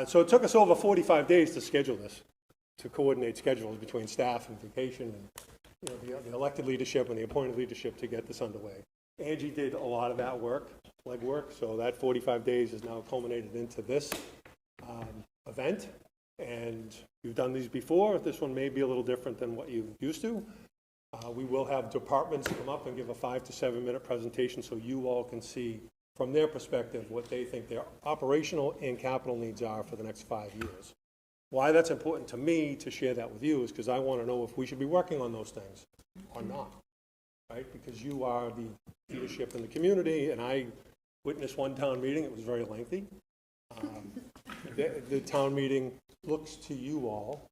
So it took us over 45 days to schedule this, to coordinate schedules between staff and vacation and the elected leadership and the appointed leadership to get this underway. Angie did a lot of that work, legwork, so that 45 days is now culminated into this event. And you've done these before. This one may be a little different than what you used to. We will have departments come up and give a 5 to 7 minute presentation so you all can see from their perspective what they think their operational and capital needs are for the next 5 years. Why that's important to me to share that with you is because I want to know if we should be working on those things or not, right? Because you are the leadership in the community, and I witnessed one town meeting. It was very lengthy. The town meeting looks to you all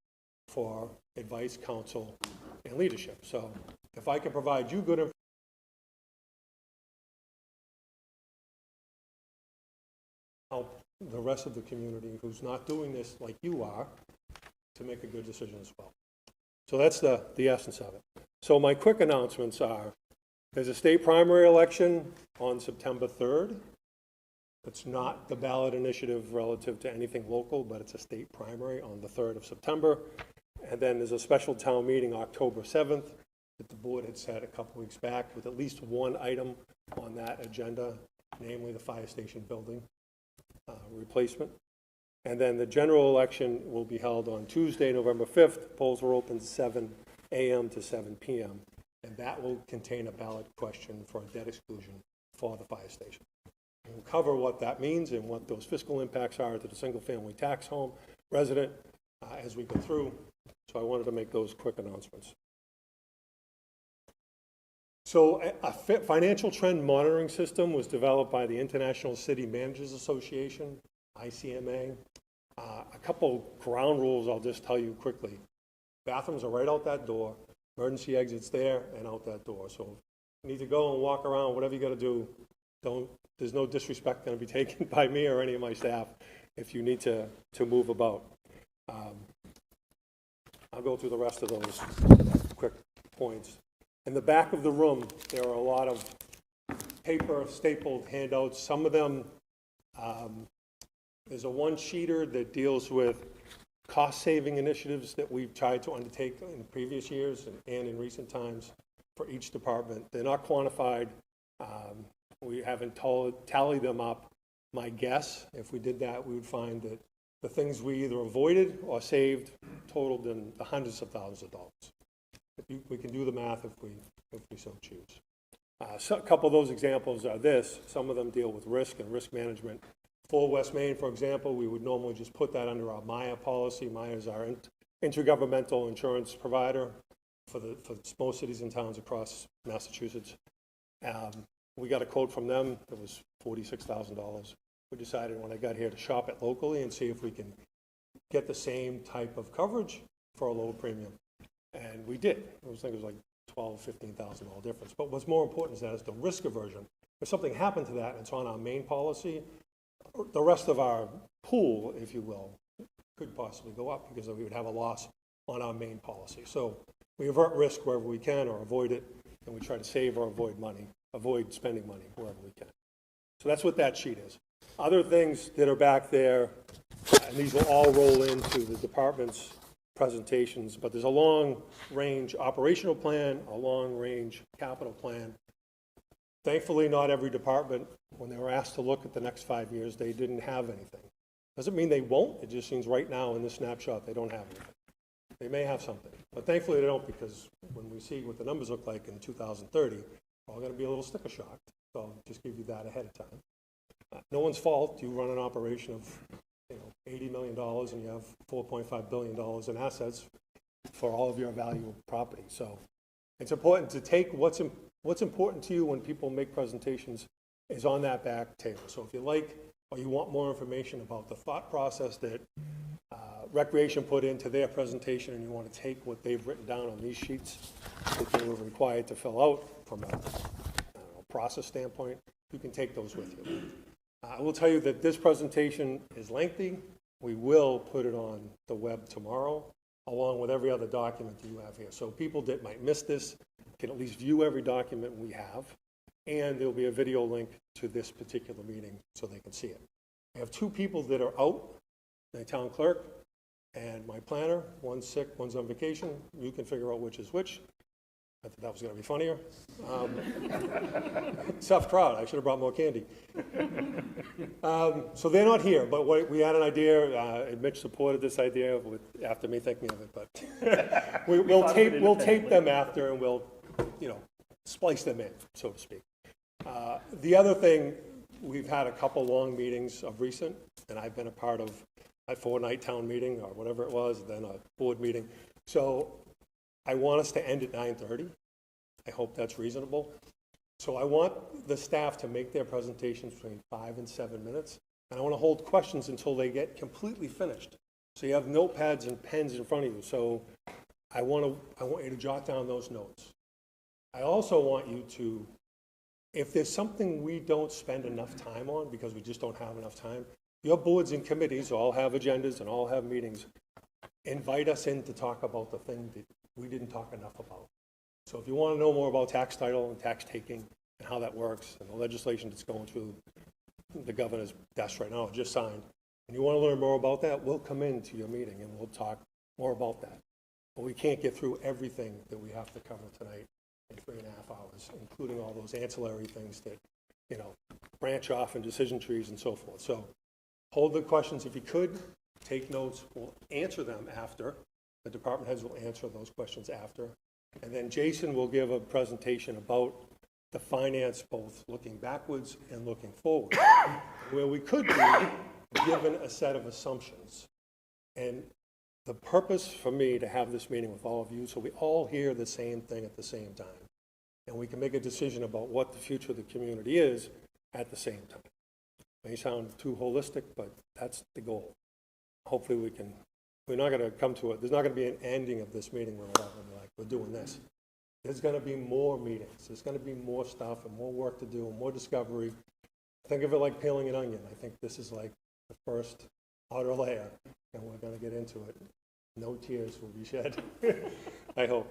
for advice, counsel, and leadership. So if I can provide you good information, help the rest of the community who's not doing this like you are to make a good decision as well. So that's the essence of it. So my quick announcements are, there's a state primary election on September 3rd. It's not the ballot initiative relative to anything local, but it's a state primary on the 3rd of September. And then there's a special town meeting October 7th that the board had set a couple weeks back with at least one item on that agenda, namely the fire station building replacement. And then the general election will be held on Tuesday, November 5th. Polls are open 7 a.m. to 7 p.m. And that will contain a ballot question for a debt exclusion for the fire station. We'll cover what that means and what those fiscal impacts are to the single-family tax home resident as we go through. So I wanted to make those quick announcements. So a financial trend monitoring system was developed by the International City Managers Association, ICMA. A couple ground rules I'll just tell you quickly. Bathrooms are right out that door. Emergency exits there and out that door. So you need to go and walk around, whatever you got to do. There's no disrespect going to be taken by me or any of my staff if you need to move about. I'll go through the rest of those quick points. In the back of the room, there are a lot of paper stapled handouts. Some of them, there's a one-sheeter that deals with cost-saving initiatives that we've tried to undertake in previous years and in recent times for each department. They're not quantified. We haven't tallied them up. My guess, if we did that, we would find that the things we either avoided or saved totaled in the hundreds of thousands of dollars. We can do the math if we so choose. So a couple of those examples are this. Some of them deal with risk and risk management. For West Main, for example, we would normally just put that under our MIA policy. MIA is our intergovernmental insurance provider for most cities and towns across Massachusetts. We got a quote from them that was $46,000. We decided when I got here to shop it locally and see if we can get the same type of coverage for a lower premium. And we did. I think it was like $12,000, $15,000 difference. But what's more important is that it's the risk aversion. If something happened to that and it's on our main policy, the rest of our pool, if you will, could possibly go up because we would have a loss on our main policy. So we avert risk wherever we can or avoid it, and we try to save or avoid spending money wherever we can. So that's what that sheet is. Other things that are back there, and these will all roll into the department's presentations, but there's a long-range operational plan, a long-range capital plan. Thankfully, not every department, when they were asked to look at the next 5 years, they didn't have anything. Doesn't mean they won't. It just means right now in this snapshot, they don't have anything. They may have something, but thankfully they don't, because when we see what the numbers look like in 2030, we're all going to be a little sticker shocked. So I'll just give you that ahead of time. No one's fault. You run an operation of $80 million and you have $4.5 billion in assets for all of your valuable property. So it's important to take what's important to you when people make presentations is on that back table. So if you like or you want more information about the thought process that Recreation put into their presentation and you want to take what they've written down on these sheets that they were required to fill out from a process standpoint, you can take those with you. I will tell you that this presentation is lengthy. We will put it on the web tomorrow, along with every other document that you have here. So people that might miss this can at least view every document we have, and there'll be a video link to this particular meeting so they can see it. We have two people that are out my town clerk, and my planner. One's sick, one's on vacation. You can figure out which is which. I thought that was going to be funnier. Tough crowd. I should have brought more candy. So they're not here, but we had an idea. Mitch supported this idea after me thinking of it, but we'll tape them after, and we'll, splice them in, so to speak. The other thing, we've had a couple long meetings of recent, and I've been a part of a 4-night town meeting or whatever it was, then a board meeting. So I want us to end at 9:30. I hope that's reasonable. So I want the staff to make their presentations between 5 and 7 minutes, and I want to hold questions until they get completely finished. So you have notepads and pens in front of you. So I want you to jot down those notes. I also want you to, if there's something we don't spend enough time on because we just don't have enough time, your boards and committees all have agendas and all have meetings. Invite us in to talk about the thing that we didn't talk enough about. So if you want to know more about tax title and tax taking and how that works and the legislation that's going through the governor's desk right now, just signed, and you want to learn more about that, we'll come into your meeting and we'll talk more about that. But we can't get through everything that we have to cover tonight in 3.5 hours, including all those ancillary things that, branch off and decision trees and so forth. So hold the questions if you could, take notes, we'll answer them after. The department heads will answer those questions after. And then Jason will give a presentation about the finance, both looking backwards and looking forward, where we could be given a set of assumptions. And the purpose for me to have this meeting with all of you, so we all hear the same thing at the same time, and we can make a decision about what the future of the community is at the same time. It may sound too holistic, but that's the goal. Hopefully we're not going to come to it. There's not going to be an ending of this meeting where we're all going to be like, we're doing this. There's going to be more meetings. There's going to be more stuff and more work to do and more discovery. Think of it like peeling an onion. I think this is like the first outer layer, and we're going to get into it. No tears will be shed, I hope.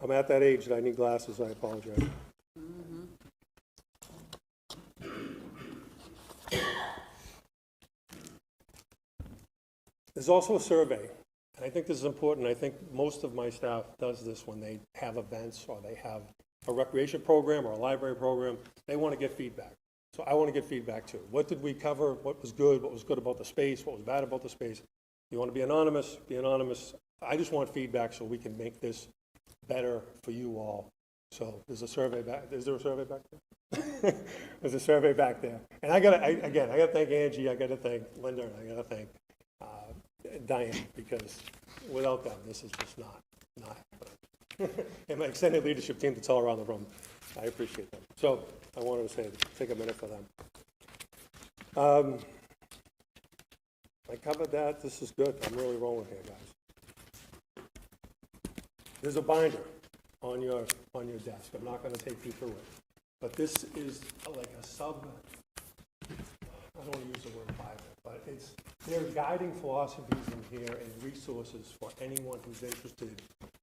I'm at that age that I need glasses. I apologize. There's also a survey, and I think this is important. I think most of my staff does this when they have events or they have a recreation program or a library program. They want to get feedback. So I want to get feedback too. What did we cover? What was good? What was good about the space? What was bad about the space? You want to be anonymous? Be anonymous. I just want feedback so we can make this better for you all. So there's a survey back. Is there a survey back there? There's a survey back there. And I got to thank Angie. I got to thank Linda. And I got to thank Diane, because without them, this is just not happening. And my extended leadership team that's all around the room. I appreciate them. So I wanted to take a minute for them. I covered that. This is good. I'm really rolling here, guys. There's a binder on your desk. I'm not going to take you through it. But this is like a sub, I don't want to use the word Bible, but there are guiding philosophies in here and resources for anyone who's interested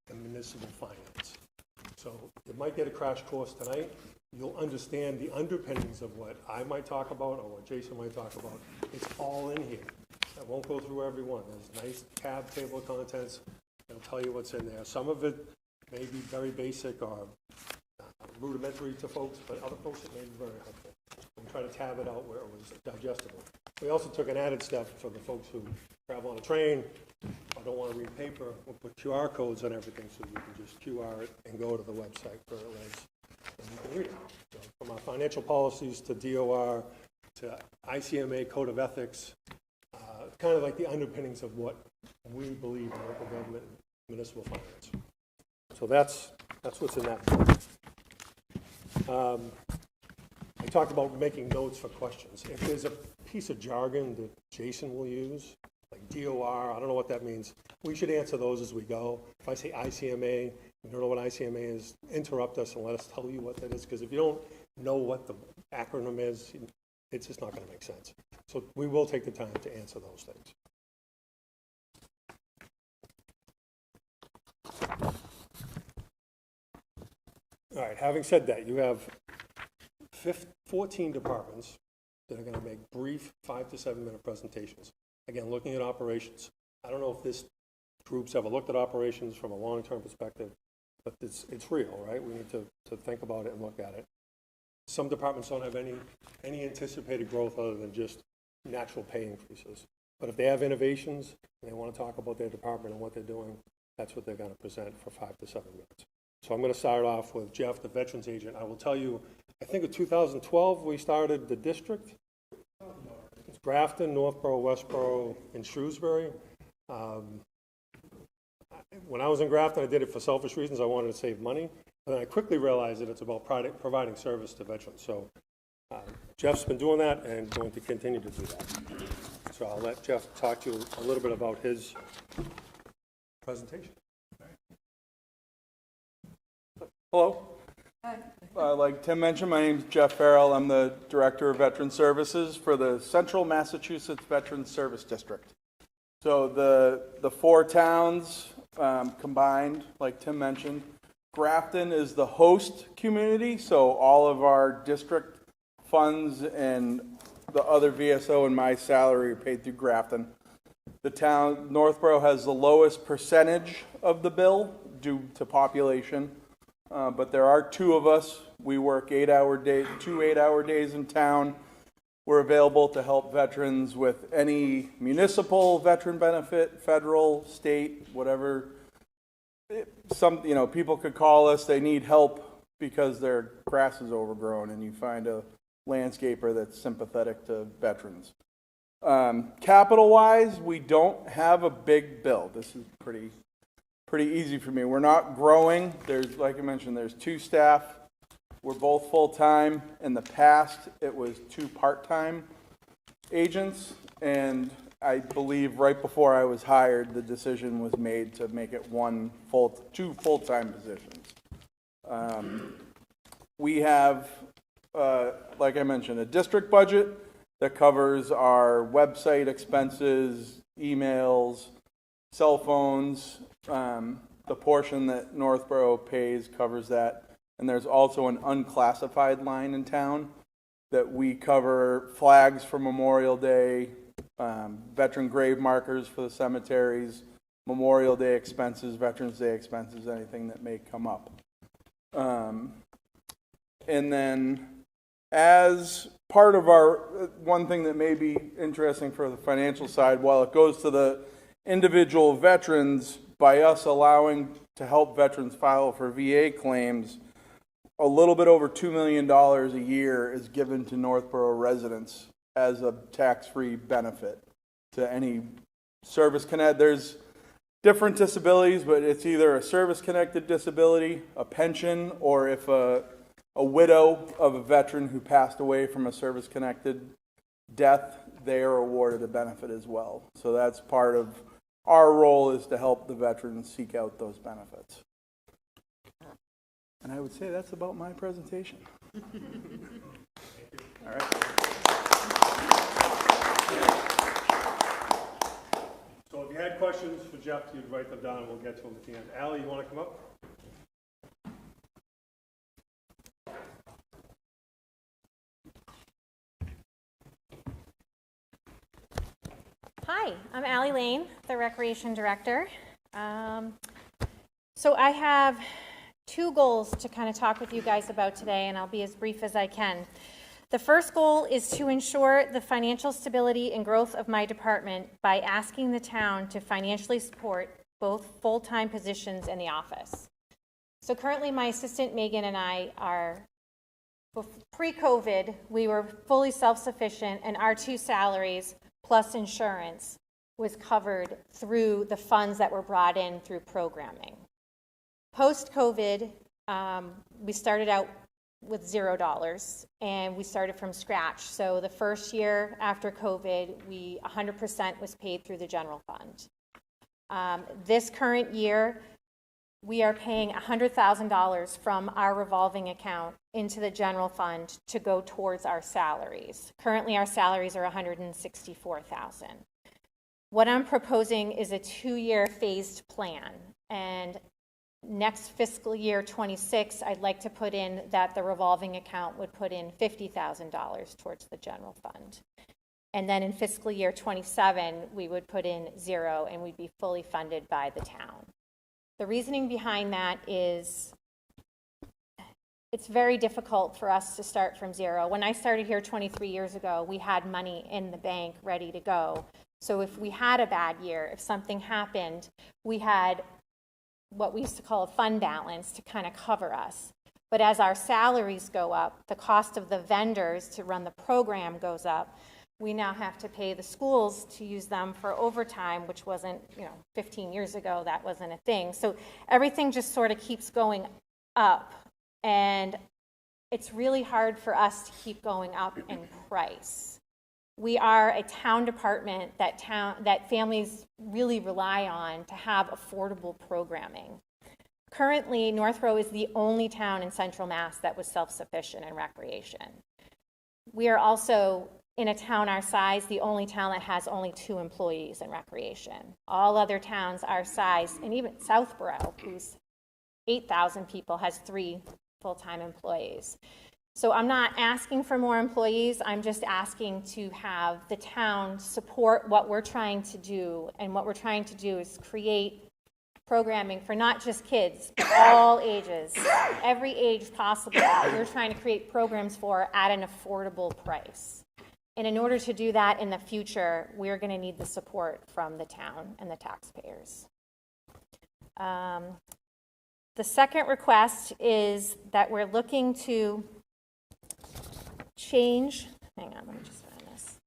in municipal finance. So you might get a crash course tonight. You'll understand the underpinnings of what I might talk about or what Jason might talk about. It's all in here. I won't go through every one. There's a nice tab table of contents. It'll tell you what's in there. Some of it may be very basic or rudimentary to folks, but other folks it may be very helpful. We'll try to tab it out where it was digestible. We also took an added step for the folks who travel on a train or don't want to read paper. We'll put QR codes on everything so you can just QR it and go to the website where it lives and you can read it. So from our financial policies to DOR to ICMA Code of Ethics, kind of like the underpinnings of what we believe in local government and municipal finance. So that's what's in that book. I talked about making notes for questions. If there's a piece of jargon that Jason will use, like DOR, I don't know what that means, we should answer those as we go. If I say ICMA, you don't know what ICMA is, interrupt us and let us tell you what that is, because if you don't know what the acronym is, it's just not going to make sense. So we will take the time to answer those things. All right, having said that, you have 14 departments that are going to make brief 5 to 7 minute presentations. Again, looking at operations. I don't know if this group's ever looked at operations from a long-term perspective, but it's real, right? We need to think about it and look at it. Some departments don't have any anticipated growth other than just natural pay increases. But if they have innovations and they want to talk about their department and what they're doing, that's what they're going to present for 5 to 7 minutes. So I'm going to start off with Jeff, the veterans agent. I will tell you, I think in 2012 we started the district. It's Grafton, Northborough, Westborough, and Shrewsbury. When I was in Grafton, I did it for selfish reasons. I wanted to save money. And then I quickly realized that it's about providing service to veterans. So Jeff's been doing that and going to continue to do that. So I'll let Jeff talk to you a little bit about his presentation. Hello. Hi. Like Tim mentioned, my name is Jeff Farrell. I'm the Director of Veteran Services for the Central Massachusetts Veterans Service District. So the 4 towns combined, like Tim mentioned, Grafton is the host community, so all of our district funds and the other VSO and my salary are paid through Grafton. The town, Northborough, has the lowest percentage of the bill due to population. But there are 2 of us. We work 2 8-hour days in town. We're available to help veterans with any municipal veteran benefit, federal, state, whatever. People could call us. They need help because their grass is overgrown, and you find a landscaper that's sympathetic to veterans. Capital-wise, we don't have a big bill. This is pretty easy for me. We're not growing. Like I mentioned, there's 2 staff. We're both full-time. In the past, it was 2 part-time agents, and I believe right before I was hired, the decision was made to make it 2 full-time positions. We have, like I mentioned, a district budget that covers our website expenses, emails, cell phones. The portion that Northborough pays covers that. And there's also an unclassified line in town that we cover flags for Memorial Day, veteran grave markers for the cemeteries, Memorial Day expenses, Veterans Day expenses, anything that may come up. And then as part of our, one thing that may be interesting for the financial side, while it goes to the individual veterans, by us allowing to help veterans file for VA claims, a little bit over $2 million a year is given to Northborough residents as a tax-free benefit to any service-connected. There's different disabilities, but it's either a service-connected disability, a pension, or if a widow of a veteran who passed away from a service-connected death, they are awarded a benefit as well. So that's part of our role, is to help the veterans seek out those benefits. And I would say that's about my presentation. All right. So if you had questions for Jeff, you'd write them down and we'll get to them at the end. Allie, you want to come up? Hi, I'm Allie Lane, the Recreation Director. So I have 2 goals to kind of talk with you guys about today, and I'll be as brief as I can. The first goal is to ensure the financial stability and growth of my department by asking the town to financially support both full-time positions in the office. So currently my assistant Megan and I are, pre-COVID, we were fully self-sufficient, and our 2 salaries plus insurance was covered through the funds that were brought in through programming. Post-COVID, we started out with $0, and we started from scratch. So the first year after COVID, 100% was paid through the general fund. This current year, we are paying $100,000 from our revolving account into the general fund to go towards our salaries. Currently, our salaries are $164,000. What I'm proposing is a 2-year phased plan, and next fiscal year 26, I'd like to put in that the revolving account would put in $50,000 towards the general fund. And then in fiscal year 27, we would put in 0 and we'd be fully funded by the town. The reasoning behind that is it's very difficult for us to start from 0. When I started here 23 years ago, we had money in the bank ready to go. So if we had a bad year, if something happened, we had what we used to call a fund balance to kind of cover us. But as our salaries go up, the cost of the vendors to run the program goes up. We now have to pay the schools to use them for overtime, which wasn't, 15 years ago, that wasn't a thing. So everything just sort of keeps going up. And it's really hard for us to keep going up in price. We are a town department that families really rely on to have affordable programming. Currently, Northborough is the only town in Central Mass that was self-sufficient in recreation. We are also, in a town our size, the only town that has only 2 employees in recreation. All other towns our size, and even Southborough, who's 8,000 people, has 3 full-time employees. So I'm not asking for more employees, I'm just asking to have the town support what we're trying to do, and what we're trying to do is create programming for not just kids, but all ages, every age possible. We're trying to create programs for at an affordable price. And in order to do that in the future, we're going to need the support from the town and the taxpayers. The second request is that we're looking to change, hang on, let me just find this,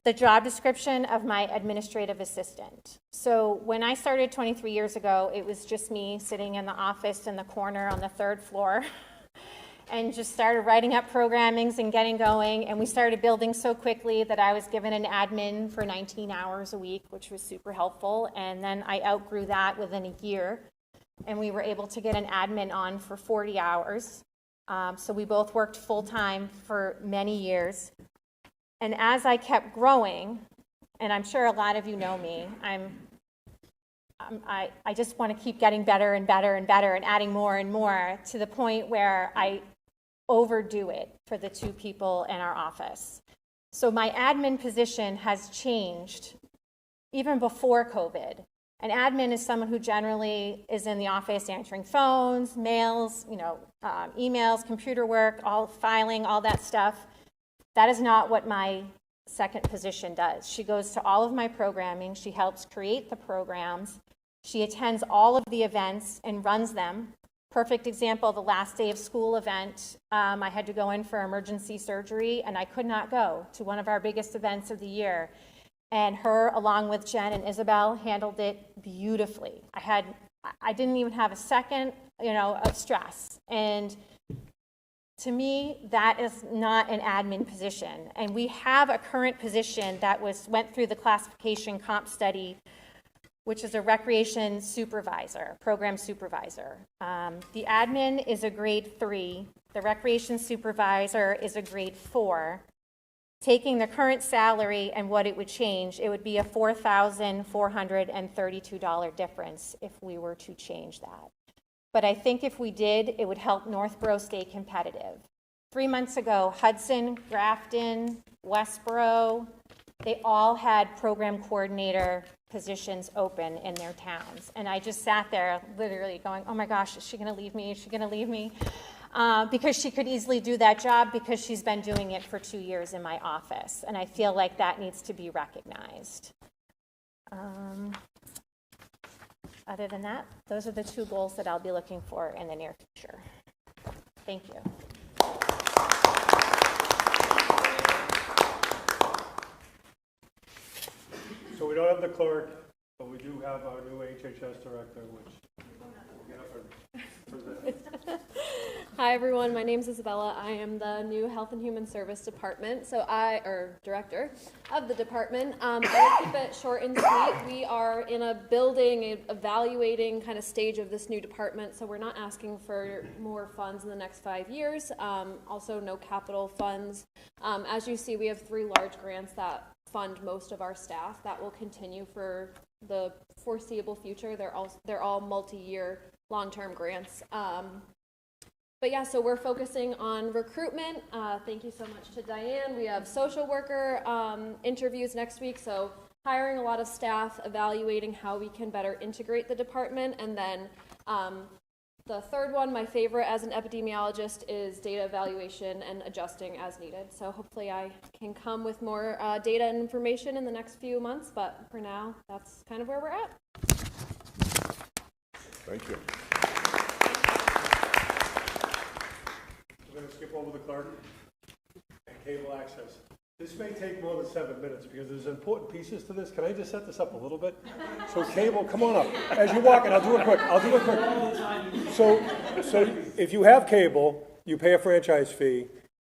the job description of my administrative assistant. So when I started 23 years ago, it was just me sitting in the office in the corner on the 3rd floor and just started writing up programmings and getting going. And we started building so quickly that I was given an admin for 19 hours a week, which was super helpful. And then I outgrew that within a year. And we were able to get an admin on for 40 hours. So we both worked full-time for many years. And as I kept growing, and I'm sure a lot of you know me, I just want to keep getting better and better and better and adding more and more to the point where I overdo it for the 2 people in our office. So my admin position has changed even before COVID. An admin is someone who generally is in the office answering phones, mails, emails, computer work, all filing, all that stuff. That is not what my second position does. She goes to all of my programming. She helps create the programs. She attends all of the events and runs them. Perfect example, the last day of school event, I had to go in for emergency surgery, and I could not go to one of our biggest events of the year. And her, along with Jen and Isabel, handled it beautifully. I didn't even have a second, of stress. And to me, that is not an admin position. And we have a current position that went through the classification comp study, which is a recreation supervisor, program supervisor. The admin is a grade 3. The recreation supervisor is a grade 4. Taking the current salary and what it would change, it would be a $4,432 difference if we were to change that. But I think if we did, it would help Northborough stay competitive. 3 months ago, Hudson, Grafton, Westboro, they all had program coordinator positions open in their towns. And I just sat there literally going, oh my gosh, is she going to leave me? Is she going to leave me? Because she could easily do that job because she's been doing it for 2 years in my office. And I feel like that needs to be recognized. Other than that, those are the 2 goals that I'll be looking for in the near future. Thank you. So we don't have the clerk, but we do have our new HHS director, which we'll get up and present. Hi everyone, my name is Isabella. I am the new Health and Human Service Department, Director of the department. I will keep it short and sweet. We are in a building, evaluating kind of stage of this new department, so we're not asking for more funds in the next 5 years. Also no capital funds. As you see, we have 3 large grants that fund most of our staff that will continue for the foreseeable future. They're all multi-year long-term grants. But yeah, so we're focusing on recruitment. Thank you so much to Diane. We have social worker interviews next week, so hiring a lot of staff, evaluating how we can better integrate the department, and then the third one, my favorite as an epidemiologist, is data evaluation and adjusting as needed. So hopefully I can come with more data and information in the next few months, but for now, that's kind of where we're at. Thank you. We're going to skip over the clerk and cable access. This may take more than 7 minutes because there's important pieces to this. Can I just set this up a little bit? So cable, come on up. As you're walking, I'll do it quick. So if you have cable, you pay a franchise fee.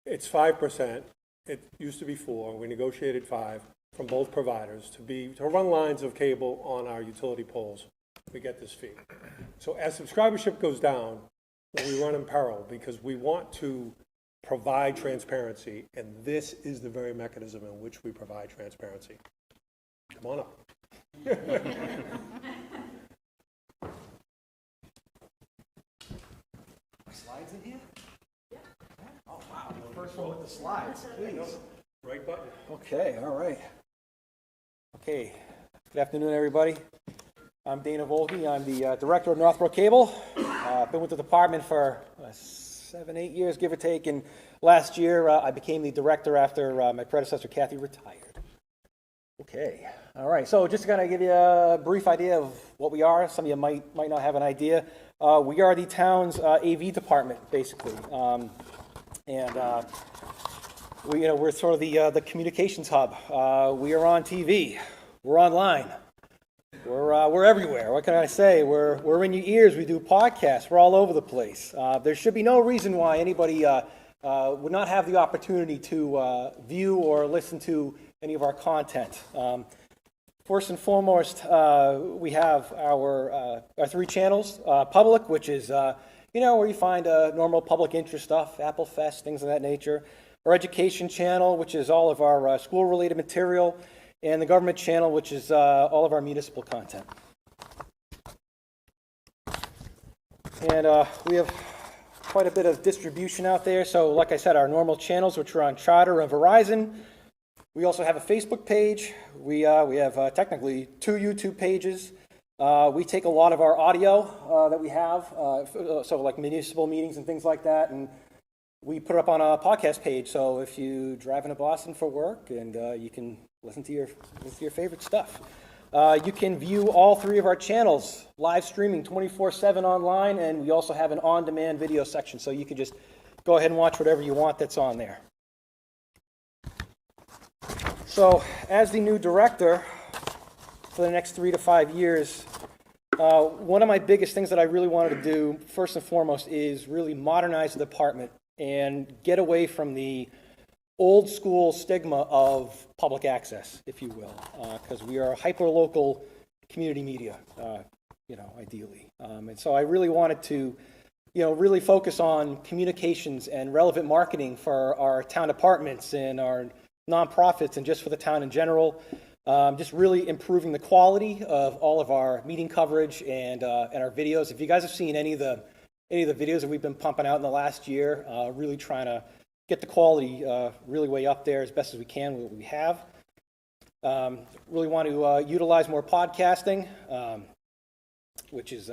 It's 5%. It used to be 4. We negotiated 5 from both providers to run lines of cable on our utility poles. We get this fee. So as subscribership goes down, we run in peril because we want to provide transparency, and this is the very mechanism in which we provide transparency. Come on up. Slides in here? Yeah. Oh, wow. First one with the slides, please. Right button. Okay, all right. Okay, good afternoon, everybody. I'm Dana Volge. I'm the director of Northbrook Cable. I've been with the department for 7-8 years, give or take, and last year I became the director after my predecessor, Kathy, retired. Okay, all right, so just to kind of give you a brief idea of what we are. Some of you might not have an idea. We are the town's AV department, basically, and we're sort of the communications hub. We are on TV, we're online, we're everywhere. What can I say? We're in your ears. We do podcasts. We're all over the place. There should be no reason why anybody would not have the opportunity to view or listen to any of our content. First and foremost, we have our 3 channels. Public, which is where you find normal public interest stuff, Apple Fest, things of that nature. Our education channel, which is all of our school-related material, and the government channel, which is all of our municipal content. And we have quite a bit of distribution out there. So like I said, our normal channels, which are on Charter and Verizon. We also have a Facebook page. We have technically 2 YouTube pages. We take a lot of our audio that we have, so like municipal meetings and things like that, and we put it up on a podcast page. So if you drive into Boston for work, and you can listen to your favorite stuff. You can view all 3 of our channels live streaming 24/7 online, and we also have an on-demand video section, so you can just go ahead and watch whatever you want that's on there. So as the new director for the next 3 to 5 years, one of my biggest things that I really wanted to do, first and foremost, is really modernize the department and get away from the old school stigma of public access, if you will, because we are hyper-local community media, ideally. And so I really wanted to, really focus on communications and relevant marketing for our town departments and our nonprofits and just for the town in general. Just really improving the quality of all of our meeting coverage and our videos. If you guys have seen any of the videos that we've been pumping out in the last year, really trying to get the quality really way up there as best as we can with what we have. Really want to utilize more podcasting, which is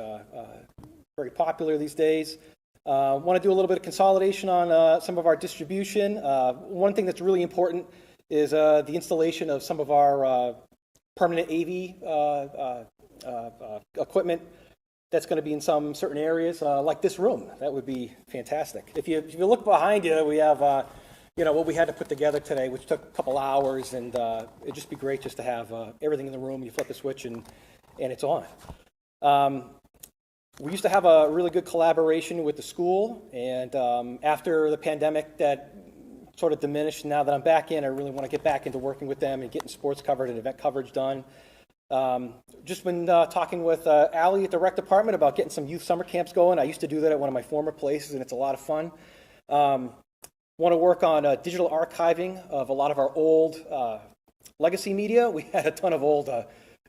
very popular these days. Want to do a little bit of consolidation on some of our distribution. One thing that's really important is the installation of some of our permanent AV equipment that's going to be in some certain areas, like this room. That would be fantastic. If you look behind you, we have what we had to put together today, which took a couple hours, and it'd just be great just to have everything in the room. You flip the switch and it's on. We used to have a really good collaboration with the school, and after the pandemic, that sort of diminished. Now that I'm back in, I really want to get back into working with them and getting sports covered and event coverage done. Just been talking with Allie at the rec department about getting some youth summer camps going. I used to do that at one of my former places, and it's a lot of fun. Want to work on digital archiving of a lot of our old legacy media. We had a ton of old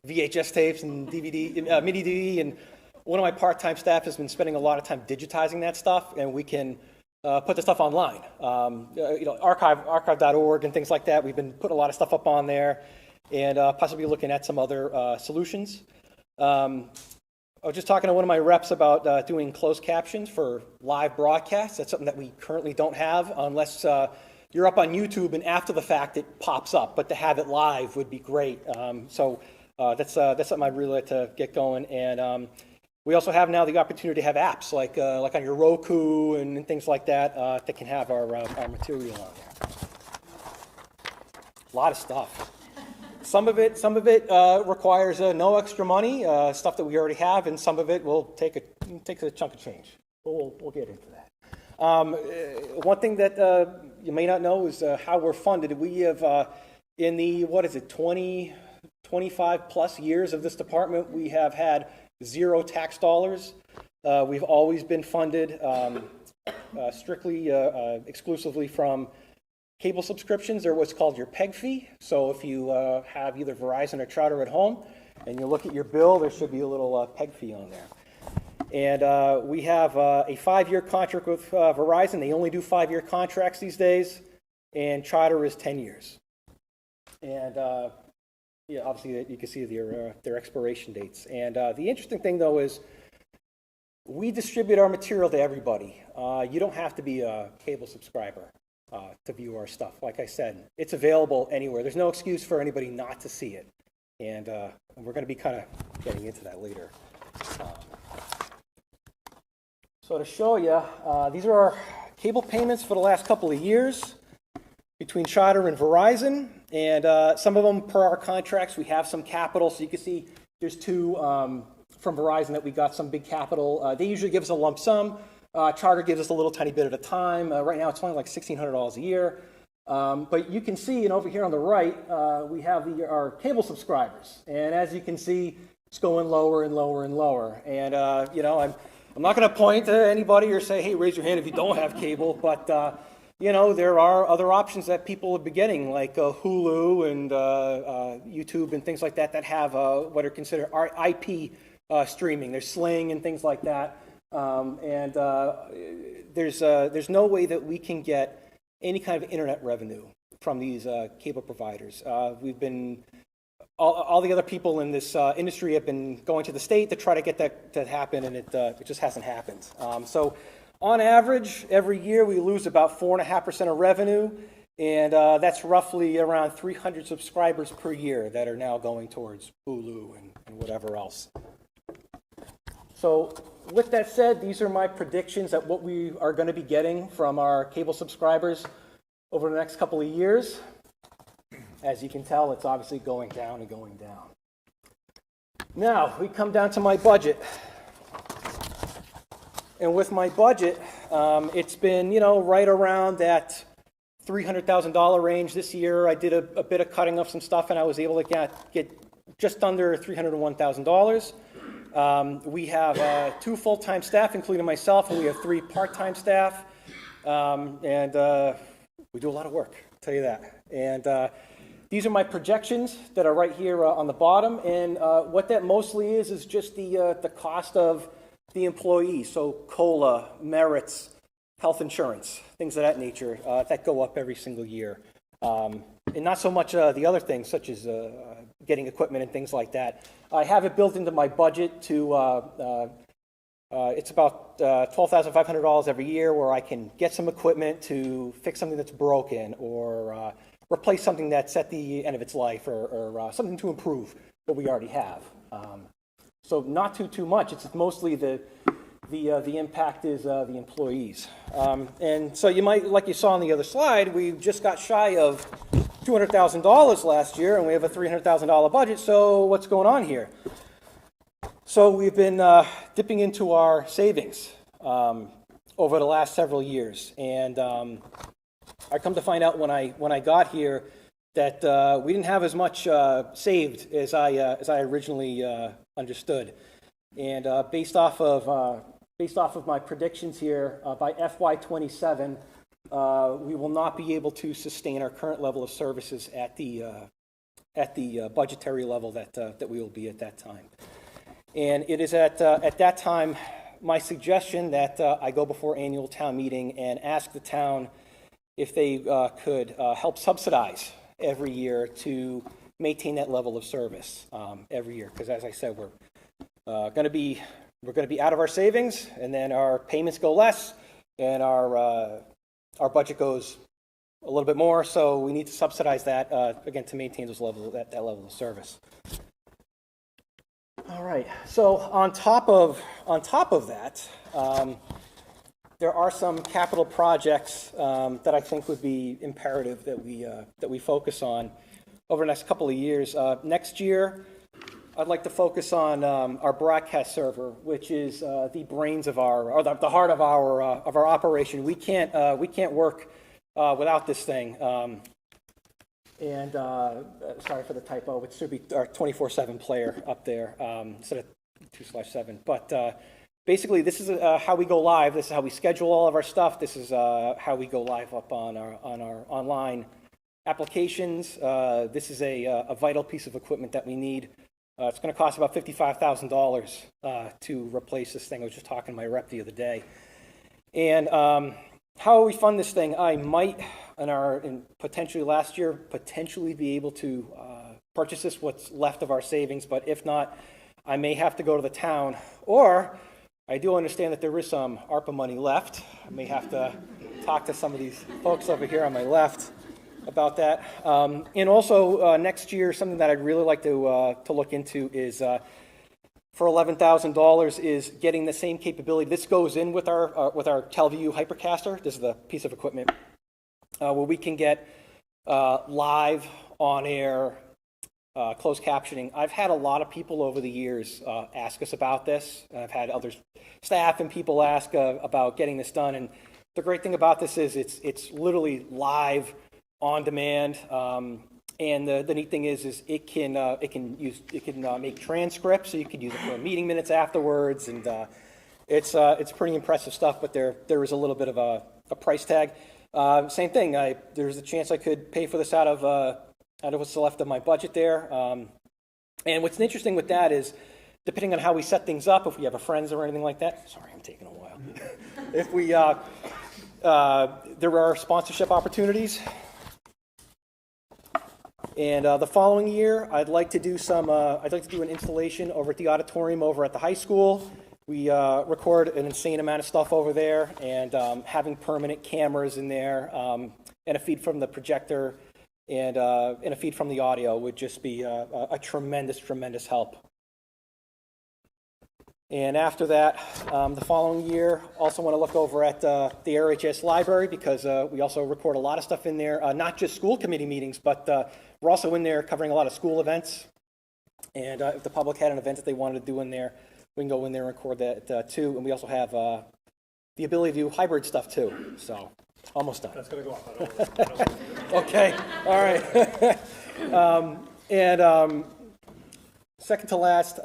VHS tapes and DVD, mini DV, and one of my part-time staff has been spending a lot of time digitizing that stuff, and we can put the stuff online. Archive.org and things like that. We've been putting a lot of stuff up on there, and possibly looking at some other solutions. I was just talking to one of my reps about doing closed captions for live broadcasts. That's something that we currently don't have unless you're up on YouTube and after the fact it pops up. But to have it live would be great. So that's something I'd really like to get going. And we also have now the opportunity to have apps like on your Roku and things like that that can have our material on there. A lot of stuff. Some of it requires no extra money, stuff that we already have, and some of it will take a chunk of change. But we'll get into that. One thing that you may not know is how we're funded. We have, in the, 25 plus years of this department, we have had 0 tax dollars. We've always been funded strictly, exclusively from cable subscriptions are what's called your PEG fee. So if you have either Verizon or Charter at home and you look at your bill, there should be a little PEG fee on there. And we have a 5-year contract with Verizon. They only do 5-year contracts these days, and Charter is 10 years. And yeah, obviously you can see their expiration dates. And the interesting thing, though, is we distribute our material to everybody. You don't have to be a cable subscriber to view our stuff. Like I said, it's available anywhere. There's no excuse for anybody not to see it. And we're going to be kind of getting into that later. So to show you, these are our cable payments for the last couple of years between Charter and Verizon. And some of them, per our contracts, we have some capital. So you can see there's 2 from Verizon that we got some big capital. They usually give us a lump sum. Charter gives us a little tiny bit at a time. Right now it's only like $1,600 a year. But you can see, and over here on the right, we have our cable subscribers. And as you can see, it's going lower and lower and lower. And, I'm not going to point to anybody or say, hey, raise your hand if you don't have cable. But, there are other options that people are getting, like Hulu and YouTube and things like that have what are considered IP streaming. There's Sling and things like that. There's no way that we can get any kind of internet revenue from these cable providers. We've been all the other people in this industry have been going to the state to try to get that to happen, and it just hasn't happened. So on average, every year we lose about 4.5% of revenue, and that's roughly around 300 subscribers per year that are now going towards Hulu and whatever else. So with that said, these are my predictions at what we are going to be getting from our cable subscribers over the next couple of years. As you can tell, it's obviously going down and going down. Now, we come down to my budget. And with my budget, it's been, right around that $300,000 range this year. I did a bit of cutting of some stuff, and I was able to get just under $301,000. We have 2 full-time staff, including myself, and we have 3 part-time staff. And we do a lot of work, I'll tell you that. And these are my projections that are right here on the bottom. And what that mostly is just the cost of the employee. So COLA, merits, health insurance, things of that nature that go up every single year. And not so much the other things, such as getting equipment and things like that. I have it built into my budget to, it's about $12,500 every year where I can get some equipment to fix something that's broken or replace something that's at the end of its life or something to improve what we already have. So not too much. It's mostly the impact is the employees. And so you might, like you saw on the other slide, we just got shy of $200,000 last year, and we have a $300,000 budget. So what's going on here? So we've been dipping into our savings over the last several years, and I come to find out when I got here that we didn't have as much saved as I originally understood. And based off of my predictions here, by FY27, we will not be able to sustain our current level of services at the budgetary level that we will be at that time. And it is at that time my suggestion that I go before annual town meeting and ask the town if they could help subsidize every year to maintain that level of service every year. Because as I said, we're going to be out of our savings, and then our payments go less, and our budget goes a little bit more. So we need to subsidize that again to maintain that level of service. All right. So on top of that, there are some capital projects that I think would be imperative that we focus on over the next couple of years. Next year, I'd like to focus on our broadcast server, which is the brains of the heart of our operation. We can't work without this thing. Sorry for the typo. It should be our 24/7 player up there instead of 2/7. But basically, this is how we go live. This is how we schedule all of our stuff. This is how we go live up on our online applications. This is a vital piece of equipment that we need. It's going to cost about $55,000 to replace this thing. I was just talking to my rep the other day. And how we fund this thing, I might, in potentially last year, potentially be able to purchase this, what's left of our savings. But if not, I may have to go to the town. Or I do understand that there is some ARPA money left. I may have to talk to some of these folks over here on my left about that. And also next year, something that I'd really like to look into is for $11,000 is getting the same capability. This goes in with our TelView Hypercaster. This is the piece of equipment where we can get live on air closed captioning. I've had a lot of people over the years ask us about this. I've had other staff and people ask about getting this done. And the great thing about this is it's literally live on demand. And the neat thing is it can make transcripts, so you can use it for meeting minutes afterwards, and it's pretty impressive stuff. But there is a little bit of a price tag. Same thing. There's a chance I could pay for this out of what's left of my budget there. And what's interesting with that is, depending on how we set things up, if we have a friends or anything like that. Sorry, I'm taking a while. If we there are sponsorship opportunities. And the following year, I'd like to do an installation over at the auditorium over at the high school. We record an insane amount of stuff over there, and having permanent cameras in there and a feed from the projector and a feed from the audio would just be a tremendous help. And after that, the following year, also want to look over at the RHS library, because we also record a lot of stuff in there, not just school committee meetings, but we're also in there covering a lot of school events. And if the public had an event that they wanted to do in there, we can go in there and record that too. And we also have the ability to do hybrid stuff too. So almost done. That's going to go up. Okay, all right. Second to last,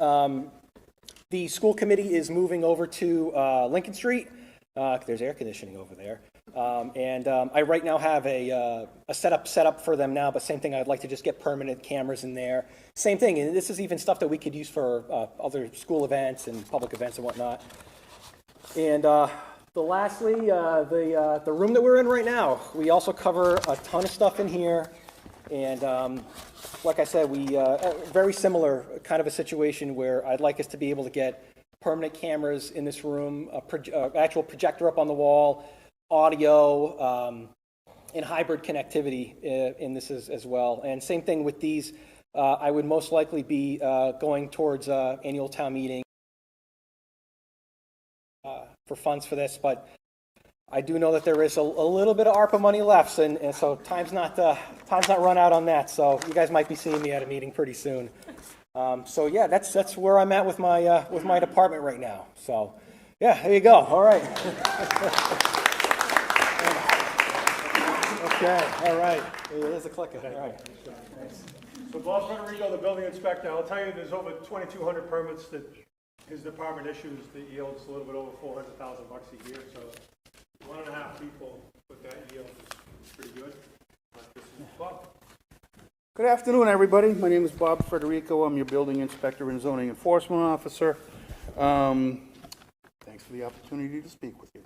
the school committee is moving over to Lincoln Street. There's air conditioning over there. I right now have a setup for them now, but same thing, I'd like to just get permanent cameras in there. Same thing, and this is even stuff that we could use for other school events and public events and whatnot. And lastly, the room that we're in right now, we also cover a ton of stuff in here. And like I said, we very similar kind of a situation where I'd like us to be able to get permanent cameras in this room, actual projector up on the wall, audio, and hybrid connectivity in this as well. And same thing with these. I would most likely be going towards annual town meeting for funds for this, but I do know that there is a little bit of ARPA money left, and so time's not run out on that. So you guys might be seeing me at a meeting pretty soon. So yeah, that's where I'm at with my department right now. So yeah, there you go. All right. Okay. All right. There's a clicker. All right. Thanks. So Bob Federico, the building inspector, I'll tell you there's over 2,200 permits that his department issues that yields a little bit over $400,000 a year. So 1.5 people with that yield is pretty good. This is Bob. Good afternoon, everybody. My name is Bob Federico. I'm your building inspector and zoning enforcement officer. Thanks for the opportunity to speak with you.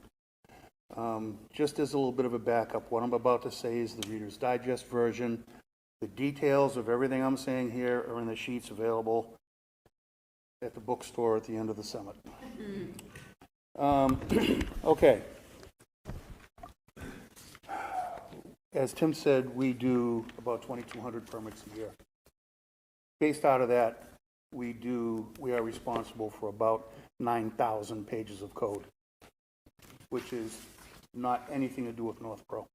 Just as a little bit of a backup, what I'm about to say is the Reader's Digest version. The details of everything I'm saying here are in the sheets available at the bookstore at the end of the summit. Okay. As Tim said, we do about 2,200 permits a year. Based out of that, we are responsible for about 9,000 pages of code, which is not anything to do with Northborough.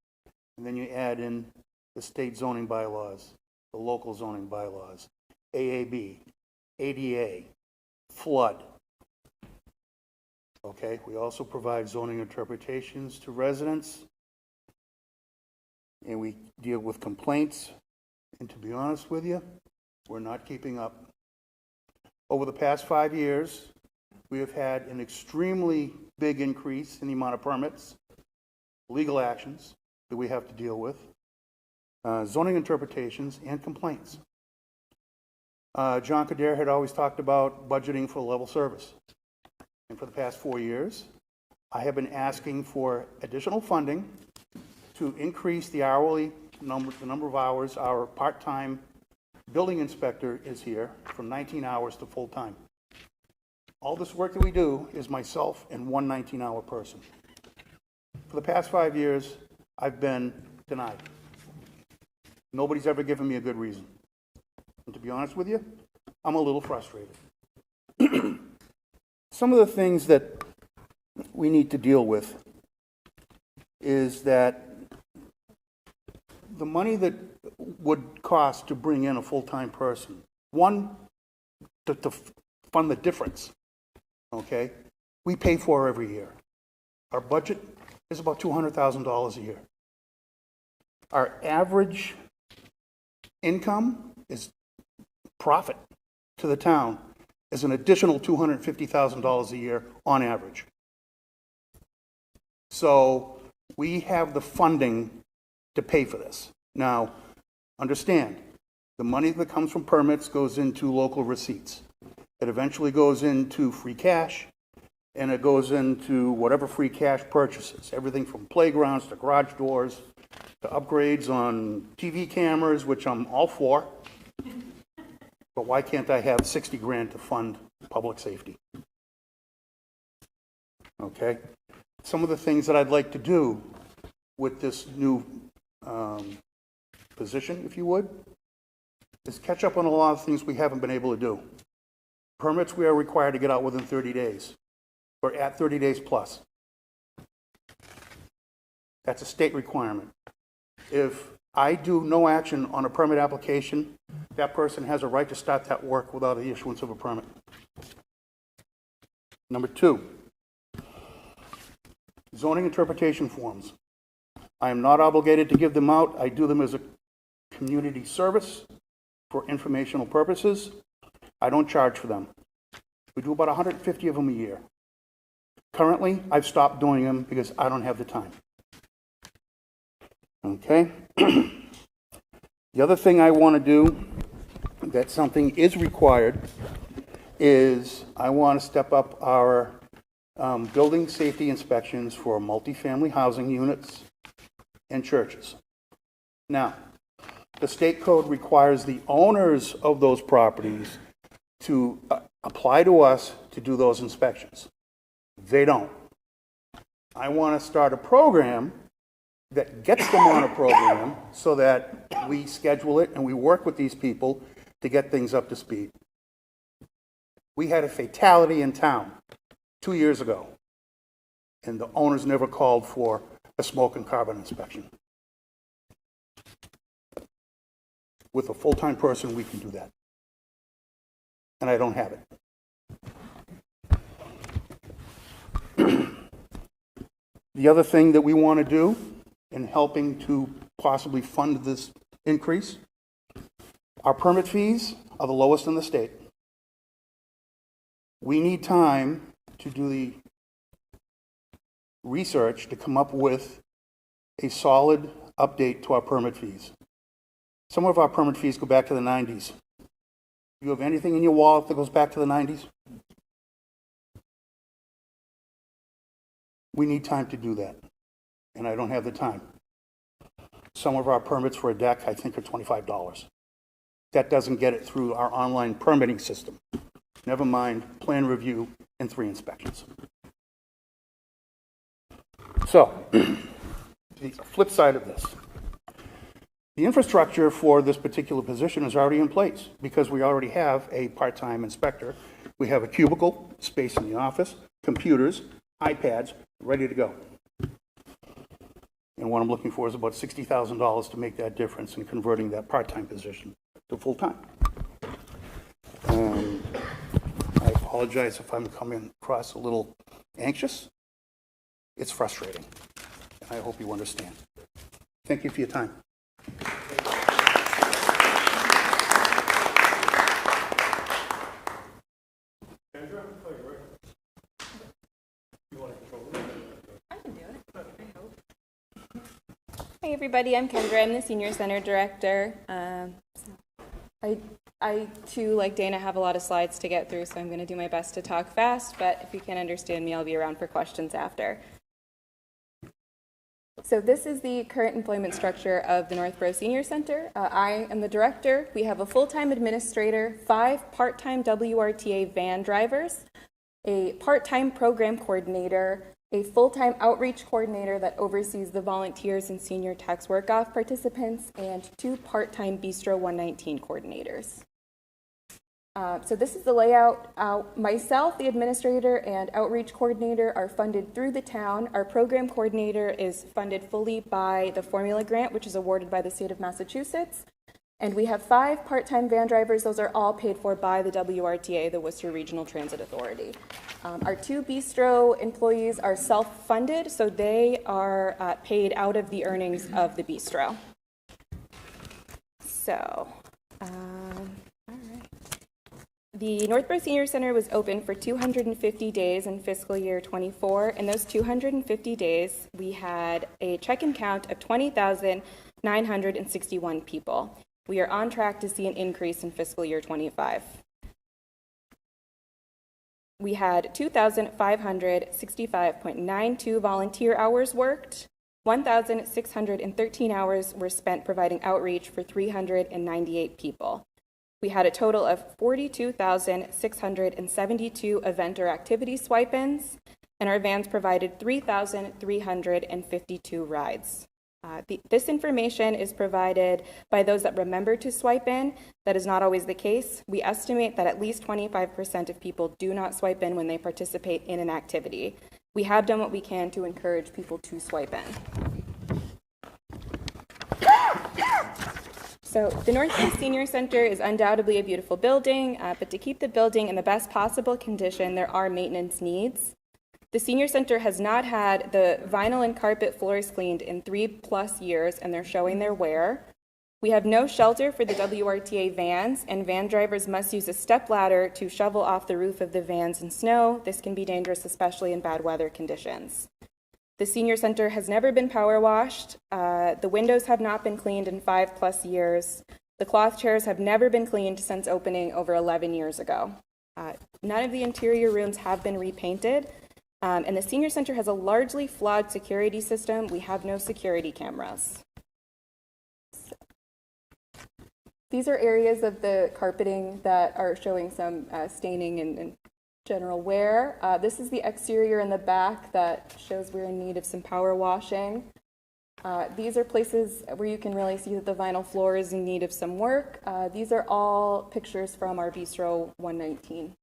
And then you add in the state zoning bylaws, the local zoning bylaws, AAB, ADA, flood. Okay, we also provide zoning interpretations to residents, and we deal with complaints. And to be honest with you, we're not keeping up. Over the past 5 years, we have had an extremely big increase in the amount of permits, legal actions that we have to deal with, zoning interpretations, and complaints. John Kader had always talked about budgeting for level service. And for the past 4 years, I have been asking for additional funding to increase the hourly number, the number of hours our part-time building inspector is here from 19 hours to full-time. All this work that we do is myself and one 19-hour person. For the past 5 years, I've been denied. Nobody's ever given me a good reason. And to be honest with you, I'm a little frustrated. Some of the things that we need to deal with is that the money that would cost to bring in a full-time person, one, to fund the difference, okay, we pay for every year. Our budget is about $200,000 a year. Our average income is profit to the town is an additional $250,000 a year on average. So we have the funding to pay for this. Now, understand, the money that comes from permits goes into local receipts. It eventually goes into free cash, and it goes into whatever free cash purchases, everything from playgrounds to garage doors to upgrades on TV cameras, which I'm all for. But why can't I have 60 grand to fund public safety? Okay? Some of the things that I'd like to do with this new position, if you would, is catch up on a lot of things we haven't been able to do. Permits we are required to get out within 30 days, or at 30 days plus. That's a state requirement. If I do no action on a permit application, that person has a right to start that work without the issuance of a permit. Number two, zoning interpretation forms. I am not obligated to give them out. I do them as a community service for informational purposes. I don't charge for them. We do about 150 of them a year. Currently, I've stopped doing them because I don't have the time. Okay? The other thing I want to do, that something is required, is I want to step up our building safety inspections for multifamily housing units and churches. Now, the state code requires the owners of those properties to apply to us to do those inspections. They don't. I want to start a program that gets them on a program so that we schedule it and we work with these people to get things up to speed. We had a fatality in town 2 years ago, and the owners never called for a smoke and carbon inspection. With a full-time person, we can do that. And I don't have it. The other thing that we want to do in helping to possibly fund this increase, our permit fees are the lowest in the state. We need time to do the research to come up with a solid update to our permit fees. Some of our permit fees go back to the 90s. You have anything in your wallet that goes back to the 90s? We need time to do that, and I don't have the time. Some of our permits for a deck, I think, are $25. That doesn't get it through our online permitting system. Never mind plan review and 3 inspections. So, the flip side of this. The infrastructure for this particular position is already in place because we already have a part-time inspector. We have a cubicle, space in the office, computers, iPads, ready to go. And what I'm looking for is about $60,000 to make that difference in converting that part-time position to full-time. I apologize if I'm coming across a little anxious. It's frustrating, and I hope you understand. Thank you for your time. Hi everybody, I'm Kendra. I'm the Senior Center Director. I too, like Dana, have a lot of slides to get through, so I'm going to do my best to talk fast, but if you can't understand me, I'll be around for questions after. So this is the current employment structure of the Northborough Senior Center. I am the director. We have a full-time administrator, 5 part-time WRTA van drivers, a part-time program coordinator, a full-time outreach coordinator that oversees the volunteers and senior tax work-off participants, and 2 part-time Bistro 119 coordinators. So this is the layout. Myself, the administrator, and outreach coordinator are funded through the town. Our program coordinator is funded fully by the formula grant, which is awarded by the state of Massachusetts. And we have 5 part-time van drivers. Those are all paid for by the WRTA, the Worcester Regional Transit Authority. Our 2 Bistro employees are self-funded, so they are paid out of the earnings of the Bistro. So, all right. The Northborough Senior Center was open for 250 days in fiscal year 24. In those 250 days, we had a check-in count of 20,961 people. We are on track to see an increase in fiscal year 25. We had 2,565.92 volunteer hours worked. 1,613 hours were spent providing outreach for 398 people. We had a total of 42,672 event or activity swipe-ins, and our vans provided 3,352 rides. This information is provided by those that remember to swipe in. That is not always the case. We estimate that at least 25% of people do not swipe in when they participate in an activity. We have done what we can to encourage people to swipe in. So the Northborough Senior Center is undoubtedly a beautiful building, but to keep the building in the best possible condition, there are maintenance needs. The Senior Center has not had the vinyl and carpet floors cleaned in 3+ years, and they're showing their wear. We have no shelter for the WRTA vans, and van drivers must use a stepladder to shovel off the roof of the vans in snow. This can be dangerous, especially in bad weather conditions. The Senior Center has never been power washed. The windows have not been cleaned in 5+ years. The cloth chairs have never been cleaned since opening over 11 years ago. None of the interior rooms have been repainted. And the Senior Center has a largely flawed security system. We have no security cameras. So, these are areas of the carpeting that are showing some staining and general wear. This is the exterior in the back that shows we're in need of some power washing. These are places where you can really see that the vinyl floor is in need of some work. These are all pictures from our Bistro 119.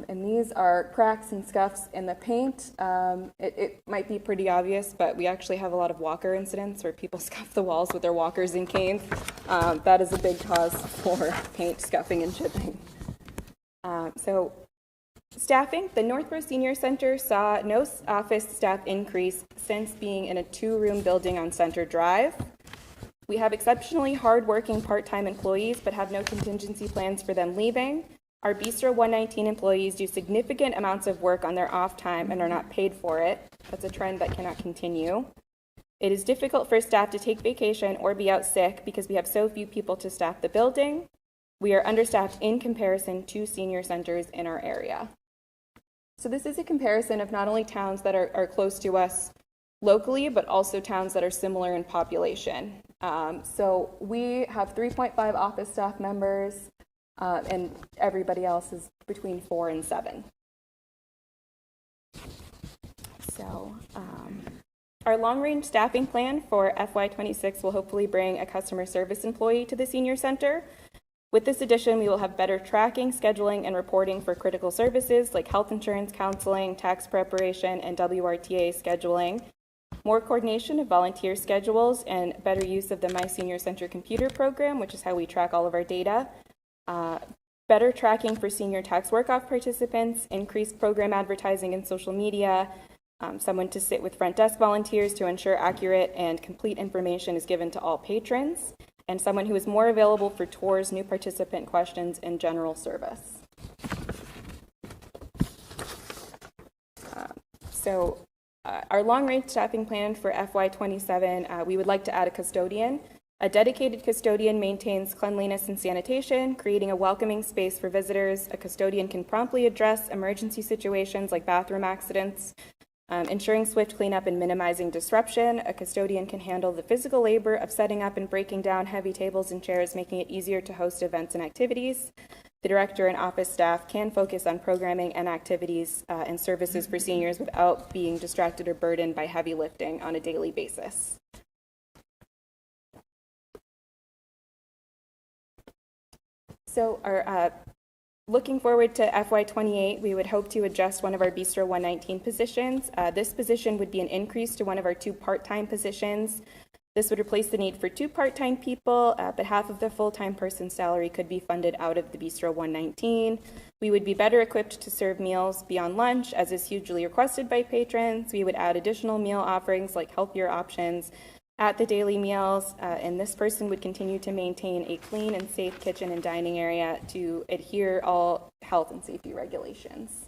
And these are cracks and scuffs in the paint. It might be pretty obvious, but we actually have a lot of walker incidents where people scuff the walls with their walkers and canes. That is a big cause for paint scuffing and chipping. So staffing, the Northborough Senior Center saw no office staff increase since being in a 2-room building on Center Drive. We have exceptionally hardworking part-time employees, but have no contingency plans for them leaving. Our Bistro 119 employees do significant amounts of work on their off time and are not paid for it. That's a trend that cannot continue. It is difficult for staff to take vacation or be out sick because we have so few people to staff the building. We are understaffed in comparison to senior centers in our area. So this is a comparison of not only towns that are close to us locally, but also towns that are similar in population. So we have 3.5 office staff members, and everybody else is between 4 and 7. So our long-range staffing plan for FY26 will hopefully bring a customer service employee to the senior center. With this addition, we will have better tracking, scheduling, and reporting for critical services like health insurance, counseling, tax preparation, and WRTA scheduling, more coordination of volunteer schedules, and better use of the My Senior Center computer program, which is how we track all of our data, better tracking for senior tax work-off participants, increased program advertising and social media, someone to sit with front desk volunteers to ensure accurate and complete information is given to all patrons, and someone who is more available for tours, new participant questions, and general service. Our long-range staffing plan for FY27, we would like to add a custodian. A dedicated custodian maintains cleanliness and sanitation, creating a welcoming space for visitors. A custodian can promptly address emergency situations like bathroom accidents, ensuring swift cleanup and minimizing disruption. A custodian can handle the physical labor of setting up and breaking down heavy tables and chairs, making it easier to host events and activities. The director and office staff can focus on programming and activities and services for seniors without being distracted or burdened by heavy lifting on a daily basis. So looking forward to FY28, we would hope to adjust one of our Bistro 119 positions. This position would be an increase to one of our 2 part-time positions. This would replace the need for 2 part-time people, but half of the full-time person's salary could be funded out of the Bistro 119. We would be better equipped to serve meals beyond lunch, as is hugely requested by patrons. We would add additional meal offerings like healthier options at the daily meals, and this person would continue to maintain a clean and safe kitchen and dining area to adhere all health and safety regulations.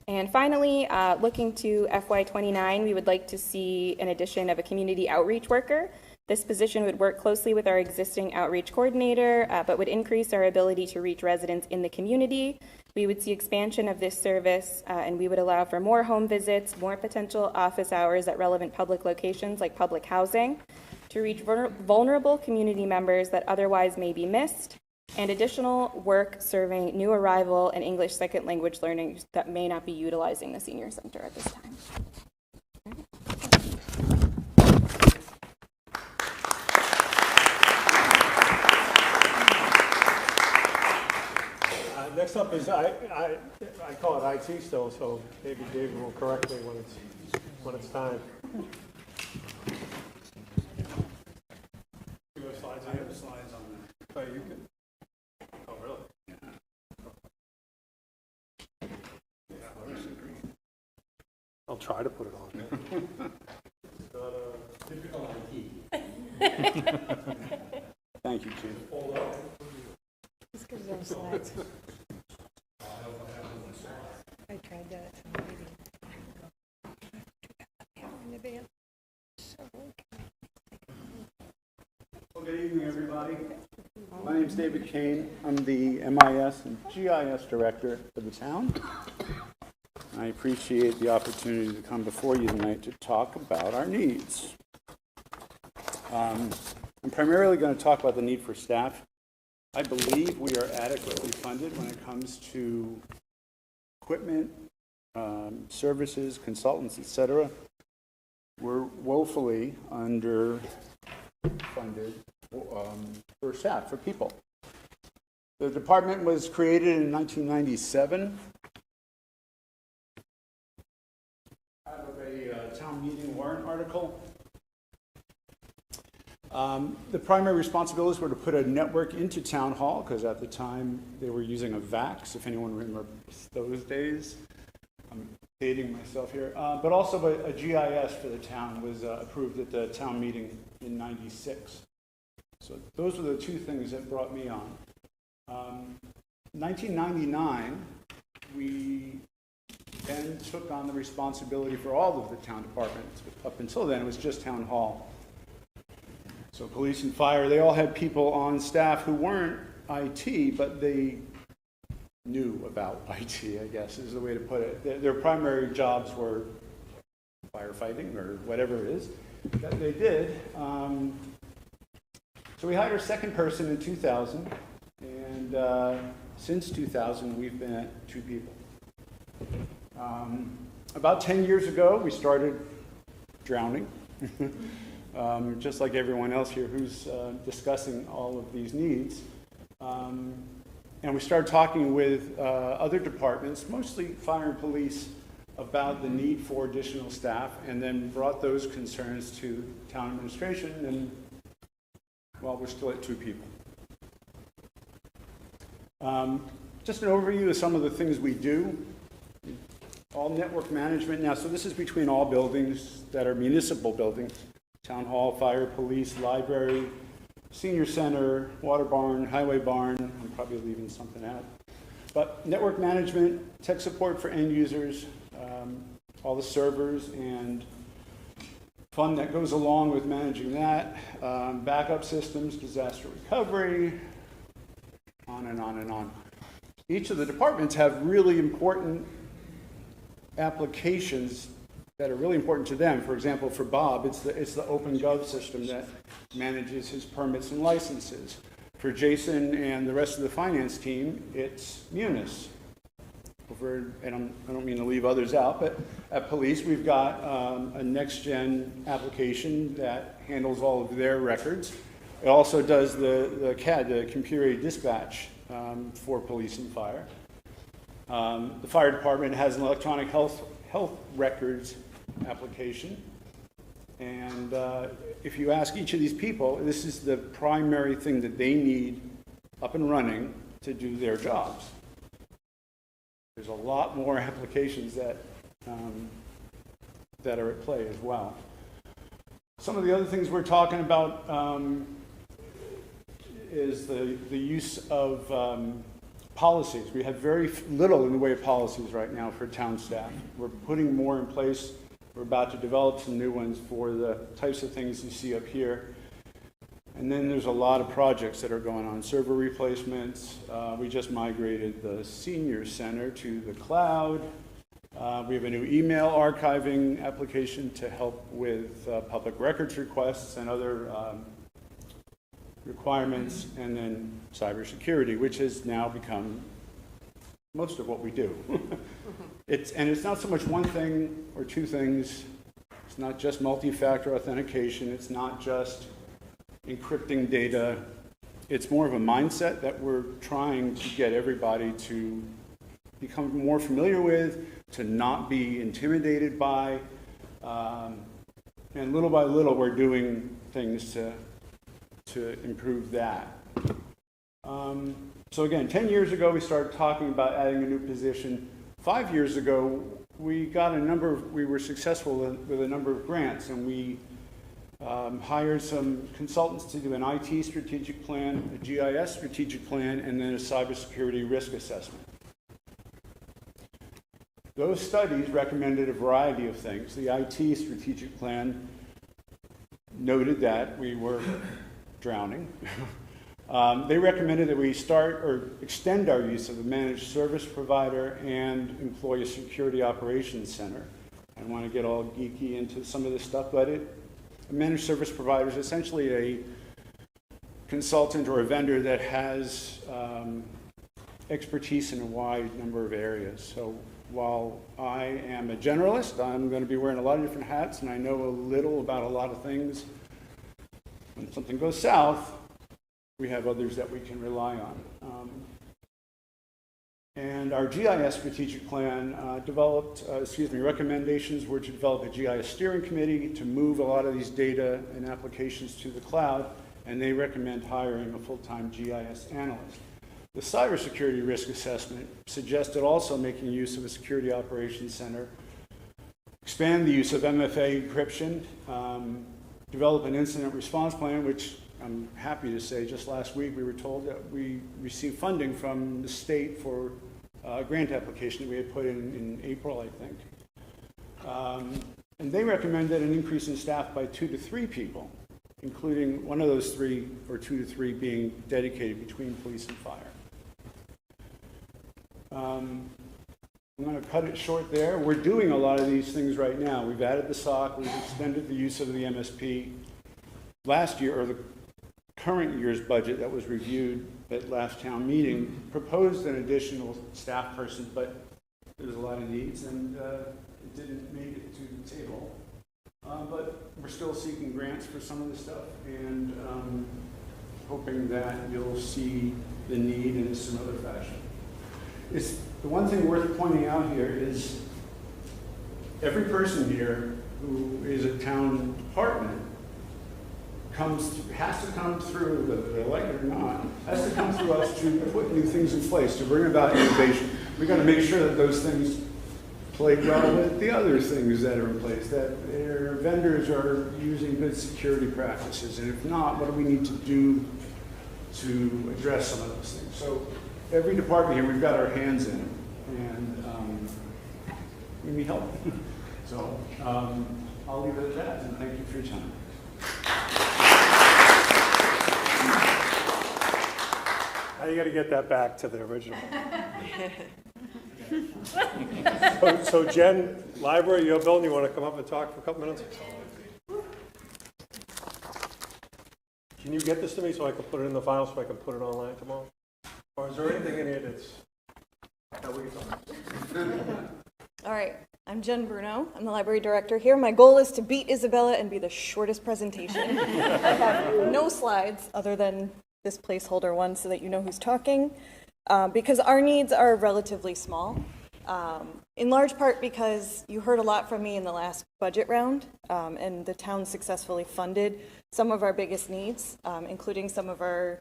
And finally, looking to FY29, we would like to see an addition of a community outreach worker. This position would work closely with our existing outreach coordinator, but would increase our ability to reach residents in the community. We would see expansion of this service, and we would allow for more home visits, more potential office hours at relevant public locations like public housing, to reach vulnerable community members that otherwise may be missed, and additional work serving new arrival and English second language learners that may not be utilizing the senior center at this time. Next up is, I call it IT still, so maybe David will correct me when it's time. You have slides? I have slides on that. Oh, you can. Oh, really? I'll try to put it on. Thank you, Chief. Let's give those slides. I tried that at some meeting. In advance. Well, good evening, everybody. My name is David Kane. I'm the MIS and GIS Director for the town. I appreciate the opportunity to come before you tonight to talk about our needs. I'm primarily going to talk about the need for staff. I believe we are adequately funded when it comes to equipment, services, consultants, etc. We're woefully underfunded for staff, for people. The department was created in 1997 out of a town meeting warrant article. The primary responsibilities were to put a network into Town Hall, because at the time they were using a VAX, if anyone remembers those days. I'm dating myself here. But also a GIS for the town was approved at the town meeting in '96. So those were the 2 things that brought me on. 1999, we and took on the responsibility for all of the town departments. Up until then, it was just town hall. So police and fire, they all had people on staff who weren't IT, but they knew about IT, I guess is the way to put it. Their primary jobs were firefighting or whatever it is that they did. So we hired our second person in 2000, and since 2000, we've been at 2 people. About 10 years ago, we started drowning, just like everyone else here who's discussing all of these needs. And we started talking with other departments, mostly fire and police, about the need for additional staff, and then brought those concerns to town administration, and, well, we're still at 2 people. Just an overview of some of the things we do. All network management now, so this is between all buildings that are municipal buildings, town hall, fire, police, library, senior center, water barn, highway barn. I'm probably leaving something out. But network management, tech support for end users, all the servers and fun that goes along with managing that, backup systems, disaster recovery, on and on and on. Each of the departments have really important applications that are really important to them. For example, for Bob, it's the OpenGov system that manages his permits and licenses. For Jason and the rest of the finance team, it's Munis. And I don't mean to leave others out, but at police, we've got a next-gen application that handles all of their records. It also does the CAD, the computer-aided dispatch, for police and fire. The fire department has an electronic health records application. And if you ask each of these people, this is the primary thing that they need up and running to do their jobs. There's a lot more applications that are at play as well. Some of the other things we're talking about is the use of policies. We have very little in the way of policies right now for town staff. We're putting more in place. We're about to develop some new ones for the types of things you see up here. And then there's a lot of projects that are going on. Server replacements. We just migrated the senior center to the cloud. We have a new email archiving application to help with public records requests and other requirements, and then cybersecurity, which has now become most of what we do. It's not so much one thing or 2 things. It's not just multi-factor authentication. It's not just encrypting data. It's more of a mindset that we're trying to get everybody to become more familiar with, to not be intimidated by, and little by little we're doing things to improve that. So again, 10 years ago we started talking about adding a new position. 5 years ago we were successful with a number of grants, and we hired some consultants to do an IT strategic plan, a GIS strategic plan, and then a cybersecurity risk assessment. Those studies recommended a variety of things. The IT strategic plan noted that we were drowning. They recommended that we start or extend our use of a managed service provider and employ a security operations center. I don't want to get all geeky into some of this stuff, but a managed service provider is essentially a consultant or a vendor that has expertise in a wide number of areas. So while I am a generalist, I'm going to be wearing a lot of different hats, and I know a little about a lot of things. When something goes south, we have others that we can rely on. And our GIS strategic plan recommendations were to develop a GIS steering committee to move a lot of these data and applications to the cloud, and they recommend hiring a full-time GIS analyst. The cybersecurity risk assessment suggested also making use of a security operations center, expand the use of MFA encryption, develop an incident response plan, which I'm happy to say just last week we were told that we received funding from the state for grant application that we had put in April, I think. And they recommended an increase in staff by 2 to 3 people, including one of those 3 or 2 to 3 being dedicated between police and fire. I'm going to cut it short there. We're doing a lot of these things right now. We've added the SOC, we've extended the use of the MSP. Last year, or the current year's budget that was reviewed at last town meeting, proposed an additional staff person, but there's a lot of needs, and it didn't make it to the table. But we're still seeking grants for some of this stuff, and hoping that you'll see the need in some other fashion. It's the one thing worth pointing out here is every person here who is a town department has to come through, whether they like it or not, has to come through us to put new things in place, to bring about innovation. We've got to make sure that those things play well with the other things that are in place, that their vendors are using good security practices, and if not, what do we need to do to address some of those things? So every department here, we've got our hands in, and we need help. So I'll leave it at that, and thank you for your time. Now you got to get that back to the original. So Jen, library, your building, you want to come up and talk for a couple minutes? Can you get this to me so I can put it in the file so I can put it online tomorrow? Or is there anything in here that we can... All right, I'm Jen Bruno. I'm the library director here. My goal is to beat Isabella and be the shortest presentation. I have no slides other than this placeholder one so that you know who's talking, because our needs are relatively small, in large part because you heard a lot from me in the last budget round, and the town successfully funded some of our biggest needs, including some of our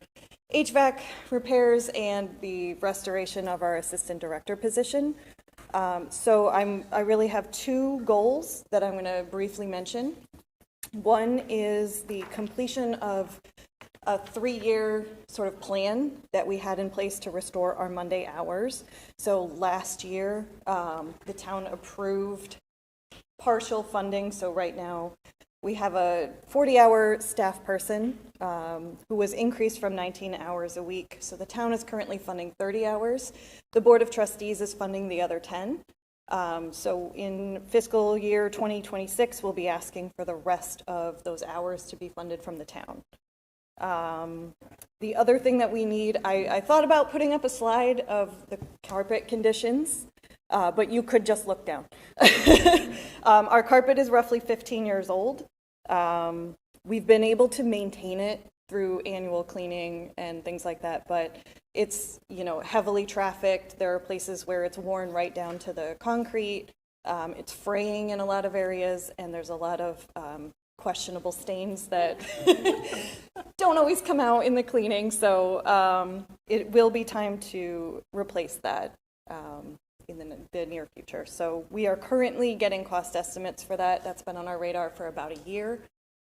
HVAC repairs and the restoration of our assistant director position. So I really have 2 goals that I'm going to briefly mention. One is the completion of a 3-year sort of plan that we had in place to restore our Monday hours. So last year, the town approved partial funding. So right now, we have a 40-hour staff person who was increased from 19 hours a week. So the town is currently funding 30 hours. The Board of Trustees is funding the other 10. So in fiscal year 2026, we'll be asking for the rest of those hours to be funded from the town. The other thing that we need, I thought about putting up a slide of the carpet conditions, but you could just look down. Our carpet is roughly 15 years old. We've been able to maintain it through annual cleaning and things like that, but it's, heavily trafficked. There are places where it's worn right down to the concrete. It's fraying in a lot of areas, and there's a lot of questionable stains that don't always come out in the cleaning. So it will be time to replace that in the near future. So we are currently getting cost estimates for that. That's been on our radar for about a year.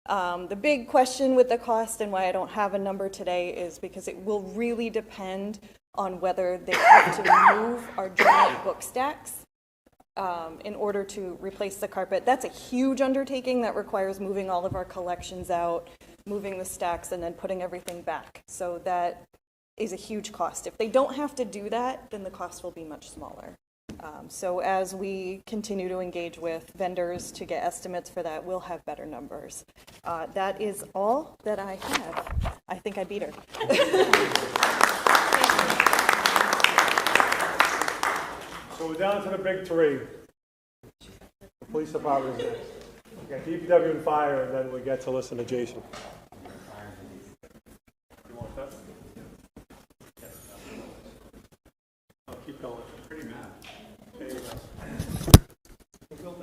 The big question with the cost and why I don't have a number today is because it will really depend on whether they have to move our giant book stacks in order to replace the carpet. That's a huge undertaking that requires moving all of our collections out, moving the stacks, and then putting everything back. So that is a huge cost. If they don't have to do that, then the cost will be much smaller. So as we continue to engage with vendors to get estimates for that, we'll have better numbers. That is all that I have. I think I beat her. So we're down to the big 3. The police department is next. We got DPW and fire, and then we get to listen to Jason. You want that? I'll keep going. Pretty mad. There you go.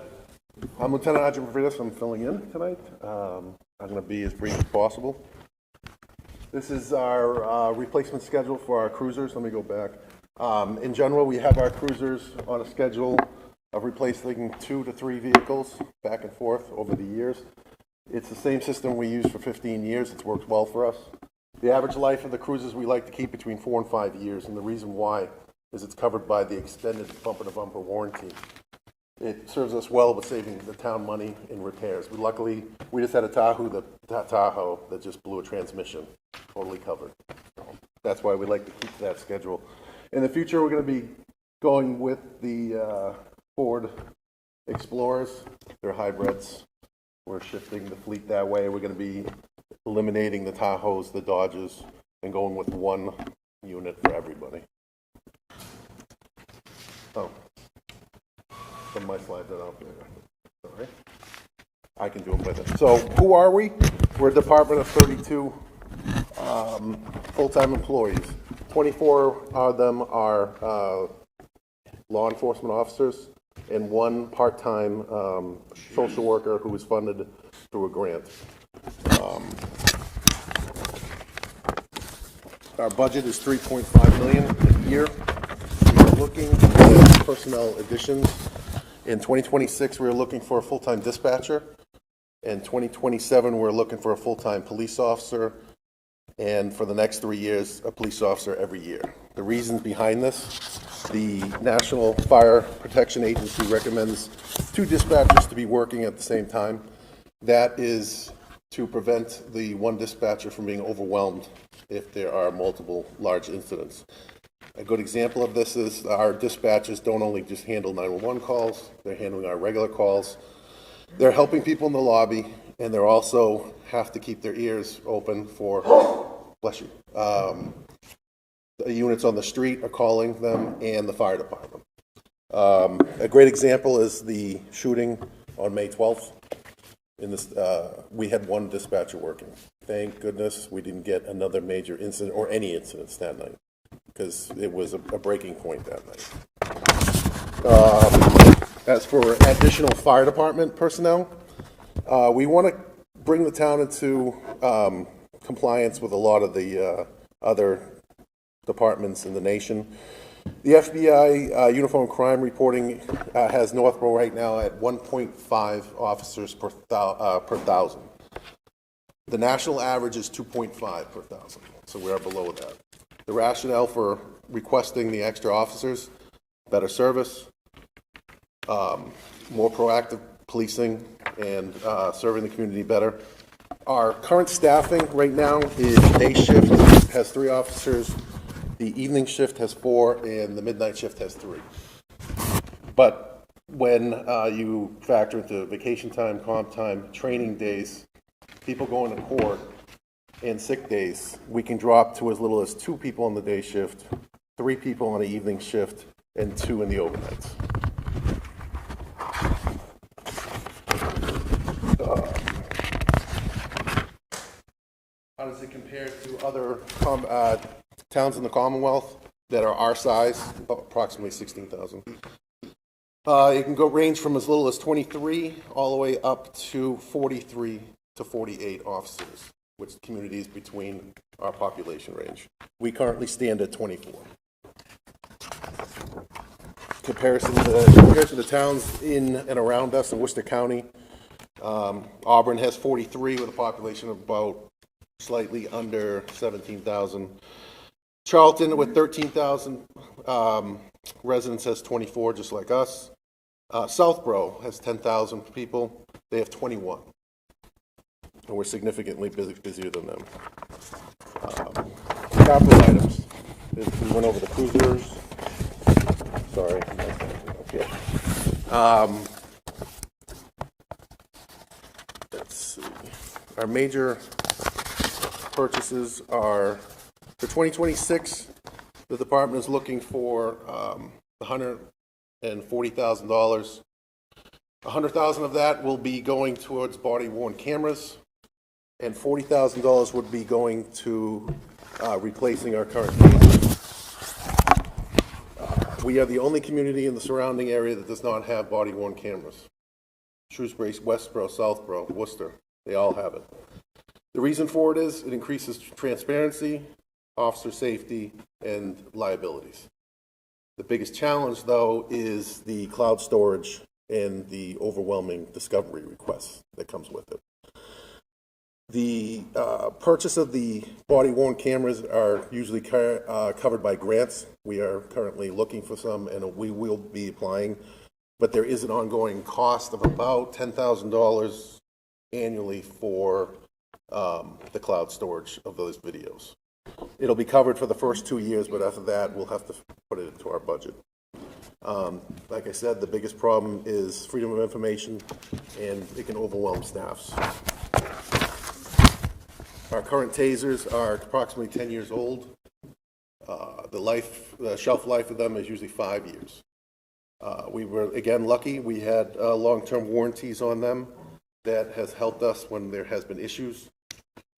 I'm Lieutenant Arjun Pavridis. I'm filling in tonight. I'm going to be as brief as possible. This is our replacement schedule for our cruisers. Let me go back. In general, we have our cruisers on a schedule of replacing 2 to 3 vehicles back and forth over the years. It's the same system we use for 15 years. It's worked well for us. The average life of the cruisers we like to keep between 4 and 5 years, and the reason why is it's covered by the extended bumper-to-bumper warranty. It serves us well with saving the town money in repairs. Luckily, we just had a Tahoe that just blew a transmission, totally covered. So that's why we like to keep that schedule. In the future, we're going to be going with the Ford Explorers. They're hybrids. We're shifting the fleet that way. We're going to be eliminating the Tahoes, the Dodges, and going with one unit for everybody. Oh. Some of my slides are out there. Sorry. I can do them with it. So who are we? We're a department of 32 full-time employees. 24 of them are law enforcement officers and one part-time social worker who is funded through a grant. Our budget is $3.5 million a year. We're looking at personnel additions. In 2026, we're looking for a full-time dispatcher. In 2027, we're looking for a full-time police officer. And for the next 3 years, a police officer every year. The reasons behind this, the National Fire Protection Agency recommends 2 dispatchers to be working at the same time. That is to prevent the one dispatcher from being overwhelmed if there are multiple large incidents. A good example of this is our dispatchers don't only just handle 911 calls, they're handling our regular calls. They're helping people in the lobby, and they also have to keep their ears open for, bless you, the units on the street are calling them and the fire department. A great example is the shooting on May 12th. We had one dispatcher working. Thank goodness we didn't get another major incident or any incidents that night, because it was a breaking point that night. As for additional fire department personnel, we want to bring the town into compliance with a lot of the other departments in the nation. The FBI Uniform Crime Reporting has Northborough right now at 1.5 officers per thousand. The national average is 2.5 per thousand, so we are below that. The rationale for requesting the extra officers, better service, more proactive policing, and serving the community better. Our current staffing right now is day shift has 3 officers, the evening shift has 4, and the midnight shift has 3. But when you factor into vacation time, comp time, training days, people going to court, and sick days, we can drop to as little as 2 people on the day shift, 3 people on the evening shift, and 2 in the overnights. How does it compare to other towns in the Commonwealth that are our size, approximately 16,000? It can range from as little as 23 all the way up to 43 to 48 officers, which communities between our population range. We currently stand at 24. Comparison to the towns in and around us in Worcester County, Auburn has 43 with a population of about slightly under 17,000. Charlton with 13,000 residents has 24, just like us. Southborough has 10,000 people. They have 21. And we're significantly busier than them. Capital items. We went over the cruisers. Sorry. Okay. Let's see. Our major purchases are for 2026. The department is looking for $140,000. $100,000 of that will be going towards body-worn cameras, and $40,000 would be going to replacing our current cameras. We are the only community in the surrounding area that does not have body-worn cameras. Shrewsbury, Westboro, Southboro, Worcester, they all have it. The reason for it is it increases transparency, officer safety, and liabilities. The biggest challenge, though, is the cloud storage and the overwhelming discovery requests that comes with it. The purchase of the body-worn cameras are usually covered by grants. We are currently looking for some, and we will be applying. But there is an ongoing cost of about $10,000 annually for the cloud storage of those videos. It'll be covered for the first 2 years, but after that, we'll have to put it into our budget. Like I said, the biggest problem is freedom of information, and it can overwhelm staffs. Our current tasers are approximately 10 years old. The shelf life of them is usually 5 years. We were, again, lucky. We had long-term warranties on them that has helped us when there has been issues.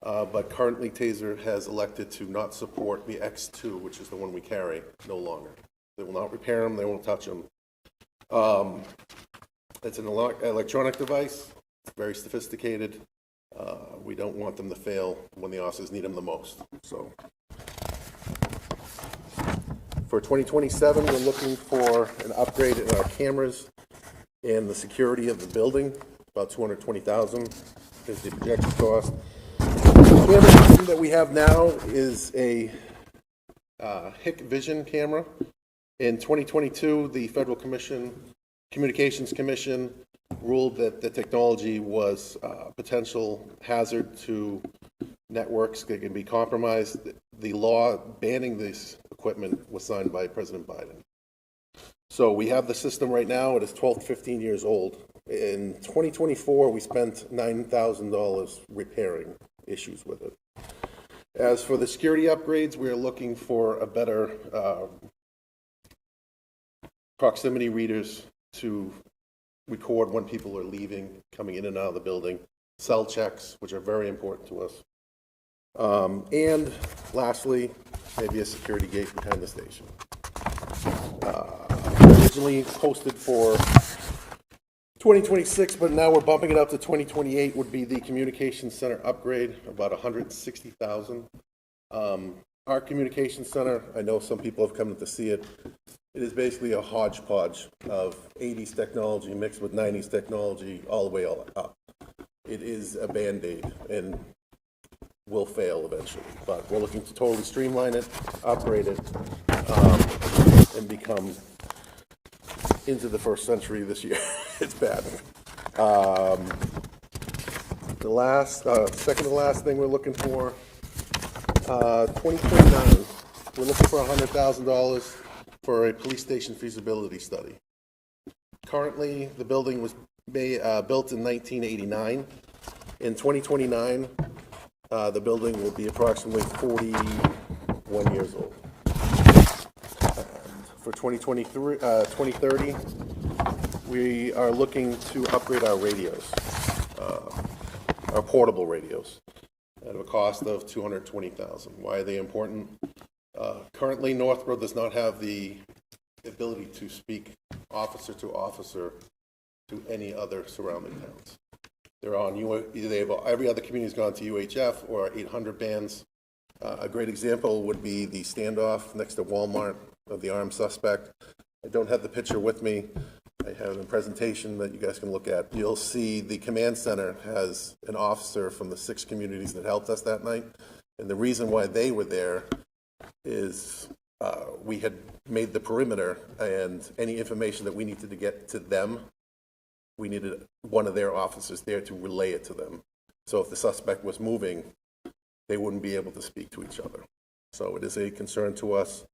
But currently, Taser has elected to not support the X2, which is the one we carry, no longer. They will not repair them. They won't touch them. It's an electronic device. It's very sophisticated. We don't want them to fail when the officers need them the most. So, for 2027, we're looking for an upgrade in our cameras and the security of the building. About $220,000 is the projected cost. The camera system that we have now is a HIC Vision camera. In 2022, the Federal Communications Commission ruled that the technology was a potential hazard to networks that can be compromised. The law banning this equipment was signed by President Biden. So we have the system right now. It is 12 to 15 years old. In 2024, we spent $9,000 repairing issues with it. As for the security upgrades, we are looking for a better proximity readers to record when people are leaving, coming in and out of the building, cell checks, which are very important to us. And lastly, maybe a security gate behind the station. Originally posted for 2026, but now we're bumping it up to 2028, would be the communications center upgrade, about $160,000. Our communications center, I know some people have come to see it. It is basically a hodgepodge of 80s technology mixed with 90s technology all the way up. It is a Band-Aid and will fail eventually, but we're looking to totally streamline it, upgrade it, and become into the first century this year. It's bad. The last, second to last thing we're looking for, 2029, we're looking for $100,000 for a police station feasibility study. Currently, the building was built in 1989. In 2029, the building will be approximately 41 years old. For 2030, we are looking to upgrade our radios, our portable radios, at a cost of $220,000. Why are they important? Currently, Northborough does not have the ability to speak officer to officer to any other surrounding towns. They're on every other community has gone to UHF or 800 bands. A great example would be the standoff next to Walmart of the armed suspect. I don't have the picture with me. I have a presentation that you guys can look at. You'll see the command center has an officer from the 6 communities that helped us that night. And the reason why they were there is we had made the perimeter, and any information that we needed to get to them, we needed one of their officers there to relay it to them. So if the suspect was moving, they wouldn't be able to speak to each other. So it is a concern to us,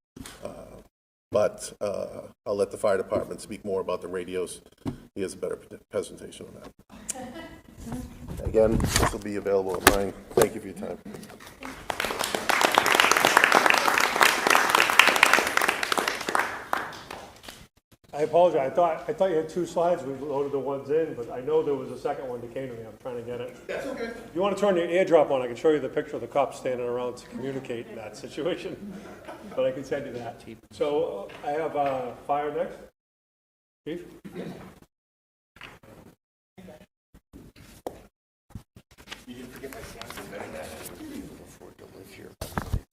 but I'll let the fire department speak more about the radios. He has a better presentation on that. Again, this will be available online. Thank you for your time. I apologize. I thought you had 2 slides. We loaded the ones in, but I know there was a second one that came to me. I'm trying to get it. That's okay. If you want to turn your eardrop on, I can show you the picture of the cops standing around to communicate in that situation. But I can send you that. So I have fire next. Chief?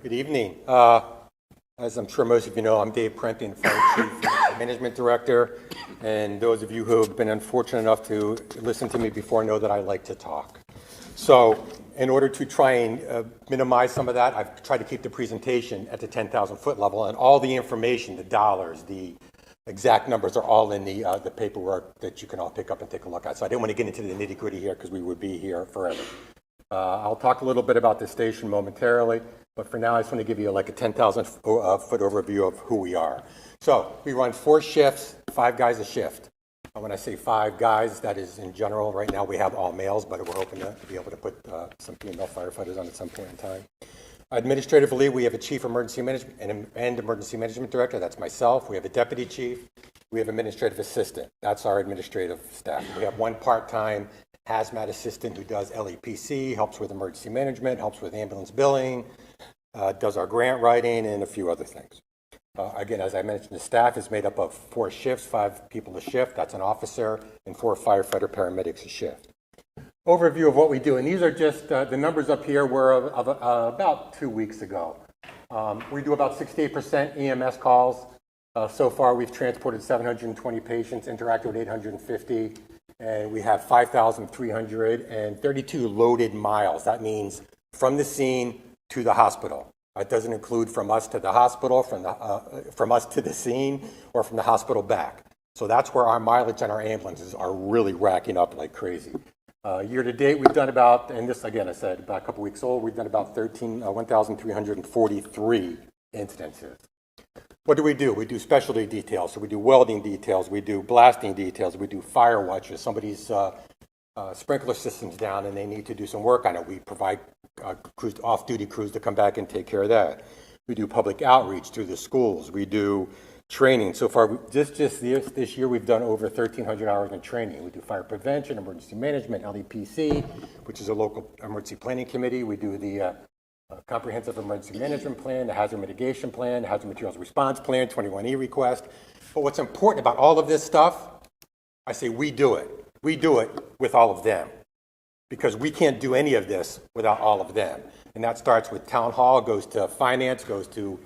Good evening. As I'm sure most of you know, I'm Dave Prentian, Fire Chief Management Director, and those of you who have been unfortunate enough to listen to me before know that I like to talk. So in order to try and minimize some of that, I've tried to keep the presentation at the 10,000 foot level, and all the information, the dollars, the exact numbers are all in the paperwork that you can all pick up and take a look at. So I didn't want to get into the nitty gritty here because we would be here forever. I'll talk a little bit about the station momentarily, but for now I just want to give you like a 10,000 foot overview of who we are. So we run 4 shifts, 5 guys a shift. When I say 5 guys, that is in general. Right now we have all males, but we're hoping to be able to put some female firefighters on at some point in time. Administratively, we have a chief emergency management and emergency management director. That's myself. We have a deputy chief. We have administrative assistant. That's our administrative staff. We have 1 part-time hazmat assistant who does LEPC, helps with emergency management, helps with ambulance billing, does our grant writing, and a few other things. Again, as I mentioned, the staff is made up of 4 shifts, 5 people a shift. That's an officer, and 4 firefighter paramedics a shift. Overview of what we do, and these are just the numbers up here were of about 2 weeks ago. We do about 68% EMS calls. So far, we've transported 720 patients, interacted with 850, and we have 5,332 loaded miles. That means from the scene to the hospital. It doesn't include from us to the hospital, from us to the scene, or from the hospital back. So that's where our mileage and our ambulances are really racking up like crazy. Year to date, we've done about, and this again I said, about a couple weeks old, we've done about 1,343 incidences. What do? We do specialty details. So we do welding details, we do blasting details, we do fire watches. Somebody's sprinkler system's down and they need to do some work on it. We provide off-duty crews to come back and take care of that. We do public outreach through the schools. We do training. So far, just this year, we've done over 1,300 hours in training. We do fire prevention, emergency management, LEPC, which is a local emergency planning committee. We do the comprehensive emergency management plan, the hazard mitigation plan, the hazard materials response plan, 21E request. But what's important about all of this stuff, I say we do it. We do it with all of them, because we can't do any of this without all of them. And that starts with town hall, goes to finance, goes to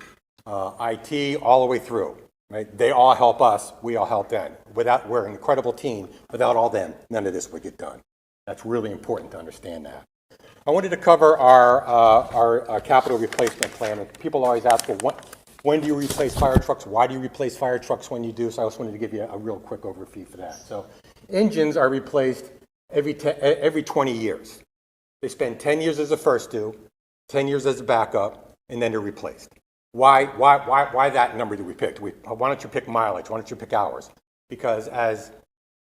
IT, all the way through. Right? They all help us, we all help them. We're an incredible team. Without all them, none of this would get done. That's really important to understand that. I wanted to cover our capital replacement plan. And people always ask, well, when do you replace fire trucks? Why do you replace fire trucks when you do? So I just wanted to give you a real quick overview for that. So engines are replaced every 20 years. They spend 10 years as a first due, 10 years as a backup, and then they're replaced. Why that number that we picked? Why don't you pick mileage? Why don't you pick hours? Because as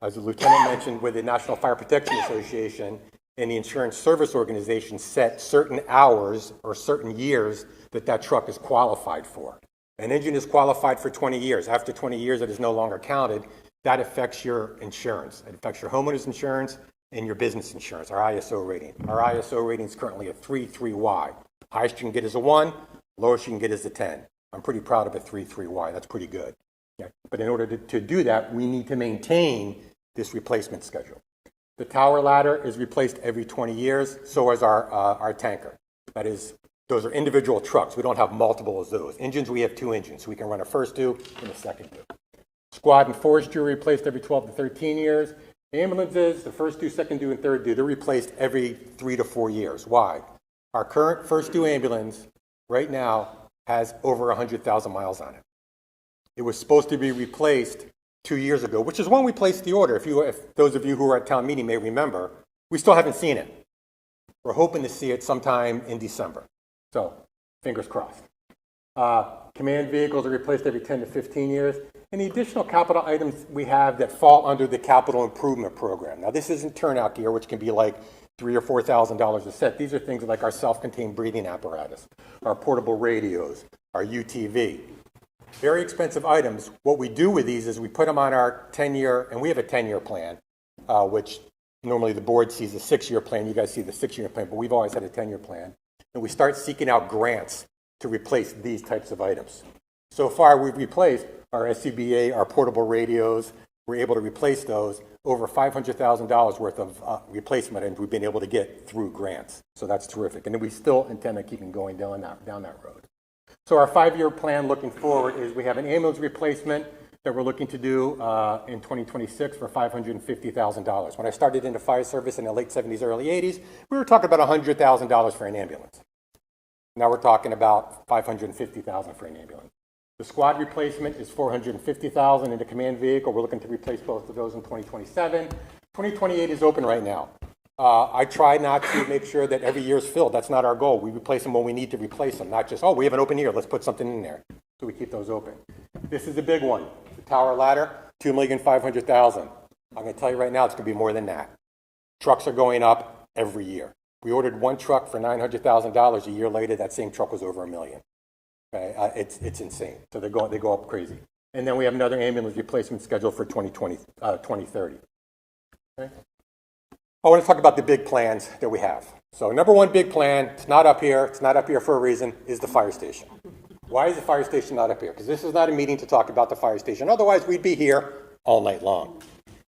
the lieutenant mentioned, with the National Fire Protection Association and the Insurance Service Organization set certain hours or certain years that truck is qualified for. An engine is qualified for 20 years. After 20 years, it is no longer counted. That affects your insurance. It affects your homeowner's insurance and your business insurance, our ISO rating. Our ISO rating is currently a 3.3Y. Highest you can get is a 1. Lowest you can get is a 10. I'm pretty proud of a 3.3Y. That's pretty good. Yeah. But in order to do that, we need to maintain this replacement schedule. The tower ladder is replaced every 20 years. So is our tanker. That is, those are individual trucks. We don't have multiple of those. Engines, we have 2 engines. So we can run a first due and a second due. Squad and forestry are replaced every 12 to 13 years. Ambulances, the first due, second due, and third due, they're replaced every 3 to 4 years. Why? Our current first due ambulance right now has over 100,000 miles on it. It was supposed to be replaced 2 years ago, which is when we placed the order. If those of you who were at town meeting may remember, we still haven't seen it. We're hoping to see it sometime in December. So, fingers crossed. Command vehicles are replaced every 10 to 15 years. And the additional capital items we have that fall under the capital improvement program. Now, this isn't turnout gear, which can be like $3,000 or $4,000 a set. These are things like our self-contained breathing apparatus, our portable radios, our UTV. Very expensive items. What we do with these is we put them on our 10-year, and we have a 10-year plan, which normally the board sees a 6-year plan. You guys see the 6-year plan, but we've always had a 10-year plan. And we start seeking out grants to replace these types of items. So far, we've replaced our SCBA, our portable radios. We're able to replace those. Over $500,000 worth of replacement, and we've been able to get through grants. So that's terrific. And we still intend on keeping going down that road. So our 5-year plan looking forward is we have an ambulance replacement that we're looking to do in 2026 for $550,000. When I started in the fire service in the late 70s, early 80s, we were talking about $100,000 for an ambulance. Now we're talking about $550,000 for an ambulance. The squad replacement is $450,000 in the command vehicle. We're looking to replace both of those in 2027. 2028 is open right now. I try not to make sure that every year is filled. That's not our goal. We replace them when we need to replace them, not just, oh, we have an open year, let's put something in there. So we keep those open. This is the big one. The tower ladder, $2,500,000. I'm going to tell you right now, it's going to be more than that. Trucks are going up every year. We ordered one truck for $900,000. A year later, that same truck was over $1 million. Okay? It's insane. So they go up crazy. And then we have another ambulance replacement scheduled for 2030. Okay? I want to talk about the big plans that we have. So number one big plan, it's not up here for a reason, is the fire station. Why is the fire station not up here? Because this is not a meeting to talk about the fire station. Otherwise, we'd be here all night long.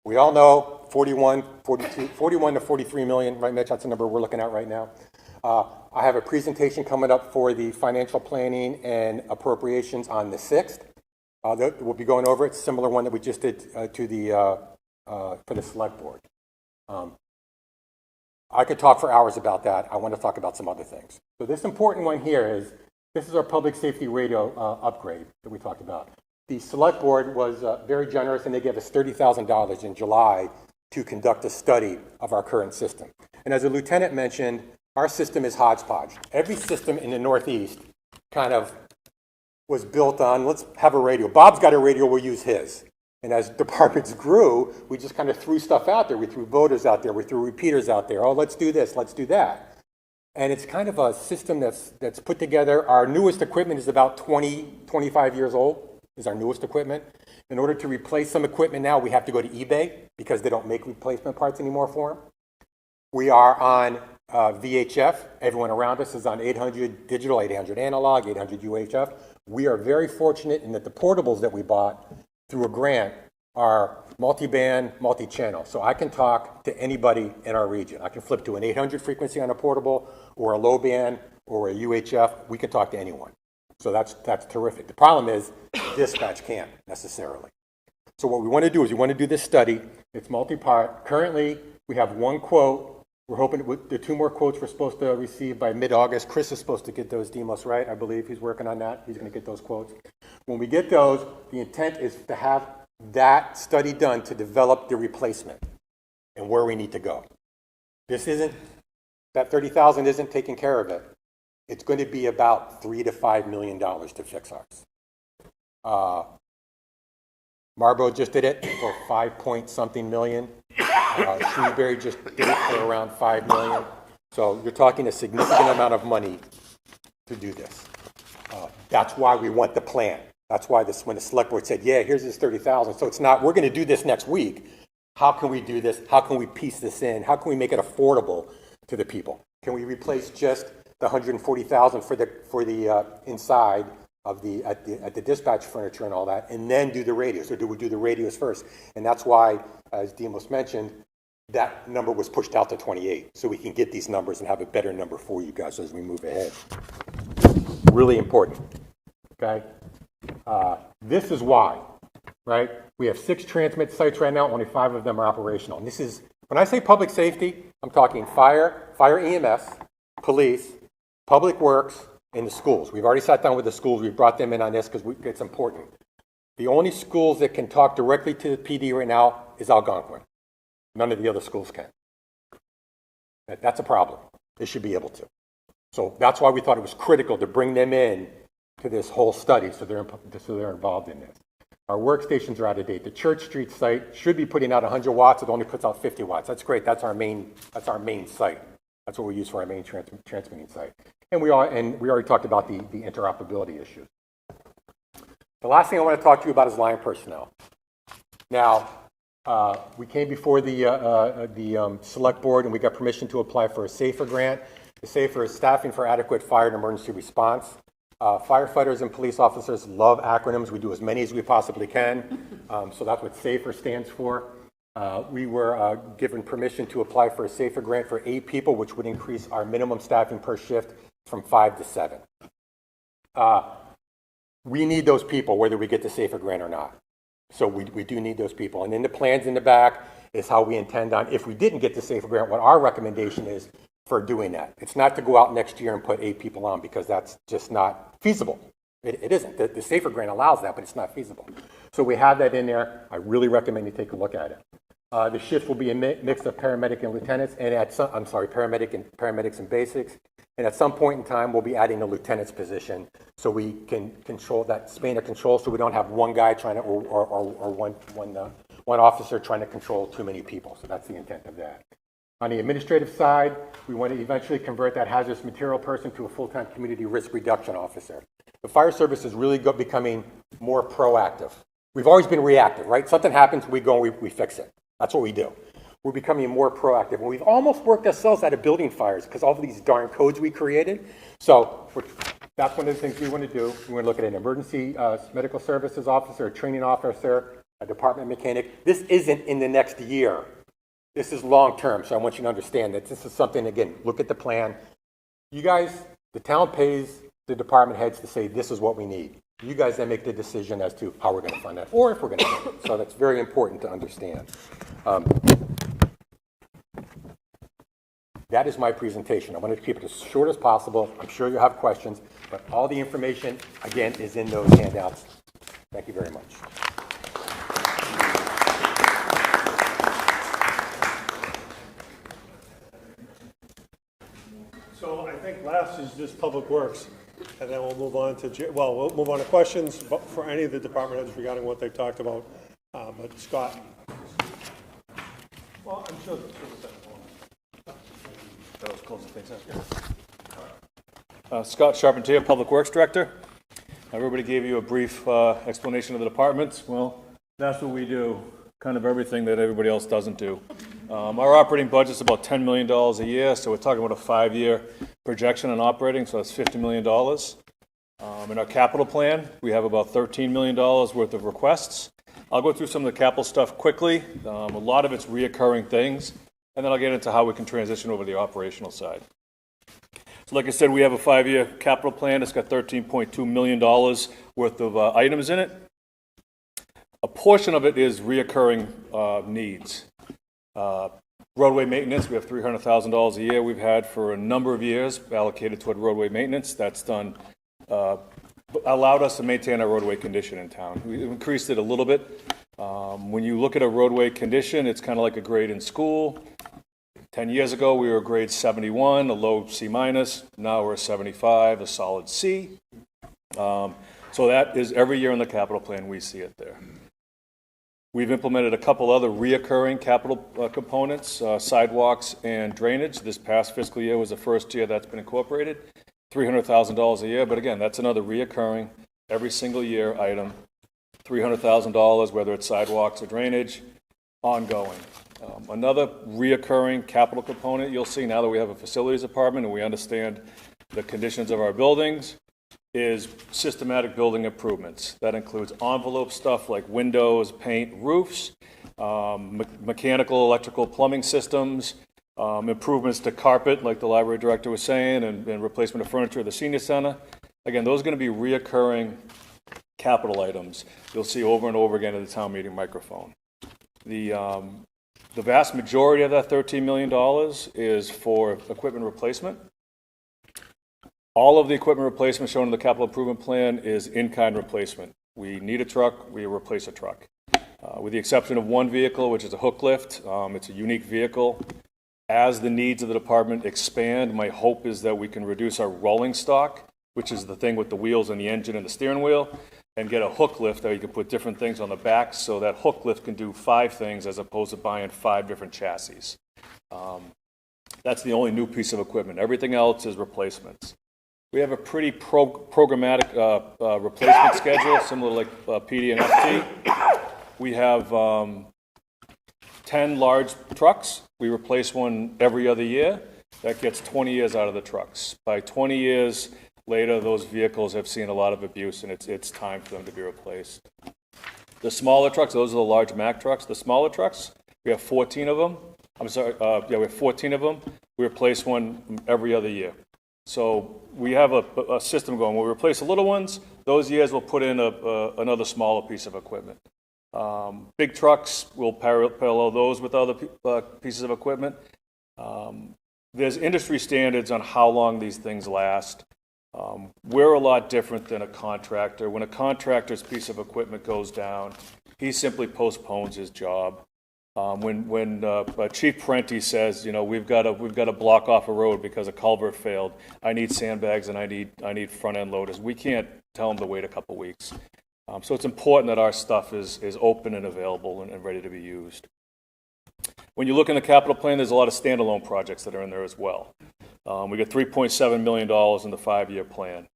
We all know 41 to 43 million, right, Mitch? That's the number we're looking at right now. I have a presentation coming up for the financial planning and appropriations on the 6th. We'll be going over it, similar one that we just did for the select board. I could talk for hours about that. I want to talk about some other things. So this important one here is, this is our public safety radio upgrade that we talked about. The select board was very generous, and they gave us $30,000 in July to conduct a study of our current system. And as the lieutenant mentioned, our system is hodgepodge. Every system in the Northeast kind of was built on, let's have a radio. Bob's got a radio, we'll use his. And as departments grew, we just kind of threw stuff out there. We threw voters out there. We threw repeaters out there. Oh, let's do this. Let's do that. And it's kind of a system that's put together. Our newest equipment is about 25 years old, is our newest equipment. In order to replace some equipment now, we have to go to eBay because they don't make replacement parts anymore for them. We are on VHF. Everyone around us is on 800 digital, 800 analog, 800 UHF. We are very fortunate in that the portables that we bought through a grant are multi-band, multi-channel. So I can talk to anybody in our region. I can flip to an 800 frequency on a portable or a low band or a UHF. We can talk to anyone. So that's terrific. The problem is dispatch can't necessarily. So what we want to do is we want to do this study. It's multi-part. Currently, we have one quote. We're hoping the 2 more quotes we're supposed to receive by mid-August. Chris is supposed to get those, Demos, right? I believe he's working on that. He's going to get those quotes. When we get those, the intent is to have that study done to develop the replacement and where we need to go. That $30,000 isn't taking care of it. It's going to be about $3 to $5 million to fix ours. Marlboro just did it for 5-point-something million. Shrewsbury just did it for around $5 million. So you're talking a significant amount of money to do this. That's why we want the plan. That's why when the select board said, yeah, here's this $30,000. So it's not, we're going to do this next week. How can we do this? How can we piece this in? How can we make it affordable to the people? Can we replace just the $140,000 for the inside of at the dispatch furniture and all that, and then do the radios, or do we do the radios first? And that's why, as Demos mentioned, that number was pushed out to 28, so we can get these numbers and have a better number for you guys as we move ahead. Really important, okay? This is why, right? We have 6 transmit sites right now, only 5 of them are operational. And this is, when I say public safety, I'm talking fire EMS, police, public works, and the schools. We've already sat down with the schools. We've brought them in on this because it's important. The only schools that can talk directly to the PD right now is Algonquin. None of the other schools can. That's a problem. They should be able to. So that's why we thought it was critical to bring them in to this whole study so they're involved in this. Our workstations are out of date. The Church Street site should be putting out 100 watts. It only puts out 50 watts. That's great. That's our main site. That's what we use for our main transmitting site. And we already talked about the interoperability issues. The last thing I want to talk to you about is line personnel. Now, we came before the select board and we got permission to apply for a SAFER grant. The SAFER is Staffing for Adequate Fire and Emergency Response. Firefighters and police officers love acronyms. We do as many as we possibly can. So that's what SAFER stands for. We were given permission to apply for a SAFER grant for 8 people, which would increase our minimum staffing per shift from 5 to 7. We need those people, whether we get the SAFER grant or not. So we do need those people. And then the plans in the back is how we intend on, if we didn't get the SAFER grant, what our recommendation is for doing that. It's not to go out next year and put 8 people on, because that's just not feasible. It isn't. The SAFER grant allows that, but it's not feasible. So we have that in there. I really recommend you take a look at it. The shift will be a mix of paramedic and lieutenants, and paramedics and basics. And at some point in time, we'll be adding a lieutenant's position so we can control that span of control, so we don't have one guy trying to, or one officer trying to control too many people. So that's the intent of that. On the administrative side, we want to eventually convert that hazardous material person to a full-time community risk reduction officer. The fire service is really becoming more proactive. We've always been reactive, right? Something happens, we go and we fix it. That's what we do. We're becoming more proactive. And we've almost worked ourselves out of building fires because all of these darn codes we created. So that's one of the things we want to do. We want to look at an emergency medical services officer, a training officer, a department mechanic. This isn't in the next year. This is long term. So I want you to understand that this is something, again, look at the plan. You guys, the town pays the department heads to say this is what we need. You guys then make the decision as to how we're going to fund that, or if we're going to fund it. So that's very important to understand. That is my presentation. I wanted to keep it as short as possible. I'm sure you'll have questions, but all the information, again, is in those handouts. Thank you very much. So I think last is just Public Works, and then we'll move on to, we'll move on to questions for any of the department heads regarding what they talked about. But Scott. Well, I'm sure that was closing things up. Scott Charpentier, Public Works Director. Everybody gave you a brief explanation of the departments. Well, that's what we do, kind of everything that everybody else doesn't do. Our operating budget is about $10 million a year, so we're talking about a 5-year projection on operating, so that's $50 million. In our capital plan, we have about $13 million worth of requests. I'll go through some of the capital stuff quickly. A lot of it's reoccurring things, and then I'll get into how we can transition over to the operational side. So like I said, we have a 5-year capital plan. It's got $13.2 million worth of items in it. A portion of it is reoccurring needs. Roadway maintenance, we have $300,000 a year we've had for a number of years allocated toward roadway maintenance. That's done, allowed us to maintain our roadway condition in town. We increased it a little bit. When you look at a roadway condition, it's kind of like a grade in school. 10 years ago, we were a grade 71, a low C minus. Now we're a 75, a solid C. So that is every year in the capital plan, we see it there. We've implemented a couple other reoccurring capital components, sidewalks and drainage. This past fiscal year was the first year that's been incorporated. $300,000 a year, but again, that's another reoccurring, every single year item. $300,000, whether it's sidewalks or drainage, ongoing. Another reoccurring capital component you'll see now that we have a facilities department and we understand the conditions of our buildings is systematic building improvements. That includes envelope stuff like windows, paint, roofs, mechanical, electrical, plumbing systems, improvements to carpet, like the library director was saying, and replacement of furniture at the senior center. Again, those are going to be reoccurring capital items you'll see over and over again at the town meeting microphone. The vast majority of that $13 million is for equipment replacement. All of the equipment replacement shown in the capital improvement plan is in-kind replacement. We need a truck, we replace a truck. With the exception of one vehicle, which is a hook lift. It's a unique vehicle. As the needs of the department expand, my hope is that we can reduce our rolling stock, which is the thing with the wheels and the engine and the steering wheel, and get a hook lift that you can put different things on the back so that hook lift can do 5 things as opposed to buying 5 different chassis. That's the only new piece of equipment. Everything else is replacements. We have a pretty programmatic replacement schedule, similar to like PD and FT. We have 10 large trucks. We replace one every other year. That gets 20 years out of the trucks. By 20 years later, those vehicles have seen a lot of abuse, and it's time for them to be replaced. The smaller trucks, those are the large Mack trucks. The smaller trucks, we have 14 of them. We have 14 of them. We replace one every other year. So we have a system going. We'll replace the little ones. Those years we'll put in another smaller piece of equipment. Big trucks, we'll parallel those with other pieces of equipment. There's industry standards on how long these things last. We're a lot different than a contractor. When a contractor's piece of equipment goes down, he simply postpones his job. When Chief Parenti says, you know, we've got to block off a road because a culvert failed, I need sandbags and I need front end loaders, we can't tell him to wait a couple weeks. So it's important that our stuff is open and available and ready to be used. When you look in the capital plan, there's a lot of standalone projects that are in there as well. We got $3.7 million in the 5-year plan. And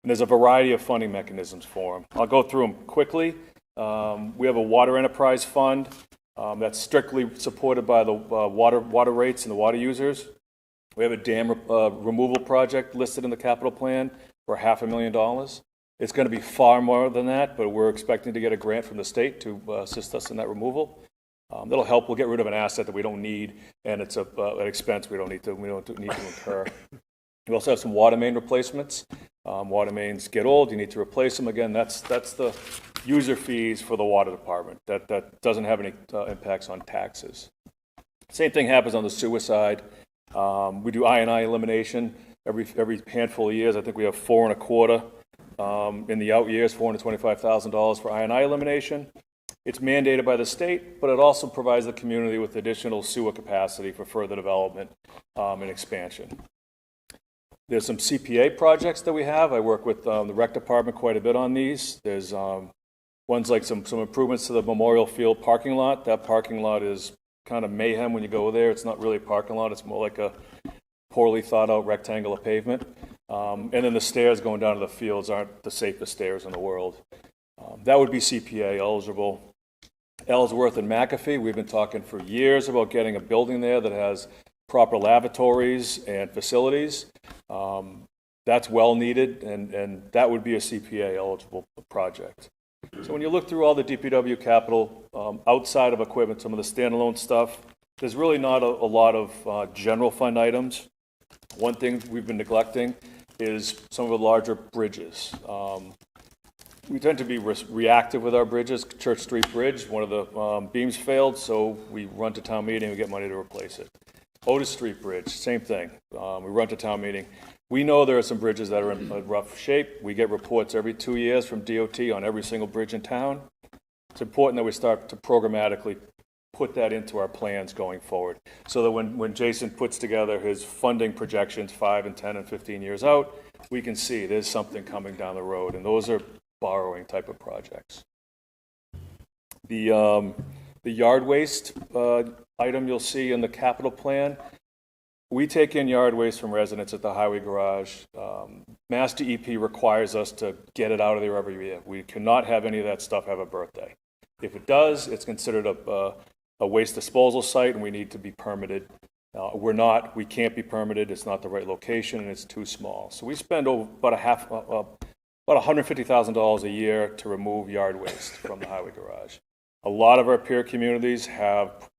there's a variety of funding mechanisms for them. I'll go through them quickly. We have a water enterprise fund that's strictly supported by the water rates and the water users. We have a dam removal project listed in the capital plan for $500,000. It's going to be far more than that, but we're expecting to get a grant from the state to assist us in that removal. That'll help. We'll get rid of an asset that we don't need, and it's an expense we don't need to incur. We also have some water main replacements. Water mains get old, you need to replace them. Again, that's the user fees for the water department. That doesn't have any impacts on taxes. Same thing happens on the sewer side. We do I&I elimination every handful of years. I think we have 4.25 in the out years, $425,000 for I&I elimination. It's mandated by the state, but it also provides the community with additional sewer capacity for further development and expansion. There's some CPA projects that we have. I work with the rec department quite a bit on these. There's ones like some improvements to the Memorial Field parking lot. That parking lot is kind of mayhem when you go there. It's not really a parking lot. It's more like a poorly thought out rectangle of pavement. And then the stairs going down to the fields aren't the safest stairs in the world. That would be CPA eligible. Ellsworth and McAfee, we've been talking for years about getting a building there that has proper lavatories and facilities. That's well needed, and that would be a CPA eligible project. So when you look through all the DPW capital, outside of equipment, some of the standalone stuff, there's really not a lot of general fund items. One thing we've been neglecting is some of the larger bridges. We tend to be reactive with our bridges. Church Street Bridge, one of the beams failed, so we run to town meeting and we get money to replace it. Otis Street Bridge, same thing. We run to town meeting. We know there are some bridges that are in rough shape. We get reports every 2 years from DOT on every single bridge in town. It's important that we start to programmatically put that into our plans going forward, so that when Jason puts together his funding projections 5 and 10 and 15 years out, we can see there's something coming down the road, and those are borrowing type of projects. The yard waste item you'll see in the capital plan, we take in yard waste from residents at the highway garage. Mass DEP requires us to get it out of there every year. We cannot have any of that stuff have a birthday. If it does, it's considered a waste disposal site, and we need to be permitted. We're not. We can't be permitted. It's not the right location, and it's too small. So we spend about $150,000 a year to remove yard waste from the highway garage. A lot of our peer communities have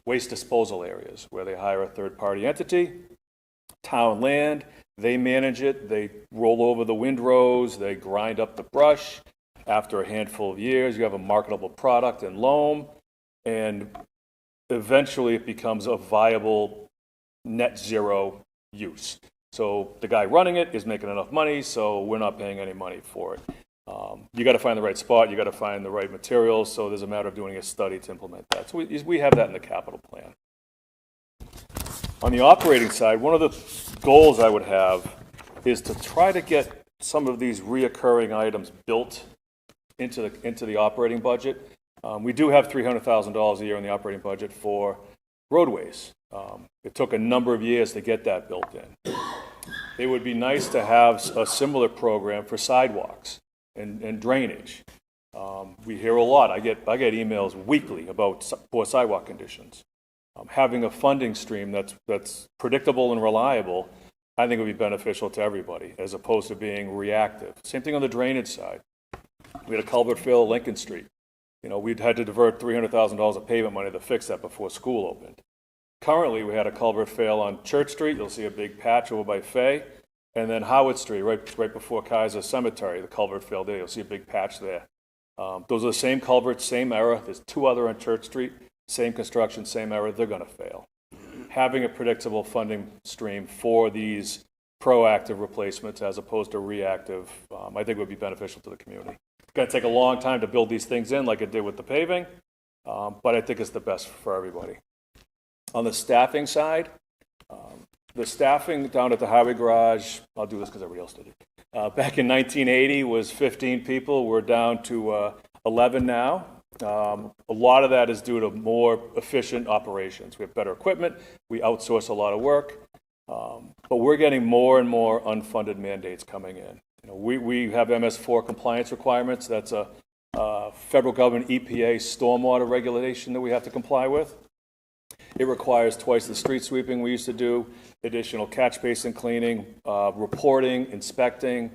waste disposal areas where they hire a third-party entity, town land, they manage it, they roll over the windrows, they grind up the brush. After a handful of years, you have a marketable product in loam, and eventually it becomes a viable net zero use. So the guy running it is making enough money, so we're not paying any money for it. You got to find the right spot, you got to find the right materials, so there's a matter of doing a study to implement that. So we have that in the capital plan. On the operating side, one of the goals I would have is to try to get some of these reoccurring items built into the operating budget. We do have $300,000 a year in the operating budget for roadways. It took a number of years to get that built in. It would be nice to have a similar program for sidewalks and drainage. We hear a lot. I get emails weekly about poor sidewalk conditions. Having a funding stream that's predictable and reliable, I think would be beneficial to everybody, as opposed to being reactive. Same thing on the drainage side. We had a culvert fail at Lincoln Street. We'd had to divert $300,000 of pavement money to fix that before school opened. Currently, we had a culvert fail on Church Street. You'll see a big patch over by Fay. And then Howard Street, right before Kaiser Cemetery, the culvert failed there. You'll see a big patch there. Those are the same culverts, same era. There's 2 other on Church Street, same construction, same era. They're going to fail. Having a predictable funding stream for these proactive replacements as opposed to reactive, I think would be beneficial to the community. It's going to take a long time to build these things in like it did with the paving, but I think it's the best for everybody. On the staffing side, the staffing down at the highway garage, I'll do this because everybody else did it. Back in 1980 was 15 people. We're down to 11 now. A lot of that is due to more efficient operations. We have better equipment. We outsource a lot of work. But we're getting more and more unfunded mandates coming in. We have MS4 compliance requirements. That's a federal government EPA stormwater regulation that we have to comply with. It requires twice the street sweeping we used to do, additional catch basin cleaning, reporting, inspecting,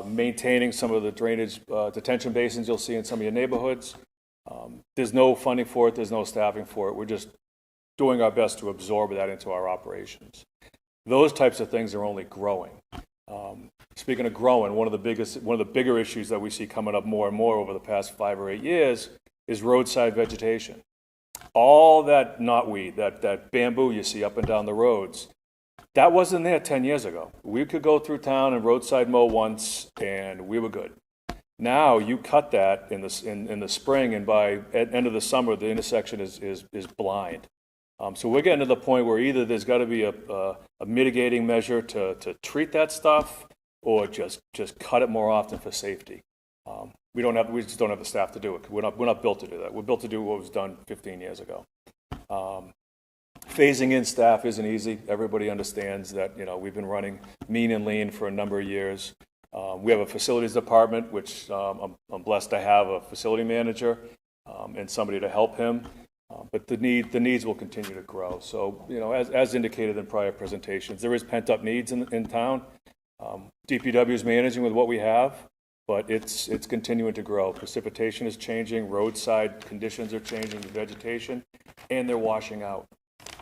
maintaining some of the drainage detention basins you'll see in some of your neighborhoods. There's no funding for it. There's no staffing for it. We're just doing our best to absorb that into our operations. Those types of things are only growing. Speaking of growing, one of the bigger issues that we see coming up more and more over the past 5 or 8 years is roadside vegetation. All that knotweed, that bamboo you see up and down the roads, that wasn't there 10 years ago. We could go through town and roadside mow once, and we were good. Now you cut that in the spring, and by end of the summer, the intersection is blind. So we're getting to the point where either there's got to be a mitigating measure to treat that stuff, or just cut it more often for safety. We just don't have the staff to do it. We're not built to do that. We're built to do what was done 15 years ago. Phasing in staff isn't easy. Everybody understands that, we've been running mean and lean for a number of years. We have a facilities department, which I'm blessed to have a facility manager and somebody to help him. But the needs will continue to grow. So, as indicated in prior presentations, there is pent-up needs in town. DPW is managing with what we have, but it's continuing to grow. Precipitation is changing, roadside conditions are changing, the vegetation, and they're washing out.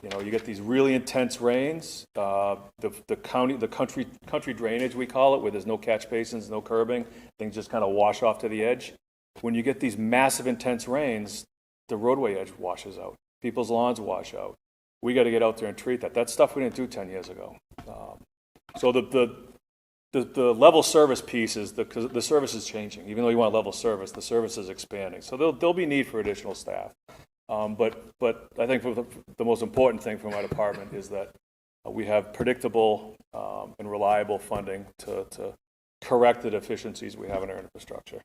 You get these really intense rains, the country drainage, we call it, where there's no catch basins, no curbing, things just kind of wash off to the edge. When you get these massive intense rains, the roadway edge washes out. People's lawns wash out. We got to get out there and treat that. That's stuff we didn't do 10 years ago. So the level service piece is because the service is changing. Even though you want level service, the service is expanding. So there'll be need for additional staff. But I think the most important thing for my department is that we have predictable and reliable funding to correct the deficiencies we have in our infrastructure.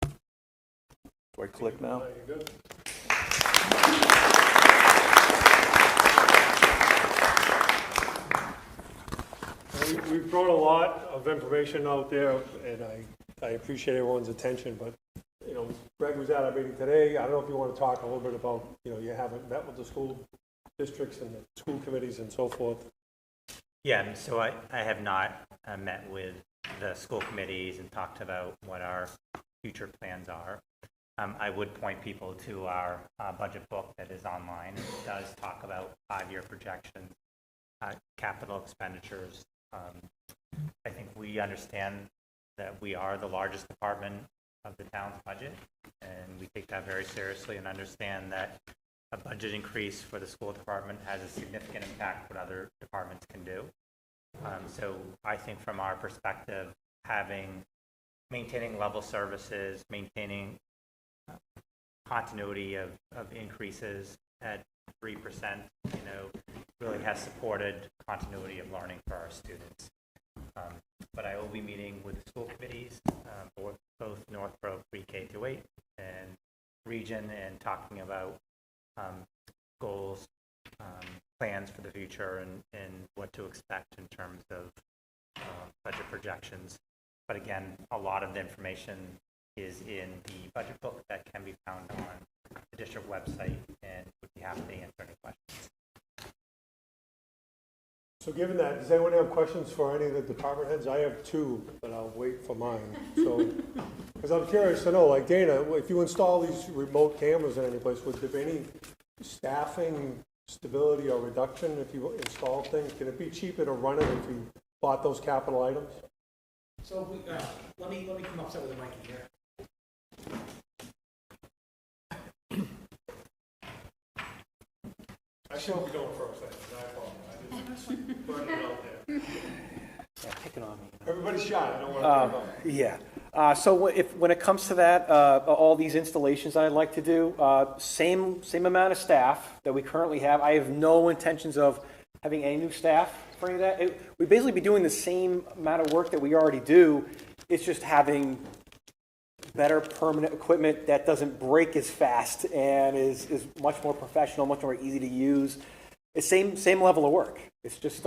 Do I click now? We've thrown a lot of information out there, and I appreciate everyone's attention, but, Greg was at our meeting today. I don't know if you want to talk a little bit about, you haven't met with the school districts and the school committees and so forth. Yeah, so I have not met with the school committees and talked about what our future plans are. I would point people to our budget book that is online. It does talk about 5-year projections, capital expenditures. I think we understand that we are the largest department of the town's budget, and we take that very seriously and understand that a budget increase for the school department has a significant impact on what other departments can do. So I think from our perspective, maintaining level services, maintaining continuity of increases at 3%, really has supported continuity of learning for our students. But I will be meeting with the school committees, both Northborough pre-K through 8 and region, and talking about goals, plans for the future, and what to expect in terms of budget projections. But again, a lot of the information is in the budget book that can be found on the district website, and would be happy to answer any questions. So given that, does anyone have questions for any of the department heads? I have 2, but I'll wait for mine. So, because I'm curious to know, like Dana, if you install these remote cameras in any place, would there be any staffing stability or reduction if you install things? Can it be cheaper to run it if you bought those capital items? So let me come upset with the mic here. I shouldn't be going first, I apologize. Burning it out there. Yeah, picking on me. Everybody's shy, I don't want to. Yeah. So when it comes to that, all these installations I'd like to do, same amount of staff that we currently have. I have no intentions of having any new staff for any of that. We'd basically be doing the same amount of work that we already do. It's just having better permanent equipment that doesn't break as fast and is much more professional, much more easy to use. It's same level of work. It's just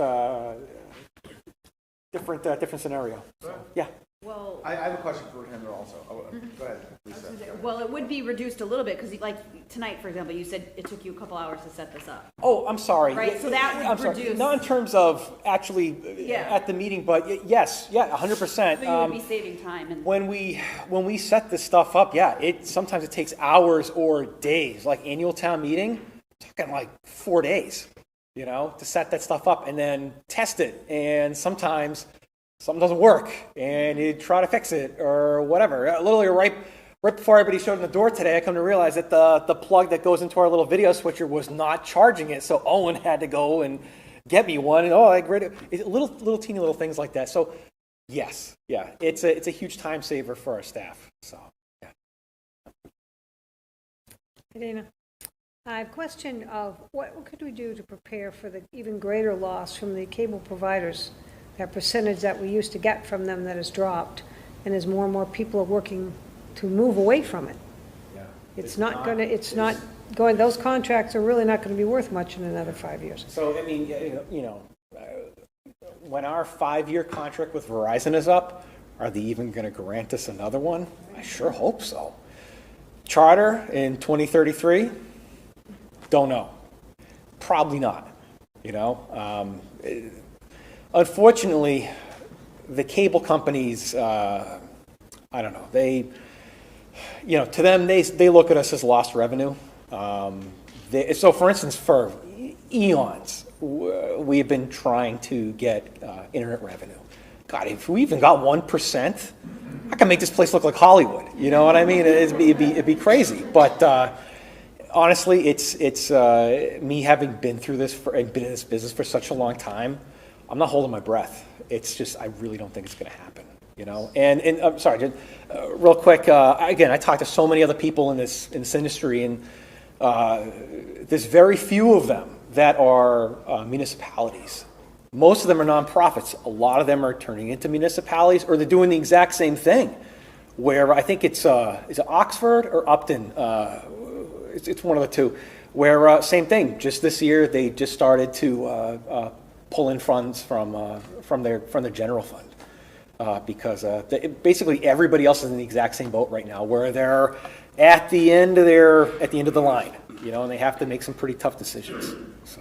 different scenario. So, yeah. Well, I have a question for him also. Go ahead, Lisa. well, it would be reduced a little bit because, like tonight, for example, you said it took you a couple hours to set this up. Oh, I'm sorry. Right, so that would I'm sorry. reduce- Not in terms of actually Yeah. at the meeting, but yes, 100%. So you would be saving time. And When we set this stuff up, sometimes it takes hours or days. Like annual town meeting, talking like 4 days, to set that stuff up and then test it. And sometimes something doesn't work, and you try to fix it or whatever. Literally, right before everybody showed in the door today, I come to realize that the plug that goes into our little video switcher was not charging it, so Owen had to go and get me one. And I agree. It's little teeny little things like that. So yes, it's a huge time saver for our staff. So yeah. Dana, I have a question of what could we do to prepare for the even greater loss from the cable providers? That percentage that we used to get from them that has dropped, and as more and more people are working to move away from it. Yeah. It's not going, those contracts are really not going to be worth much in another 5 years. So, I mean, when our 5-year contract with Verizon is up, are they even going to grant us another one? I sure hope so. Charter in 2033? Don't know. Probably not. Unfortunately, the cable companies, I don't know, to them, they look at us as lost revenue. So for instance, for eons, we've been trying to get internet revenue. God, if we even got 1%, I can make this place look like Hollywood. You know what I mean? It'd be crazy. But honestly, it's me having been through this and been in this business for such a long time, I'm not holding my breath. It's just, I really don't think it's going to happen, And I'm sorry, real quick. Again, I talked to so many other people in this industry, and there's very few of them that are municipalities. Most of them are nonprofits. A lot of them are turning into municipalities, or they're doing the exact same thing. Where I think is it Oxford or Upton? It's one of the two. Where same thing. Just this year, they just started to pull in funds from their general fund because basically everybody else is in the exact same boat right now, where they're at the end of the line, and they have to make some pretty tough decisions. So,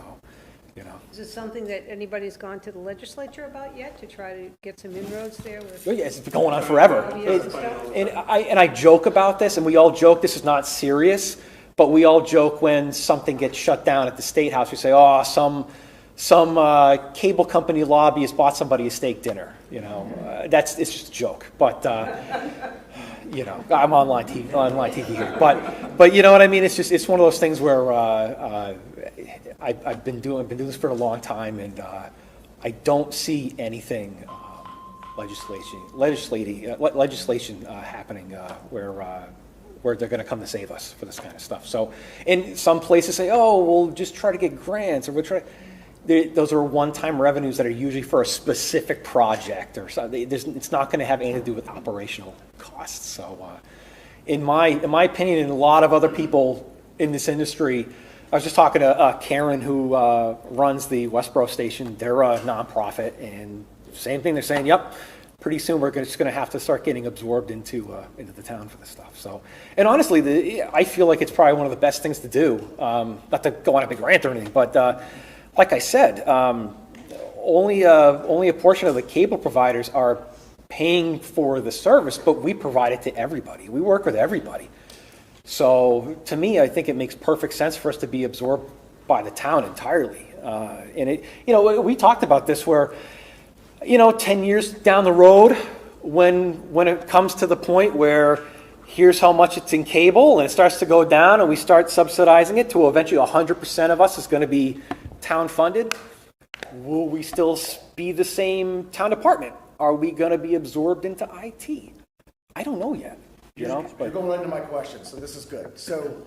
Is this something that anybody's gone to the legislature about yet to try to get some inroads there? Oh, yeah, it's been going on forever. And I joke about this, and we all joke. This is not serious, but we all joke when something gets shut down at the State House. We say, "Oh, some cable company lobbyist bought somebody a steak dinner." It's just a joke. But I'm online TV here. But you know what I mean? It's one of those things where I've been doing this for a long time, and I don't see anything legislation happening where they're going to come to save us for this kind of stuff. So, and some places say, "Oh, we'll just try to get grants, or we'll try." Those are one-time revenues that are usually for a specific project or something. It's not going to have anything to do with operational costs. So, in my opinion, and a lot of other people in this industry, I was just talking to Karen, who runs the Westboro station. They're a nonprofit, and same thing. They're saying, "Yep, pretty soon we're just going to have to start getting absorbed into the town for this stuff." So, and honestly, I feel like it's probably one of the best things to do. Not to go on a big rant or anything, but like I said, only a portion of the cable providers are paying for the service, but we provide it to everybody. We work with everybody. So to me, I think it makes perfect sense for us to be absorbed by the town entirely. And we talked about this where, 10 years down the road, when it comes to the point where, here's how much it's in cable, and it starts to go down, and we start subsidizing it to eventually 100% of us is going to be town funded, will we still be the same town department? Are we going to be absorbed into IT? I don't know yet. You're going right into my question, so this is good. So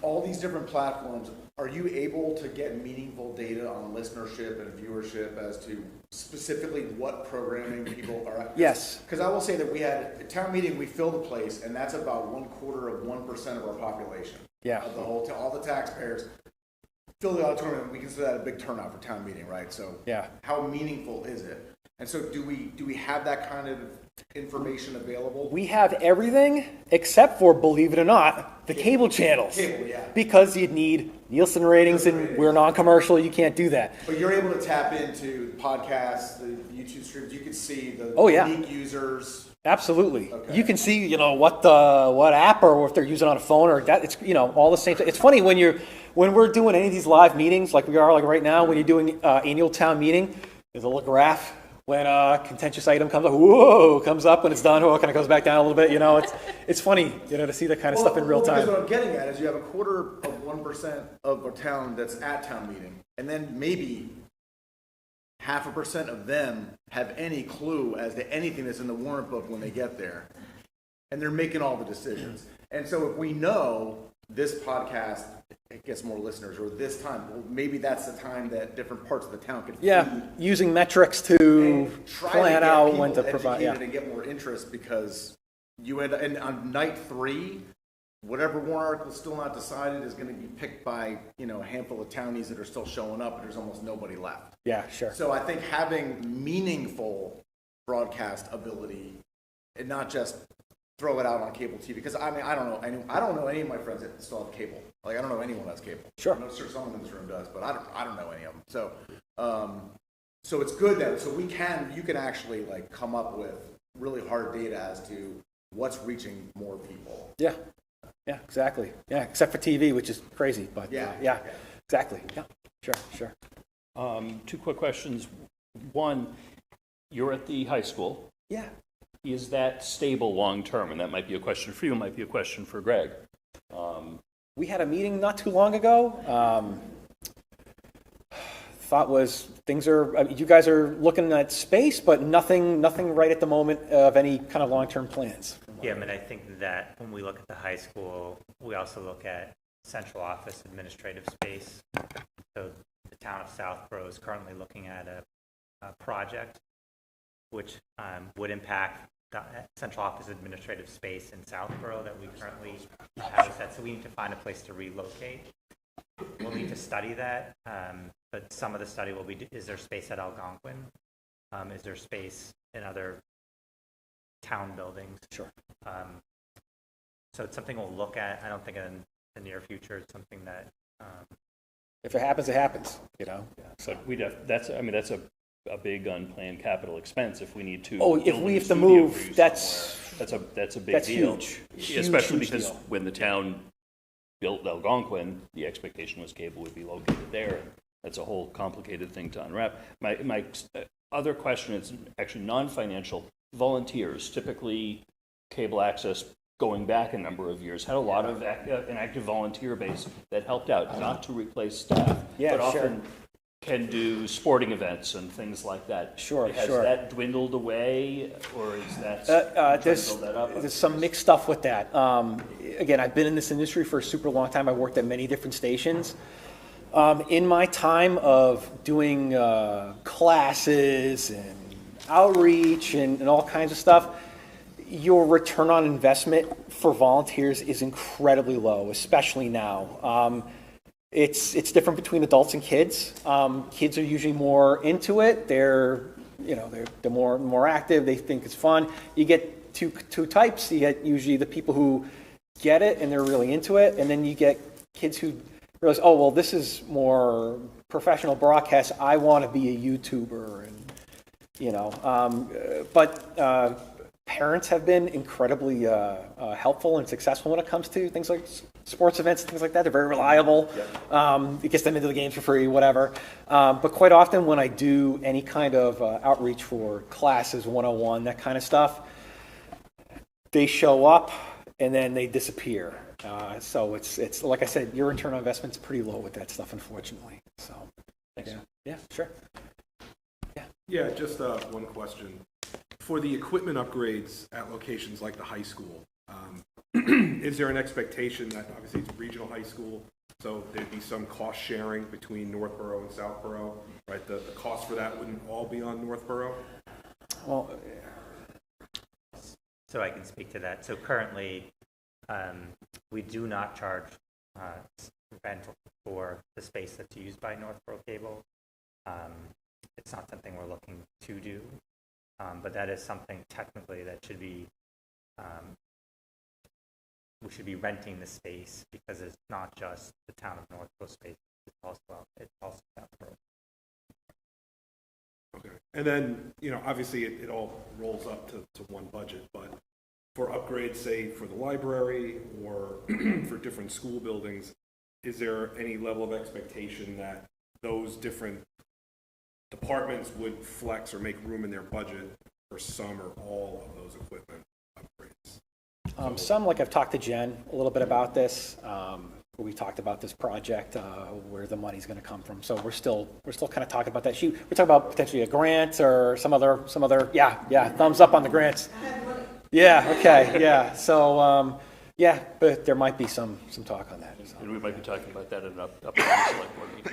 all these different platforms, are you able to get meaningful data on listenership and viewership as to specifically what programming people are at? Yes. Because I will say that we had a town meeting, we filled the place, and that's about 1/4 of our population. Yeah. Of the whole, all the taxpayers fill the auditorium. We consider that a big turnout for town meeting, right? So Yeah. how meaningful is it? And so do we have that kind of information available? We have everything except for, believe it or not, the cable channels. Cable, yeah. Because you'd need Nielsen ratings, and we're non-commercial, you can't do that. But you're able to tap into podcasts, the YouTube streams. You can see the Oh, yeah. unique users. Absolutely. You can see, what app or if they're using it on a phone or that. It's, all the same. It's funny when we're doing any of these live meetings, like we are like right now, when you're doing annual town meeting, there's a little graph. When a contentious item comes up, comes up when it's done, kind of goes back down a little bit. It's funny, to see that kind of stuff in real time. Because what I'm getting at is you have 1/4% of a town that's at town meeting, and then maybe 0.5% of them have any clue as to anything that's in the warrant book when they get there, and they're making all the decisions. And so if we know this podcast it gets more listeners, or this time, well, maybe that's the time that different parts of the town can using metrics to plan out when to provide. Yeah, and get more interest because you end up, and on night 3, whatever warrant article is still not decided is going to be picked by a handful of townies that are still showing up, and there's almost nobody left. Yeah, sure. So I think having meaningful broadcast ability, and not just throw it out on cable TV, because I don't know any of my friends that still have cable. Like I don't know anyone that's cable. Sure. I'm sure someone in this room does, but I don't know any of them. So so it's good that you can actually like come up with really hard data as to what's reaching more people. Yeah. Yeah, exactly. Yeah, except for TV, which is crazy, but yeah, exactly. Yeah, sure. 2 quick questions. One, you're at the high school. Yeah. Is that stable long-term? And that might be a question for you, it might be a question for Greg. We had a meeting not too long ago. Thought was you guys are looking at space, but nothing right at the moment of any kind of long-term plans. Yeah, I think that when we look at the high school, we also look at central office administrative space. So the town of Southborough is currently looking at a project which would impact the central office administrative space in Southborough that we currently have set. So we need to find a place to relocate. We'll need to study that, but some of the study will be, is there space at Algonquin? Is there space in other town buildings? Sure. So it's something we'll look at. I don't think in the near future it's something that... if it happens, it happens, So that's a big unplanned capital expense if we need to. If we have to move, that's a big that's deal. huge. Especially Huge because deal. when the town built Algonquin, the expectation was cable would be located there. And that's a whole complicated thing to unwrap. My other question is actually non-financial. Volunteers, typically cable access going back a number of years, had a lot of an active volunteer base that helped out, not to replace staff, but often can do sporting events and things like that. Sure. Has that dwindled away, or is that there's build that up? there's some mixed stuff with that. Again, I've been in this industry for a super long time. I worked at many different stations. In my time of doing classes and outreach and all kinds of stuff, your return on investment for volunteers is incredibly low, especially now. It's different between adults and kids. Kids are usually more into it. They're more active. They think it's fun. You get two types. You get usually the people who get it and they're really into it, and then you get kids who realize, oh well, this is more professional broadcast. I want to be a YouTuber, but parents have been incredibly helpful and successful when it comes to things like sports events and things like that. They're very reliable. It gets them into the games for free, whatever. But quite often when I do any kind of outreach for classes, 101, that kind of stuff, they show up and then they disappear. So it's like I said, your internal investment's pretty low with that stuff, unfortunately. So, yeah, sure. Yeah, just one question. For the equipment upgrades at locations like the high school, is there an expectation that, obviously it's regional high school, so there'd be some cost sharing between Northborough and Southborough, right? The cost for that wouldn't all be on Northborough? Well, So I can speak to that. So currently, we do not charge rental for the space that's used by Northborough Cable. It's not something we're looking to do, but that is something technically that should be, we should be renting the space, because it's not just the town of Northborough space, it's also Southborough. Okay. And then, obviously it all rolls up to one budget, but for upgrades, say, for the library or for different school buildings, is there any level of expectation that those different departments would flex or make room in their budget for some or all of those equipment upgrades? Some, like I've talked to Jen a little bit about this. We talked about this project, where the money's going to come from. So we're still kind of talking about that. We're talking about potentially a grant or some other. Yeah. Thumbs up on the grants. Yeah. Okay. Yeah. So but there might be some talk on that. So. And we might be talking about that in an upcoming select board meeting.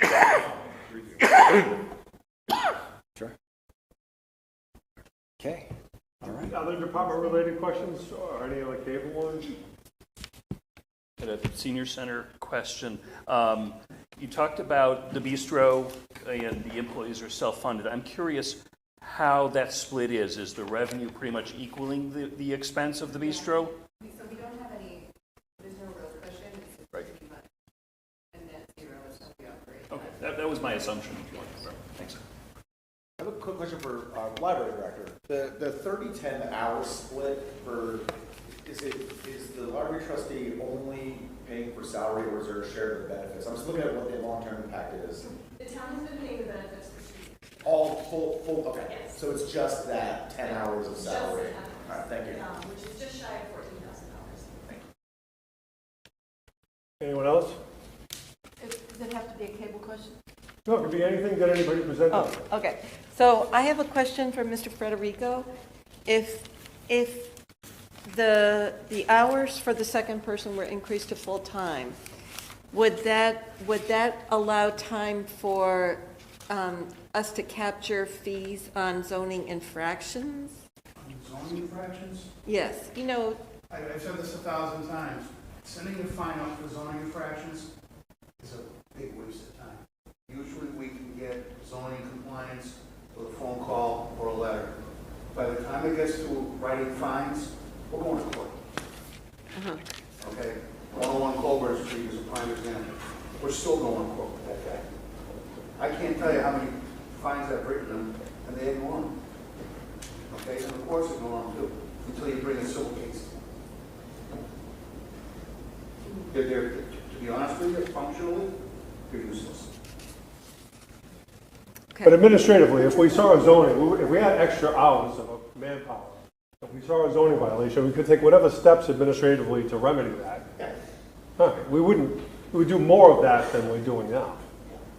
Sure. Okay. All right. Other department-related questions, or any like cable ones? Got a senior center question. You talked about the bistro and the employees are self-funded. I'm curious how that split is. Is the revenue pretty much equaling the expense of the bistro? So we don't have any, there's no real cushion, it's Right. and net zero is what we operate. Okay, that was my assumption. Thanks. I have a quick question for our library director. The 30-10 hour split for, is the library trustee only paying for salary, or is there a share of the benefits? I'm just looking at what the long-term impact is. The town has been paying the benefits for 2 years. All full, okay. Yes. So it's just that 10 hours of salary. Just 10 hours. All right, thank you. Which is just shy of $14,000. Anyone else? Does it have to be a cable question? No, it could be anything that anybody presented. Oh, okay. So I have a question for Mr. Federico. If the hours for the second person were increased to full-time, would that allow time for us to capture fees on zoning infractions? Zoning infractions? Yes, I've said this 1,000 times. Sending a fine out for zoning infractions is a big waste of time. Usually we can get zoning compliance with a phone call or a letter. By the time it gets to writing fines, we're going to court. Okay? 101 Colbert Street is a prime example. We're still going to court with that guy. I can't tell you how many fines I've written them, and they ignore them. Okay? And the courts ignore them too, until you bring a civil case. To be honest with you, functionally, they're useless. But administratively, if we saw a zoning, if we had extra hours of manpower, if we saw a zoning violation, we could take whatever steps administratively to remedy that. We would do more of that than we're doing now.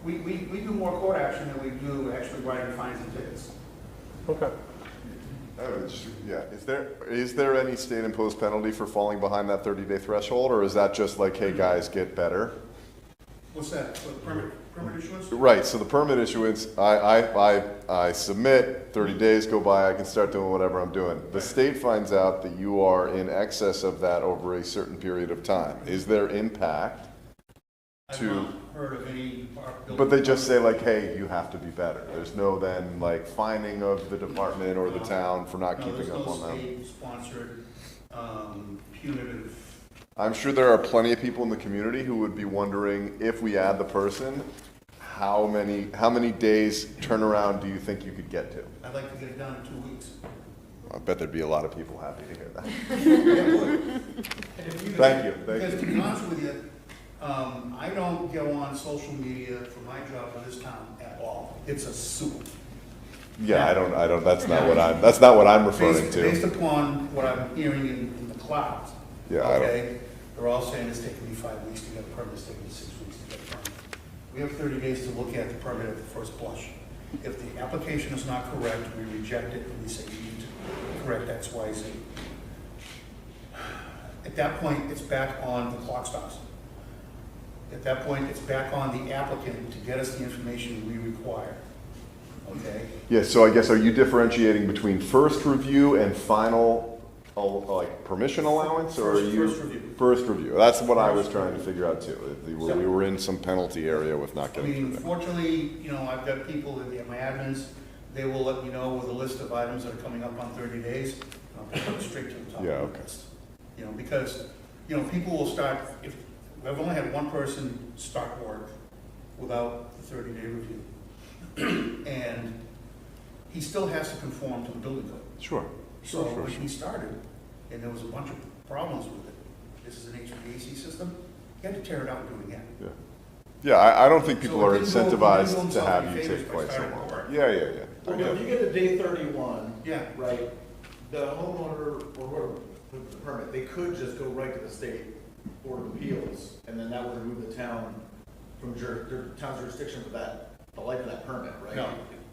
We do more court action than we do actually writing fines and tickets. Okay. Is there any state imposed penalty for falling behind that 30-day threshold, or is that just like, hey guys, get better? What's that? For the permit issuance? Right, so the permit issuance, I submit, 30 days go by, I can start doing whatever I'm doing. The state finds out that you are in excess of that over a certain period of time. Is there impact to... I've not heard of any... But they just say like, hey, you have to be better. There's no then like fining of the department or the town for not keeping up on them. There's no state-sponsored punitive... I'm sure there are plenty of people in the community who would be wondering, if we add the person, how many days turnaround do you think you could get to? I'd like to get it done in 2 weeks. I bet there'd be a lot of people happy to hear that. Thank you. Thank Because to you. be honest with you, I don't go on social media for my job in this town at all. It's a soup. Yeah, I don't, that's not what I'm referring to. Based upon what I'm hearing in the departments. Yeah, I don't- Okay? They're all saying it's taking me 5 weeks to get a permit, it's taking me 6 weeks to get a permit. We have 30 days to look at the permit at the first blush. If the application is not correct, we reject it and we say you need to correct X, Y, Z. At that point, it's back on, the clock stops. At that point, it's back on the applicant to get us the information we require. Okay? Yeah, so I guess, are you differentiating between first review and final, like, permission allowance, or are you? First review. First review. That's what I was trying to figure out too. If we were in some penalty area with not I getting mean, through that. fortunately, you know, I've got people in my admins, they will let me know with a list of items that are coming up on 30 days, and I'll put them straight to the top of Yeah, the okay. list. You know, because, you know, people will start, if, I've only had one person start work without the 30-day review. And he still has to conform to the building code. Sure. So Sure, when he started, and there was a bunch of problems with it, this is an HVAC system, he had to tear it out and do it again. Yeah. Yeah, I don't think people So are it didn't go- it didn't go incentivized to himself have any you favors take by quite so starting long. to work. Yeah. I Well, get if it. you get to day 31, Yeah. right, the homeowner or whoever with the permit, they could just go right to the state Board of Appeals, and then that would remove the town from their town's jurisdiction for that, the life of that permit, right? No.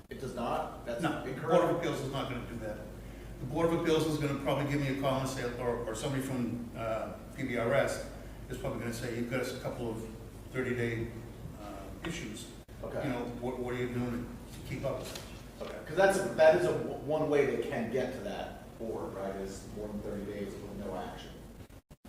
It does not? That's No, the incorrect? Board of Appeals is not gonna do that. The Board of Appeals is gonna probably give me a call and say, or somebody from PBRS is probably gonna say, you've got us a couple of 30-day issues. Okay. You know, what are you doing to keep up with it? Okay, because that is one way they can get to that board, right, is more than 30 days with no action.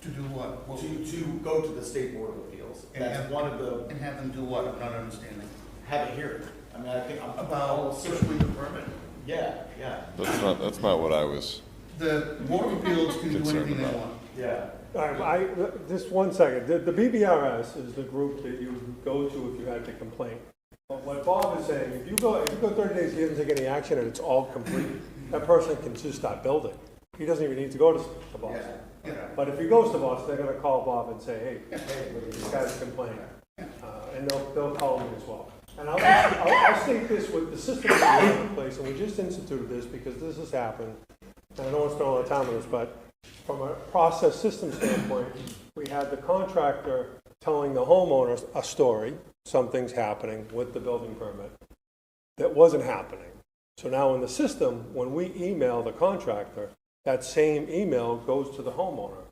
To do what? To go to the State Board of Appeals. And That's have- one of the, And have them do what? I'm not understanding. have a hearing. I mean, I think I'm About issuing the permit? Yeah, yeah. That's not what I was. The Board of Appeals can do Concerned anything they about. want. Yeah. All right, just one second. The BBRS is the group that you would go to if you had the complaint. But what Bob is saying, if you go 30 days, he doesn't take any action, and it's all complete, that person can just start building. He doesn't even need to go to Boston. Yeah. But if he goes to Boston, they're gonna call Bob and say, hey, this guy's complaining. And they'll call me as well. And I'll state this with the system that we have in place, and we just instituted this because this has happened. And I don't want to spend a lot of time on this, but from a process system standpoint, we had the contractor telling the homeowners a story, something's happening with the building permit, that wasn't happening. So now in the system, when we email the contractor, that same email goes to the homeowner.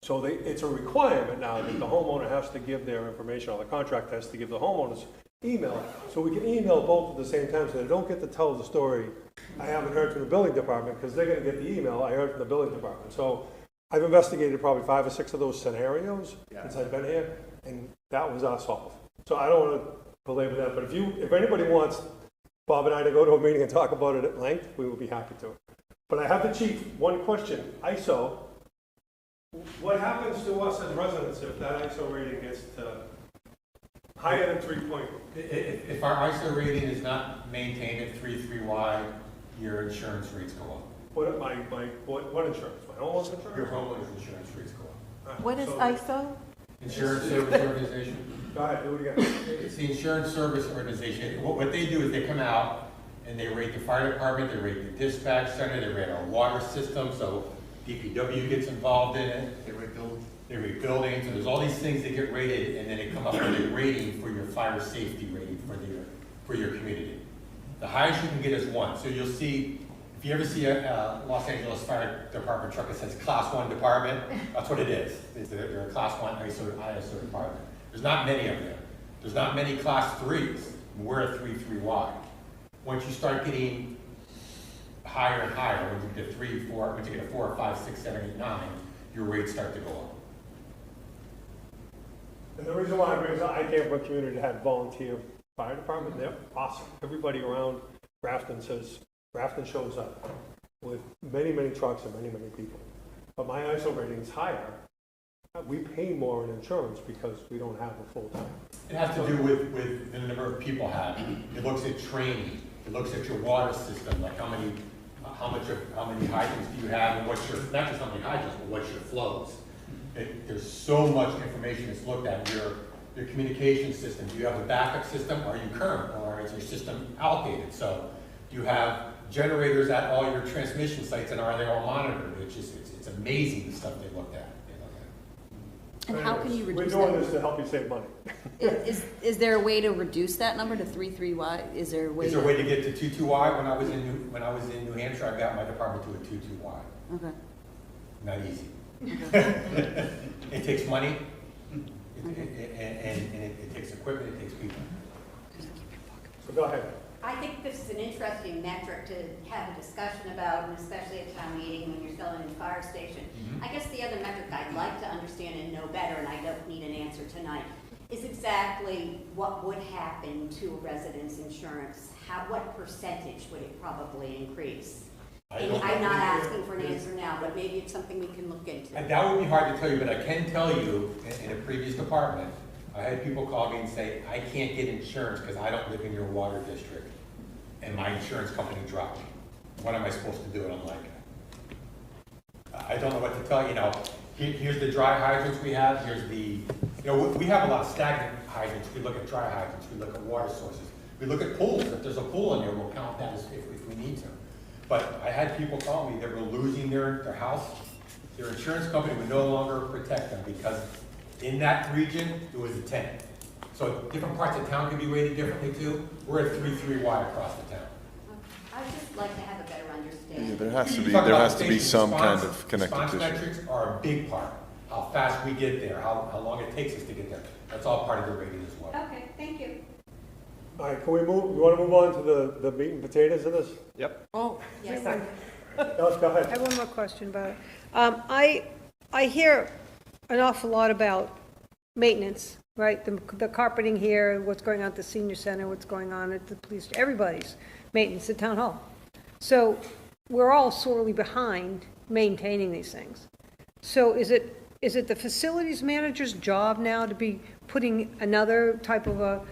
So it's a requirement now that the homeowner has to give their information, or the contractor has to give the homeowner's email. So we can email both at the same time, so they don't get to tell the story, I haven't heard from the building department, because they're gonna get the email, I heard from the building department. So I've investigated probably 5 or 6 of those scenarios since I've been here, and that was our solve. So I don't wanna belabor that, but if anybody wants Bob and I to go to a meeting and talk about it at length, we will be happy to. But I have the chief, one question, ISO, what happens to us as residents if that ISO rating gets to higher than 3 If our ISO rating is not maintained at 3.3Y, your insurance rates go up. what insurance? My homeowner's insurance? Your homeowner's insurance rates go up. All right, What is so- ISO? Insurance Service Organization. Go ahead, do it again. It's the insurance service organization. What they do is they come out and they rate the fire department, they rate the dispatch center, they rate our water system, so DPW gets involved in it. They rate buildings, and there's all these things that get rated, and then they come up with a rating for your fire safety rating for your community. The highest you can get is 1. So you'll see, if you ever see a Los Angeles Fire Department truck that says Class 1 department, that's what it is. They're a Class 1 ISO department. There's not many of them. There's not many Class 3s. We're a 3.3Y. Once you start getting higher and higher, when you get 3, 4, once you get a 4, 5, 6, 7, 8, 9, your rates start to go up. And the reason why I bring this up, I came from a community that had volunteer fire department, they're awesome. Everybody around Grafton shows up with many, many trucks and many, many people. But my ISO rating's higher. We pay more in insurance because we don't have a full-time. It has to do with the number of people have. It looks at training. It looks at your water system, like how many hydrants do you have, and what's your, not just how many hydrants, but what's your flows. There's so much information that's looked at. Your communication system. Do you have a backup system? Are you current, or is your system outdated? So You have generators at all your transmission sites, and are they all monitored? It's amazing the stuff they looked at. And how can you reduce that? We're doing this to help you save money. Is there a way to reduce that number to 3.3Y? Is there a way? Is there a way to get to 2.2Y? When I was in New Hampshire, I got my department to a 2.2Y. Okay. Not easy. It takes money, and it takes equipment, it takes people. So go ahead. I think this is an interesting metric to have a discussion about, and especially at town meeting when you're selling a fire station. I guess the other metric I'd like to understand and know better, and I don't need an answer tonight, is exactly what would happen to a resident's insurance. What percentage would it probably increase? And I'm not asking for an answer now, but maybe it's something we can look into. And that would be hard to tell you, but I can tell you, in a previous department, I had people call me and say, I can't get insurance because I don't live in your water district, and my insurance company dropped me. What am I supposed to do? And I'm like, I don't know what to tell you. Here's the dry hydrants we have. Here's the, we have a lot of stagnant hydrants. We look at dry hydrants. We look at water sources. We look at pools. If there's a pool in there, we'll count that as if we need to. But I had people call me that were losing their house. Their insurance company would no longer protect them because in that region, it was a 10. So different parts of town can be rated differently too. We're at 3.3Y across the town. I'd just like to have a better understanding. Yeah, there has to You be talk there about has to be station some response. kind of connective Response tissue. metrics are a big part. How fast we get there, how long it takes us to get there. That's all part of the rating as well. Okay, thank you. All right, can we move, you want to move on to the meat and potatoes of this? Yep. Oh, yes. Go ahead. I have one more question about it. I hear an awful lot about maintenance, right? The carpeting here, what's going on at the senior center, what's going on at the police, everybody's maintenance at town hall. So we're all sorely behind maintaining these things. So is it the facilities manager's job now to be putting another type of a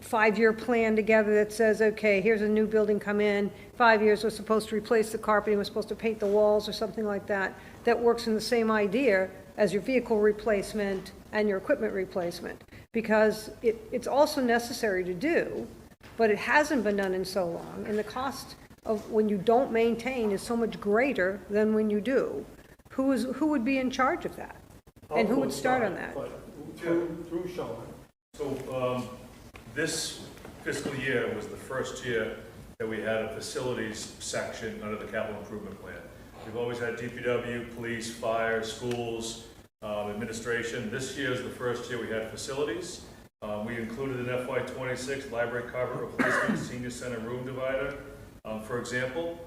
5-year plan together that says, okay, here's a new building come in, 5 years, we're supposed to replace the carpeting, we're supposed to paint the walls or something like that, that works in the same idea as your vehicle replacement and your equipment replacement? Because it's also necessary to do, but it hasn't been done in so long, and the cost of when you don't maintain is so much greater than when you do. Who would be in charge of that? And who would start on that? Through Sean. So, this fiscal year was the first year that we had a facilities section under the capital improvement plan. We've always had DPW, police, fire, schools, administration. This year is the first year we had facilities. We included in FY26 library carpet replacement, senior center room divider, for example.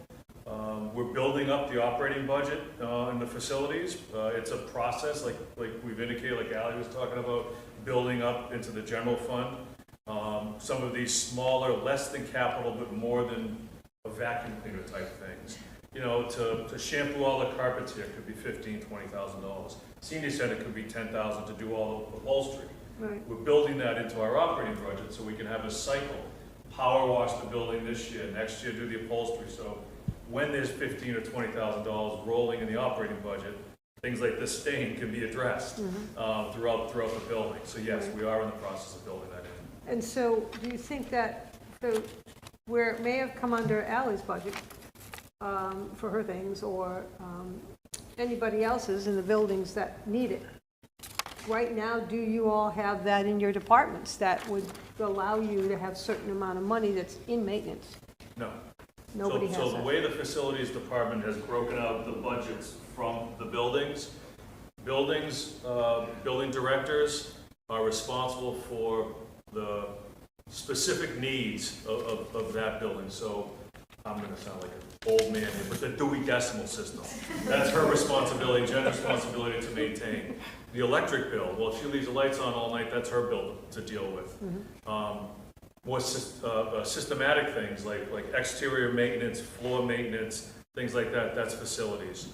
We're building up the operating budget in the facilities. It's a process, like we've indicated, like Ally was talking about, building up into the general fund. Some of these smaller, less than capital, but more than a vacuum cleaner type things. To shampoo all the carpets here could be $15,000, $20,000. Senior center could be $10,000 to do all the upholstery. Right. We're building that into our operating budget so we can have a cycle. Power wash the building this year, next year do the upholstery. So when there's $15,000 or $20,000 rolling in the operating budget, things like this stain can be addressed throughout the building. So yes, we are in the process of building that in. And so do you think that, where it may have come under Ally's budget for her things, or anybody else's in the buildings that need it, right now, do you all have that in your departments that would allow you to have certain amount of money that's in maintenance? No. Nobody has So that. the way the facilities department has broken out the budgets from the building directors are responsible for the specific needs of that building. So I'm going to sound like an old man here, but the Dewey Decimal System. That's her responsibility, Jen's responsibility to maintain. The electric bill, well, if she leaves the lights on all night, that's her bill to deal with. More systematic things like exterior maintenance, floor maintenance, things like that, that's facilities.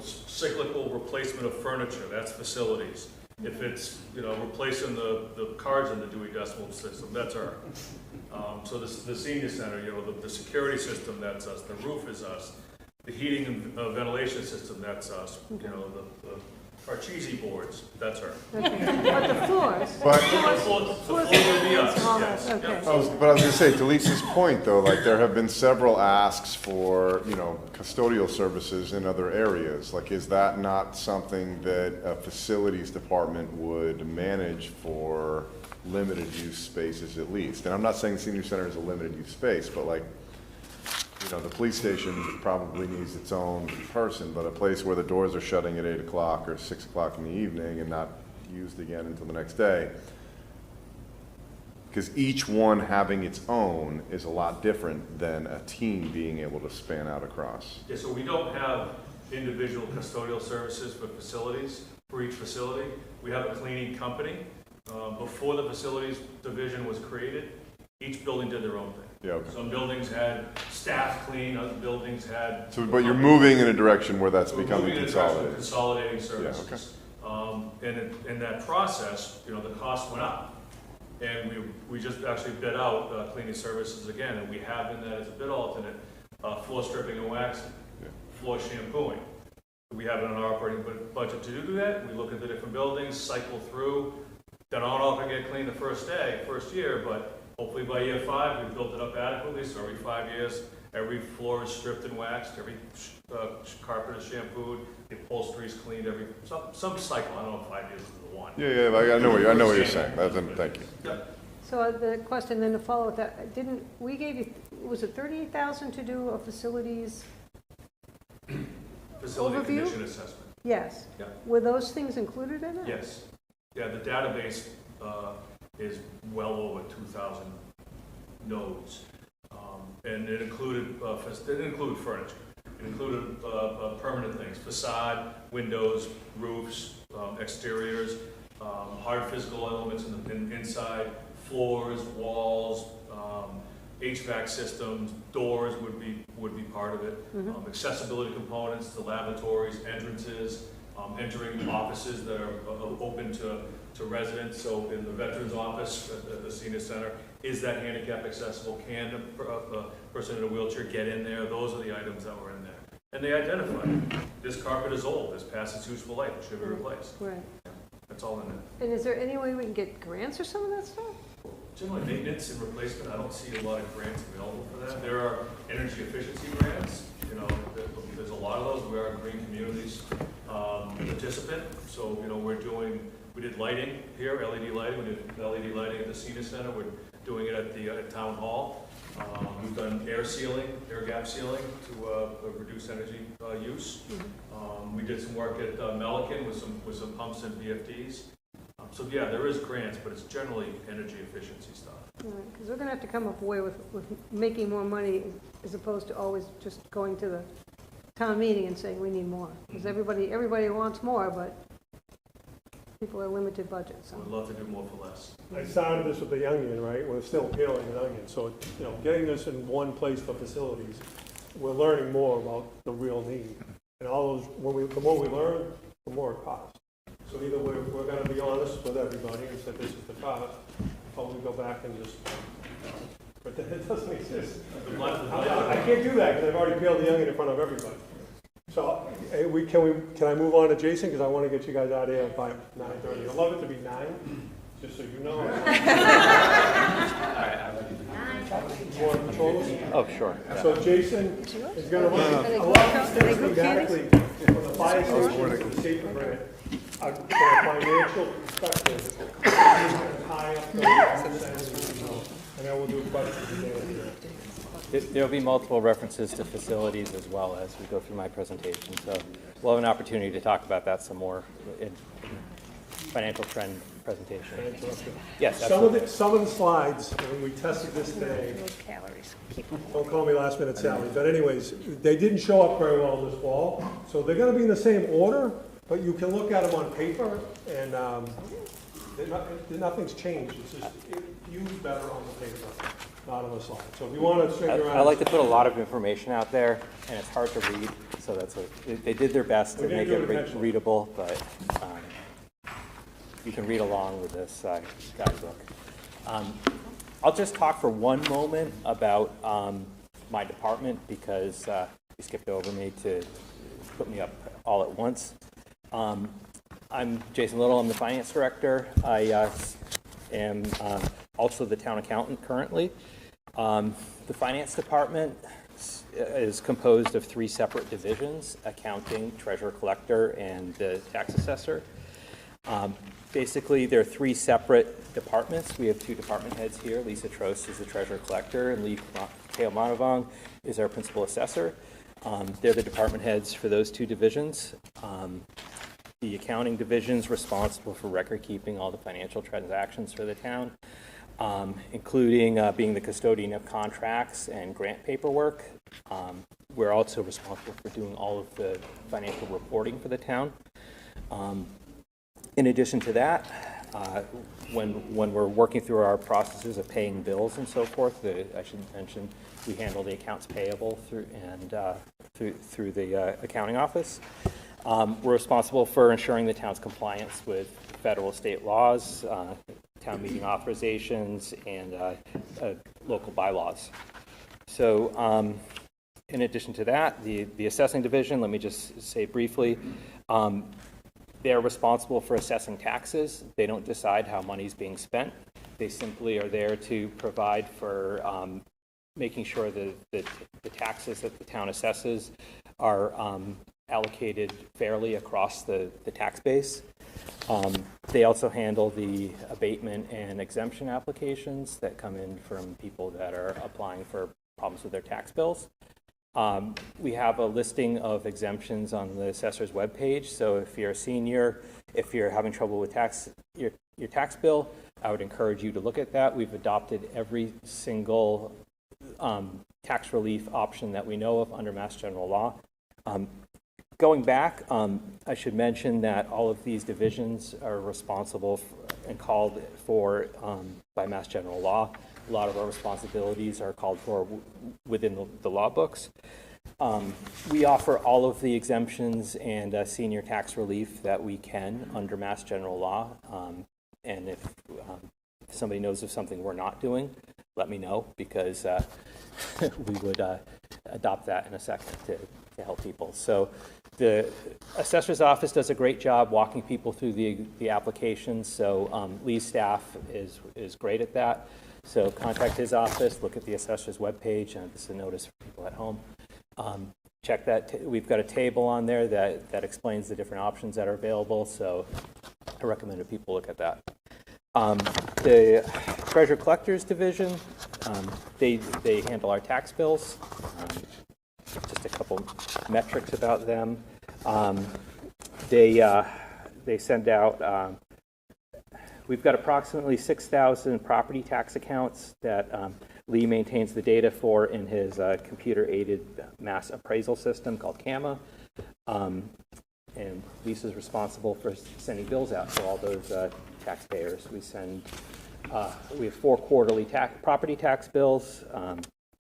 Cyclical replacement of furniture, that's facilities. If it's, replacing the cards in the Dewey Decimal System, that's her. So the senior center, the security system, that's us. The roof is us. The heating and ventilation system, that's us. The our cheesy boards, that's her. Okay. But the floors? But- The floor would be us, All yes. that, okay. Yep. I was gonna say, to Lisa's point, though, like, there have been several asks for, custodial services in other areas. Like, is that not something that a facilities department would manage for limited use spaces at least? And I'm not saying senior center is a limited use space, but like, the police station probably needs its own person, but a place where the doors are shutting at 8 o'clock or 6 o'clock in the evening and not used again until the next day. Because each one having its own is a lot different than a team being able to span out across. Yeah, so we don't have individual custodial services for facilities, for each facility. We have a cleaning company. Before the facilities division was created, each building did their own thing. Yeah, okay. Some buildings had staff clean, other buildings had. So, but you're moving in a direction where that's We're becoming moving in a direction of consolidated. consolidating services. And in that process, the cost went up. And we just actually bid out cleaning services again, and we have in that as a bid alternate, floor stripping and waxing, floor shampooing. We have it in our operating budget to do that. We look at the different buildings, cycle through. They're not all gonna get cleaned the first year, but hopefully by year 5, we've built it up adequately, so every 5 years, every floor is stripped and waxed, every carpet is shampooed, the upholstery is cleaned, some cycle, I don't know if 5 years is the one. Yeah, I know what you're saying. Thank you. So the question then to follow with that, we gave you, was it 38,000 to do a facilities? Facility Overview? condition assessment. Yes. Yeah. Were those things included in it? Yes. Yeah, the database is well over 2,000 nodes. And it included furniture. It included permanent things, facade, windows, roofs, exteriors, hard physical elements inside, floors, walls, HVAC systems, doors would be part of it. Accessibility components, the lavatories, entrances, entering offices that are open to residents. So in the veterans office at the senior center, is that handicap accessible? Can a person in a wheelchair get in there? Those are the items that were in there. And they identified, this carpet is old, it's past its useful life, it should be replaced. Right. That's all in it. And is there any way we can get grants or some of that stuff? Generally, maintenance and replacement, I don't see a lot of grants available for that. There are energy efficiency grants, there's a lot of those. We are a green communities participant, so, we did lighting here, LED lighting, we did LED lighting at the senior center, we're doing it at town hall. We've done air gap sealing to reduce energy use. We did some work at Melican with some pumps and VFDs. So yeah, there is grants, but it's generally energy efficiency stuff. Because we're going to have to come up a way with making more money as opposed to always just going to the town meeting and saying we need more. Because everybody wants more, but people are limited budgets. So. We'd love to do more for less. I started this with the onion, right? We're still peeling an onion. So, getting this in one place for facilities, we're learning more about the real need. And all those, the more we learn, the more it costs. So either we're going to be honest with everybody and say this is the cost, or we go back and just, but then it doesn't exist. I can't do that because I've already peeled the onion in front of everybody. So can I move on to Jason? Because I want to get you guys out of here by 9:30. I'd love it to be 9, just so you know. You want controllers? Oh, sure. So Jason is going to run a lot of things thematically from the fire station to the safer grant. From a financial perspective, we're going to tie up those, and then we'll do questions. There'll be multiple references to facilities as well as we go through my presentation, so we'll have an opportunity to talk about that some more in financial trend presentation. Yes, some of the slides, when we tested this today, don't call me last minute Sally, but anyways, they didn't show up very well this fall, so they're going to be in the same order, but you can look at them on paper, and nothing's changed. It's just used better on the paper, not on the slide. So if you want to straighten around, I like to put a lot of information out there, and it's hard to read, so they did their best to make it readable, but you can read along with this guidebook. I'll just talk for one moment about my department because you skipped over me to put me up all at once. I'm Jason Little. I'm the finance director. I am also the town accountant currently. The finance department is composed of 3 separate divisions: accounting, treasurer collector, and the tax assessor. Basically, there are 3 separate departments. We have 2 department heads here. Lisa Trost is the treasurer collector, and Lee Keomanavong is our principal assessor. They're the department heads for those 2 divisions. The accounting division is responsible for record keeping all the financial transactions for the town, including being the custodian of contracts and grant paperwork. We're also responsible for doing all of the financial reporting for the town. In addition to that, when we're working through our processes of paying bills and so forth, I should mention we handle the accounts payable through the accounting office. We're responsible for ensuring the town's compliance with federal, state laws, town meeting authorizations, and local bylaws. So in addition to that, the assessing division, let me just say briefly, they're responsible for assessing taxes. They don't decide how money's being spent. They simply are there to provide for making sure that the taxes that the town assesses are allocated fairly across the tax base. They also handle the abatement and exemption applications that come in from people that are applying for problems with their tax bills. We have a listing of exemptions on the assessor's webpage. So if you're a senior, if you're having trouble with your tax bill, I would encourage you to look at that. We've adopted every single tax relief option that we know of under Mass General Law. Going back, I should mention that all of these divisions are responsible and called for by Mass General Law. A lot of our responsibilities are called for within the law books. We offer all of the exemptions and senior tax relief that we can under Mass General Law. And if somebody knows of something we're not doing, let me know, because we would adopt that in a second to help people. So the assessor's office does a great job walking people through the applications. So Lee's staff is great at that. So contact his office, look at the assessor's webpage, and this is a notice for people at home. Check that. We've got a table on there that explains the different options that are available, so I recommend that people look at that. The Treasurer Collectors Division, they handle our tax bills. Just a couple metrics about them. They send out, we've got approximately 6,000 property tax accounts that Lee maintains the data for in his computer-aided mass appraisal system called CAMA. And Lisa's responsible for sending bills out to all those taxpayers. We have 4 quarterly property tax bills.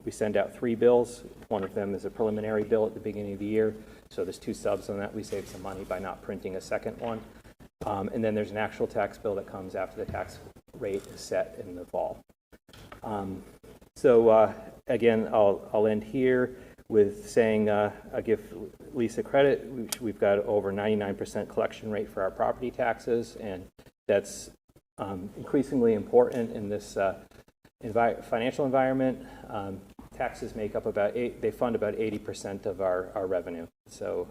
We send out 3 bills. One of them is a preliminary bill at the beginning of the year. So there's 2 subs on that. We save some money by not printing a second one. And then there's an actual tax bill that comes after the tax rate is set in the fall. So again, I'll end here with saying I give Lisa credit. We've got over 99% collection rate for our property taxes, and that's increasingly important in this financial environment. Taxes make up they fund about 80% of our revenue. So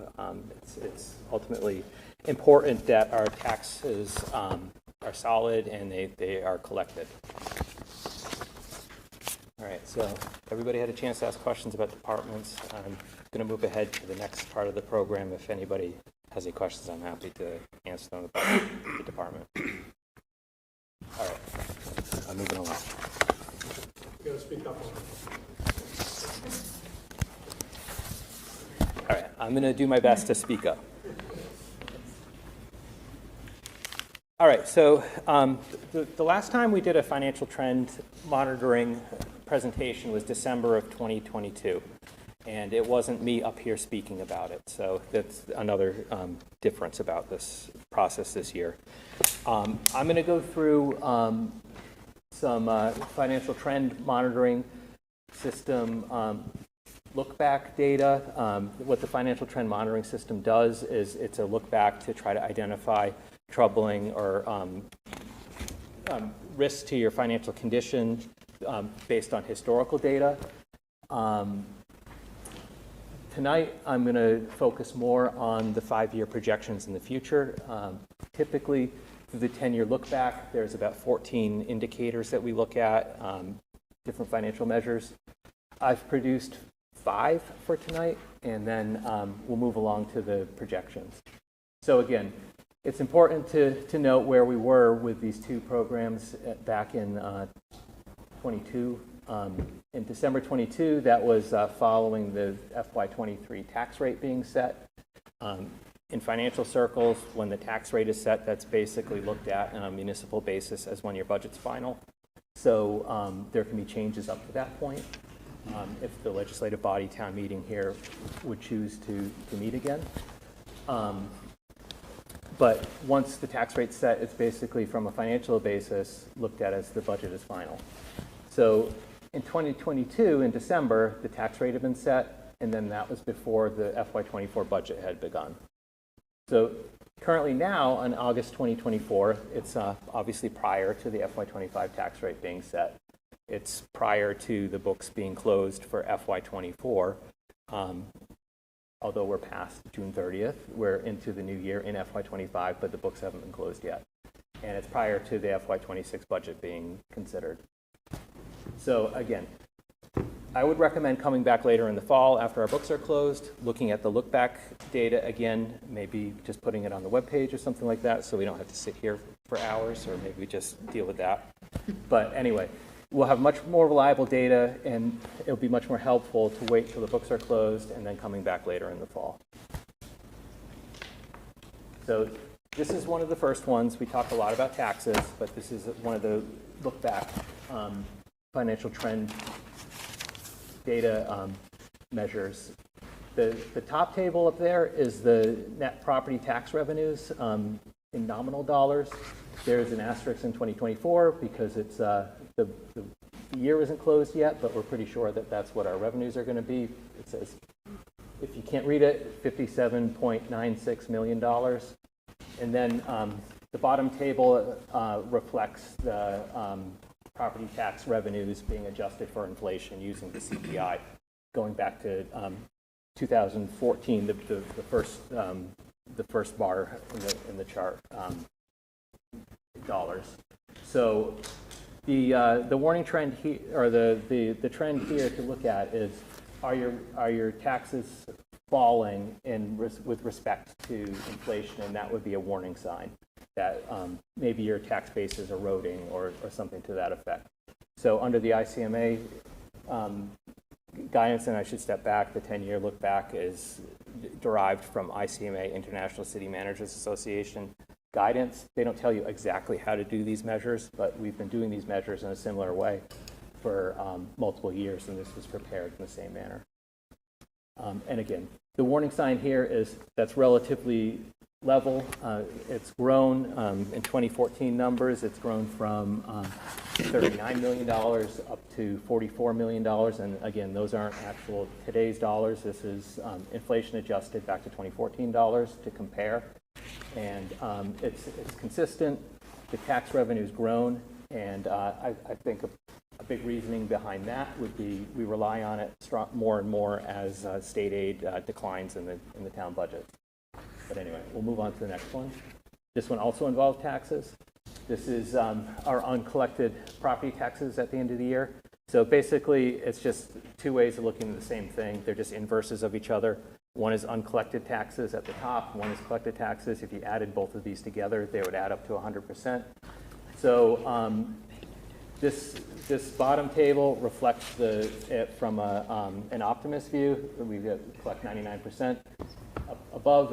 it's ultimately important that our taxes are solid and they are collected. All right, so everybody had a chance to ask questions about departments. I'm going to move ahead to the next part of the program. If anybody has any questions, I'm happy to answer them about the department. All right, I'm moving along. You gotta speak up. All right, I'm going to do my best to speak up. All right, so the last time we did a financial trend monitoring presentation was December of 2022, and it wasn't me up here speaking about it. So that's another difference about this process this year. I'm going to go through some financial trend monitoring system look back data. What the financial trend monitoring system does is it's a look back to try to identify troubling or risks to your financial condition based on historical data. Tonight, I'm going to focus more on the 5-year projections in the future. Typically, through the 10-year look back, there's about 14 indicators that we look at, different financial measures. I've produced 5 for tonight, and then we'll move along to the projections. So again, it's important to note where we were with these 2 programs back in 22. In December 22, that was following the FY23 tax rate being set. In financial circles, when the tax rate is set, that's basically looked at on a municipal basis as when your budget's final. So there can be changes up to that point if the legislative body town meeting here would choose to meet again. But once the tax rate's set, it's basically from a financial basis looked at as the budget is final. So in 2022, in December, the tax rate had been set, and then that was before the FY24 budget had begun. So currently now, in August 2024, it's obviously prior to the FY25 tax rate being set. It's prior to the books being closed for FY24. Although we're past June 30th, we're into the new year in FY25, but the books haven't been closed yet. And it's prior to the FY26 budget being considered. So again, I would recommend coming back later in the fall after our books are closed, looking at the look back data again, maybe just putting it on the webpage or something like that so we don't have to sit here for hours, or maybe we just deal with that. But anyway, we'll have much more reliable data, and it'll be much more helpful to wait till the books are closed and then coming back later in the fall. So this is one of the first ones. We talked a lot about taxes, but this is one of the look back financial trend data measures. The top table up there is the net property tax revenues in nominal dollars. There's an asterisk in 2024 because it's the year isn't closed yet, but we're pretty sure that that's what our revenues are going to be. It says, if you can't read it, $57.96 million. And then the bottom table reflects the property tax revenues being adjusted for inflation using the CPI, going back to 2014, the first bar in the chart, dollars. So the warning trend here, or the trend here to look at is, are your taxes falling with respect to inflation? And that would be a warning sign that maybe your tax base is eroding or something to that effect. So under the ICMA guidance, and I should step back, the 10-year look back is derived from ICMA, International City Managers Association guidance. They don't tell you exactly how to do these measures, but we've been doing these measures in a similar way for multiple years, and this was prepared in the same manner. And again, the warning sign here is that's relatively level. It's grown in 2014 numbers. It's grown from $39 million up to $44 million. And again, those aren't actual today's dollars. This is inflation adjusted back to 2014 dollars to compare. And it's consistent. The tax revenue's grown. And I think a big reasoning behind that would be we rely on it more and more as state aid declines in the town budget. But anyway, we'll move on to the next one. This one also involves taxes. This is our uncollected property taxes at the end of the year. So basically, it's just two ways of looking at the same thing. They're just inverses of each other. One is uncollected taxes at the top. One is collected taxes. If you added both of these together, they would add up to 100%. So this bottom table reflects it from an optimist view. We collect 99%. Above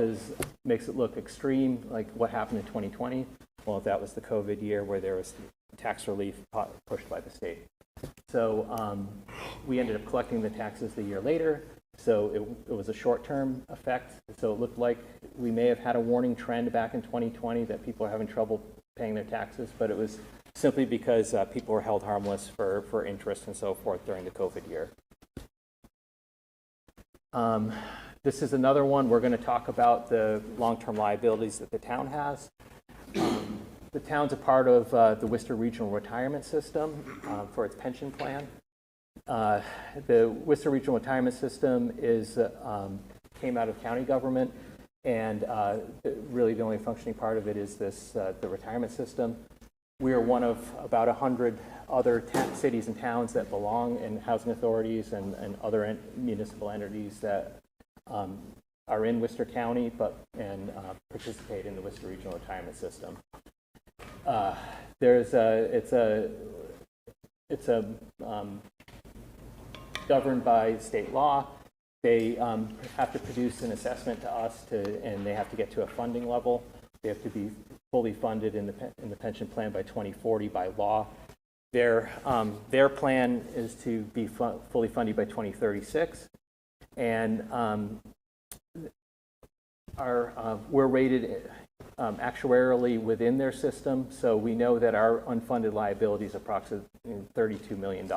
makes it look extreme, like what happened in 2020. Well, that was the COVID year where there was tax relief pushed by the state. So we ended up collecting the taxes the year later. So it was a short-term effect. So it looked like we may have had a warning trend back in 2020 that people are having trouble paying their taxes, but it was simply because people were held harmless for interest and so forth during the COVID year. This is another one. We're going to talk about the long-term liabilities that the town has. the town's a part of the Worcester Regional Retirement System for its pension plan. The Worcester Regional Retirement System came out of county government, and really the only functioning part of it is the retirement system. We are one of about 100 other cities and towns that belong in housing authorities and other municipal entities that are in Worcester County and participate in the Worcester Regional Retirement System. It's governed by state law. They have to produce an assessment to us and they have to get to a funding level. They have to be fully funded in the pension plan by 2040 by law. Their plan is to be fully funded by 2036, and we're rated actuarially within their system, so we know that our unfunded liability is approximately $32 million.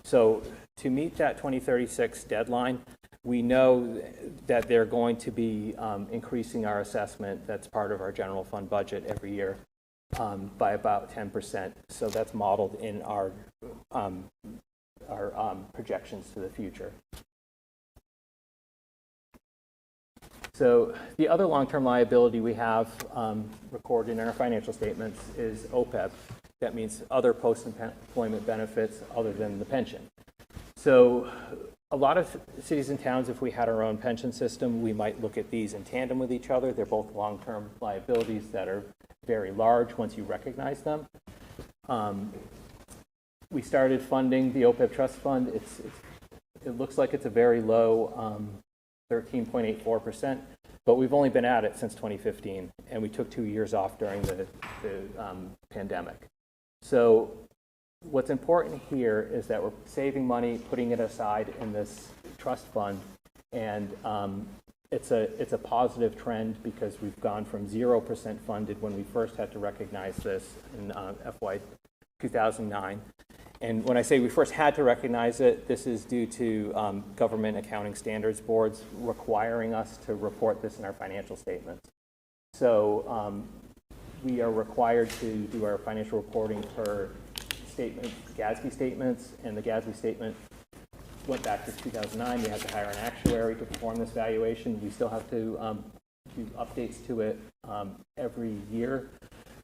So to meet that 2036 deadline, we know that they're going to be increasing our assessment that's part of our general fund budget every year by about 10%. So that's modeled in our projections to the future. So the other long-term liability we have recorded in our financial statements is OPEB. That means other post-employment benefits other than the pension. So a lot of cities and towns, if we had our own pension system, we might look at these in tandem with each other. They're both long-term liabilities that are very large once you recognize them. We started funding the OPEB Trust Fund. It looks like it's a very low 13.84%, but we've only been at it since 2015, and we took 2 years off during the pandemic. So what's important here is that we're saving money, putting it aside in this trust fund, and it's a positive trend because we've gone from 0% funded when we first had to recognize this in FY 2009. And when I say we first had to recognize it, this is due to government accounting standards boards requiring us to report this in our financial statements. So we are required to do our financial reporting per statement, GASB statements, and the GASB statement went back to 2009. You had to hire an actuary to perform this valuation. We still have to do updates to it every year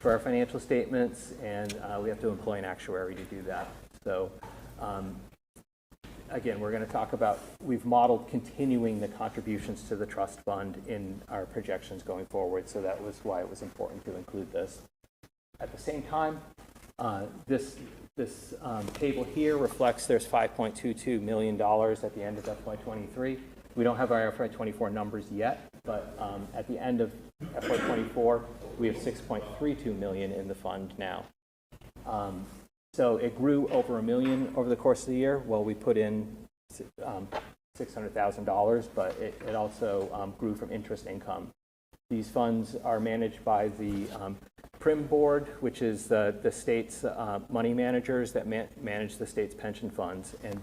for our financial statements, and we have to employ an actuary to do that. So again, we're going to talk about, we've modeled continuing the contributions to the trust fund in our projections going forward, so that was why it was important to include this. At the same time, this table here reflects there's $5.22 million at the end of FY23. We don't have our FY24 numbers yet, but at the end of FY24, we have $6.32 million in the fund now. So it grew over $1 million over the course of the year. Well, we put in $600,000, but it also grew from interest income. These funds are managed by the PRIM board, which is the state's money managers that manage the state's pension funds. And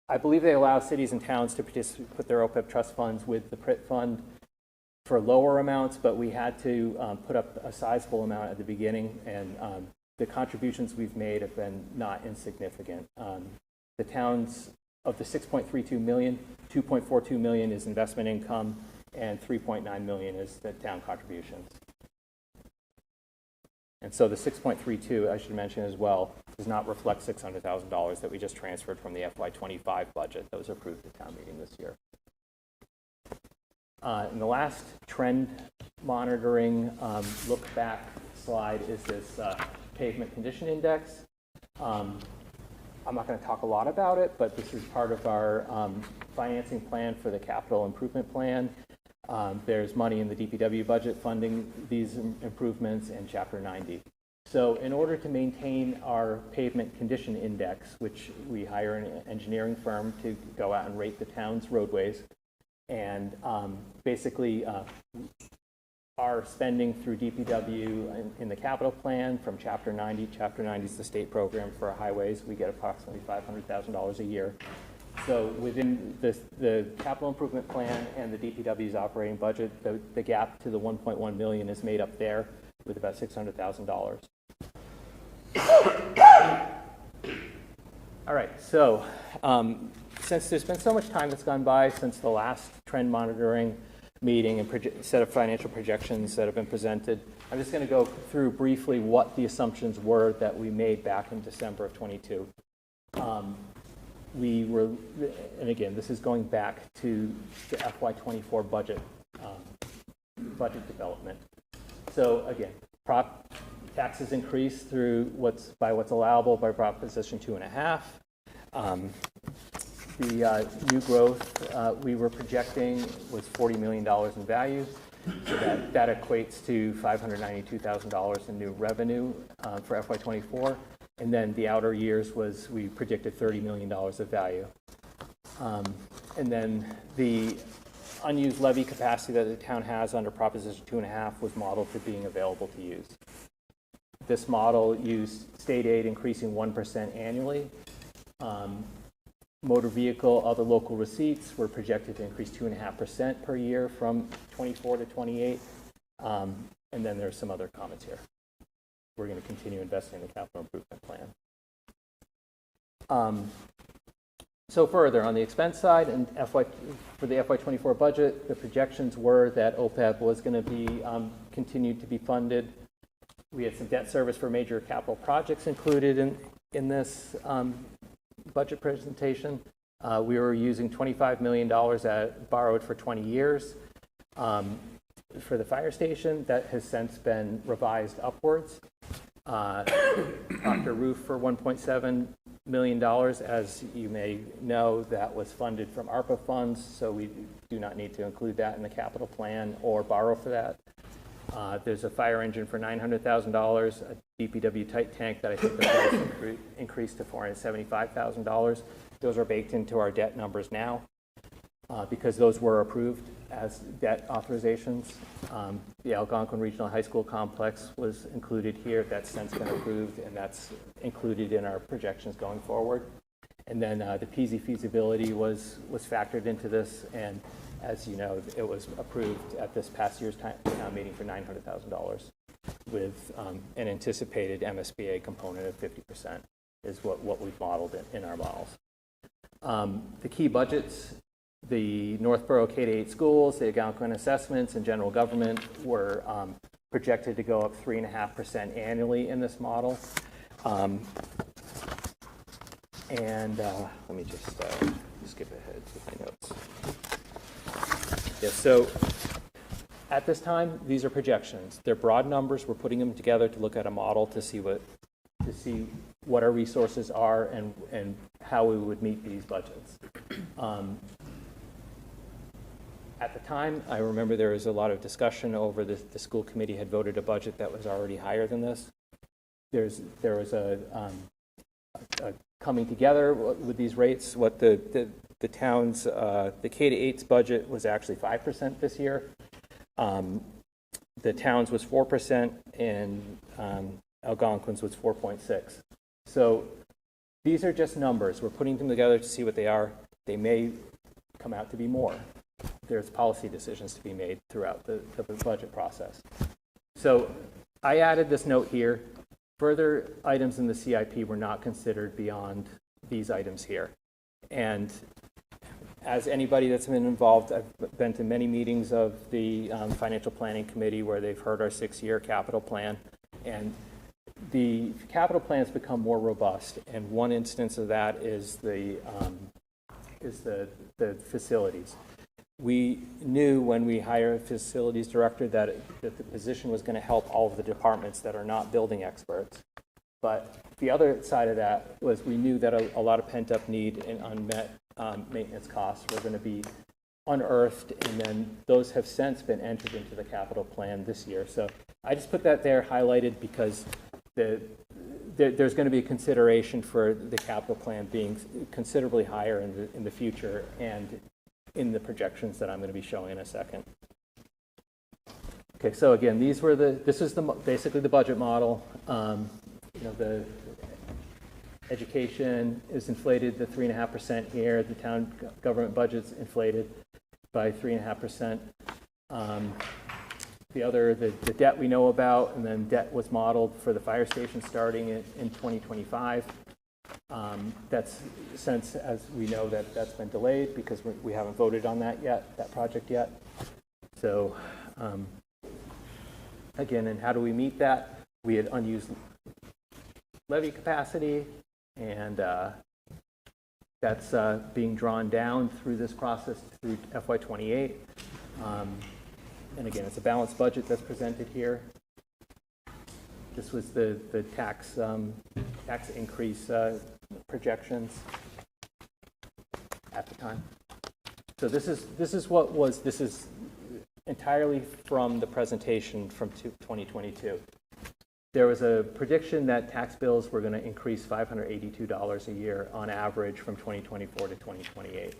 I believe they allow cities and towns to put their OPEB trust funds with the PRIT fund for lower amounts, but we had to put up a sizable amount at the beginning, and the contributions we've made have been not insignificant. The towns, of the $6.32 million, $2.42 million is investment income, and $3.9 million is the town contributions. And so the 6.32, I should mention as well, does not reflect $600,000 that we just transferred from the FY25 budget that was approved at town meeting this year. And the last trend monitoring look back slide is this pavement condition index. I'm not going to talk a lot about it, but this is part of our financing plan for the capital improvement plan. There's money in the DPW budget funding these improvements in Chapter 90. So in order to maintain our pavement condition index, which we hire an engineering firm to go out and rate the town's roadways, and basically our spending through DPW in the capital plan from Chapter 90. Chapter 90 is the state program for highways. We get approximately $500,000 a year. So within the capital improvement plan and the DPW's operating budget, the gap to the 1.1 million is made up there. with about $600,000. All right, so since there's been so much time that's gone by since the last trend monitoring meeting and set of financial projections that have been presented, I'm just going to go through briefly what the assumptions were that we made back in December of 22. We were, and again, this is going back to the FY24 budget development. So again, taxes increased through what's allowable by Proposition 2.5. The new growth we were projecting was $40 million in value. So that equates to $592,000 in new revenue for FY24. And then the outer years we predicted $30 million of value. And then the unused levy capacity that the town has under Proposition 2.5 was modeled to being available to use. This model used state aid increasing 1% annually. Motor vehicle, other local receipts were projected to increase 2.5% per year from 24 to 28. And then there's some other comments here. We're going to continue investing in the capital improvement plan. So further, on the expense side, and for the FY24 budget, the projections were that OPEB was going to be continued to be funded. We had some debt service for major capital projects included in this budget presentation. We were using $25 million borrowed for 20 years. For the fire station, that has since been revised upwards. Proctor Roof for $1.7 million. As you may know, that was funded from ARPA funds, so we do not need to include that in the capital plan or borrow for that. There's a fire engine for $900,000, a DPW tight tank that I think the price increased to $475,000. Those are baked into our debt numbers now because those were approved as debt authorizations. The Algonquin Regional High School complex was included here. That's since been approved, and that's included in our projections going forward. And then the PZ feasibility was factored into this, and as you know, it was approved at this past year's town meeting for $900,000 with an anticipated MSBA component of 50% is what we've modeled in our models. The key budgets, the Northborough K-8 schools, the Algonquin assessments, and general government were projected to go up 3.5% annually in this model. And let me just skip ahead to my notes. Yeah, so at this time, these are projections. They're broad numbers. We're putting them together to look at a model to see what our resources are and how we would meet these budgets. At the time, I remember there was a lot of discussion over the school committee had voted a budget that was already higher than this. There was a coming together with these rates. What the town's, the K-8's budget was actually 5% this year. The town's was 4%, and Algonquin's was 4.6%. So these are just numbers. We're putting them together to see what they are. They may come out to be more. There's policy decisions to be made throughout the budget process. So I added this note here. Further items in the CIP were not considered beyond these items here. And as anybody that's been involved, I've been to many meetings of the Financial Planning Committee where they've heard our 6-year capital plan. And the capital plan has become more robust. And one instance of that is the facilities. We knew when we hired a facilities director that the position was going to help all of the departments that are not building experts. But the other side of that was we knew that a lot of pent-up need and unmet maintenance costs were going to be unearthed, and then those have since been entered into the capital plan this year. So I just put that there highlighted because there's going to be a consideration for the capital plan being considerably higher in the future and in the projections that I'm going to be showing in a second. Okay, so again, this is basically the budget model. The education is inflated to 3.5% here. The town government budget's inflated by 3.5%. the debt we know about, and then debt was modeled for the fire station starting in 2025. That's since, as we know, that's been delayed because we haven't voted on that yet, that project yet. So again, and how do we meet that? We had unused levy capacity, and that's being drawn down through this process through FY28. And again, it's a balanced budget that's presented here. This was the tax increase projections at the time. So this is entirely from the presentation from 2022. There was a prediction that tax bills were going to increase $582 a year on average from 2024 to 2028.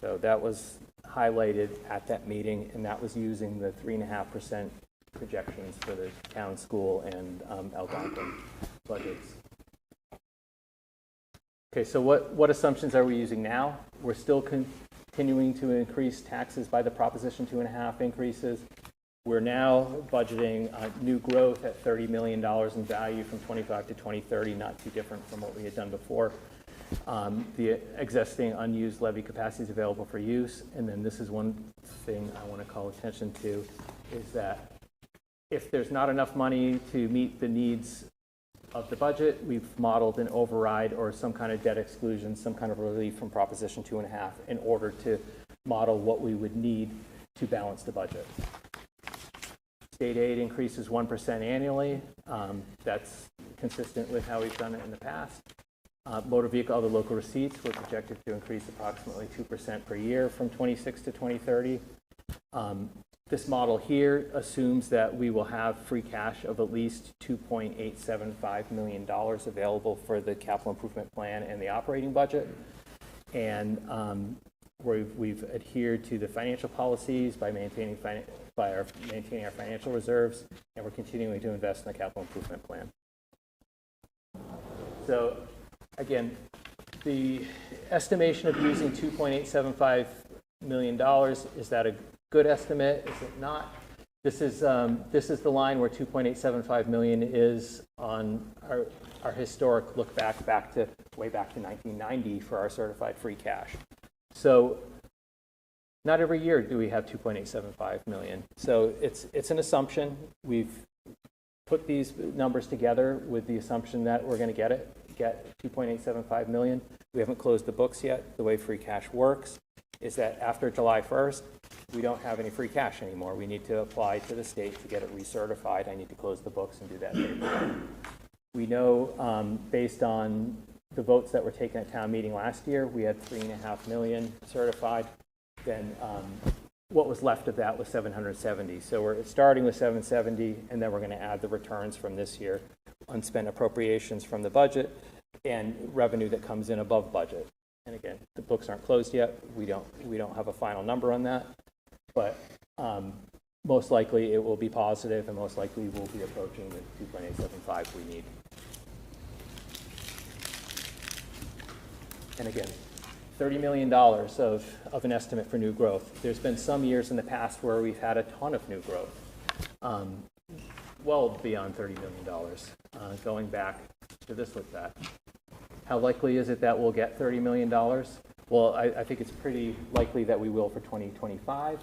So that was highlighted at that meeting, and that was using the 3.5% projections for the town, school, and Algonquin budgets. Okay, so what assumptions are we using now? We're still continuing to increase taxes by the Proposition 2.5 increases. We're now budgeting new growth at $30 million in value from 25 to 2030, not too different from what we had done before. The existing unused levy capacity is available for use. And then this is one thing I want to call attention to, is that if there's not enough money to meet the needs of the budget, we've modeled an override or some kind of debt exclusion, some kind of relief from Proposition 2.5 in order to model what we would need to balance the budget. State aid increases 1% annually. That's consistent with how we've done it in the past. Motor vehicle other local receipts were projected to increase approximately 2% per year from 26 to 2030. This model here assumes that we will have free cash of at least $2.875 million available for the capital improvement plan and the operating budget. And we've adhered to the financial policies by maintaining our financial reserves, and we're continuing to invest in the capital improvement plan. So again, the estimation of using $2.875 million, is that a good estimate? Is it not? This is the line where $2.875 million is on our historic look back to way back to 1990 for our certified free cash. So not every year do we have $2.875 million. So it's an assumption. We've put these numbers together with the assumption that we're going to get $2.875 million. We haven't closed the books yet. The way free cash works is that after July 1st, we don't have any free cash anymore. We need to apply to the state to get it recertified. I need to close the books and do that paperwork. We know, based on the votes that were taken at town meeting last year, we had $3.5 million certified. Then what was left of that was 770. So we're starting with 770, and then we're going to add the returns from this year, unspent appropriations from the budget, and revenue that comes in above budget. And again, the books aren't closed yet. We don't have a final number on that, but most likely it will be positive, and most likely we'll be approaching the 2.875 we need. And again, $30 million of an estimate for new growth. There's been some years in the past where we've had a ton of new growth, well beyond $30 million, going back to this look back. How likely is it that we'll get $30 million? Well, I think it's pretty likely that we will for 2025,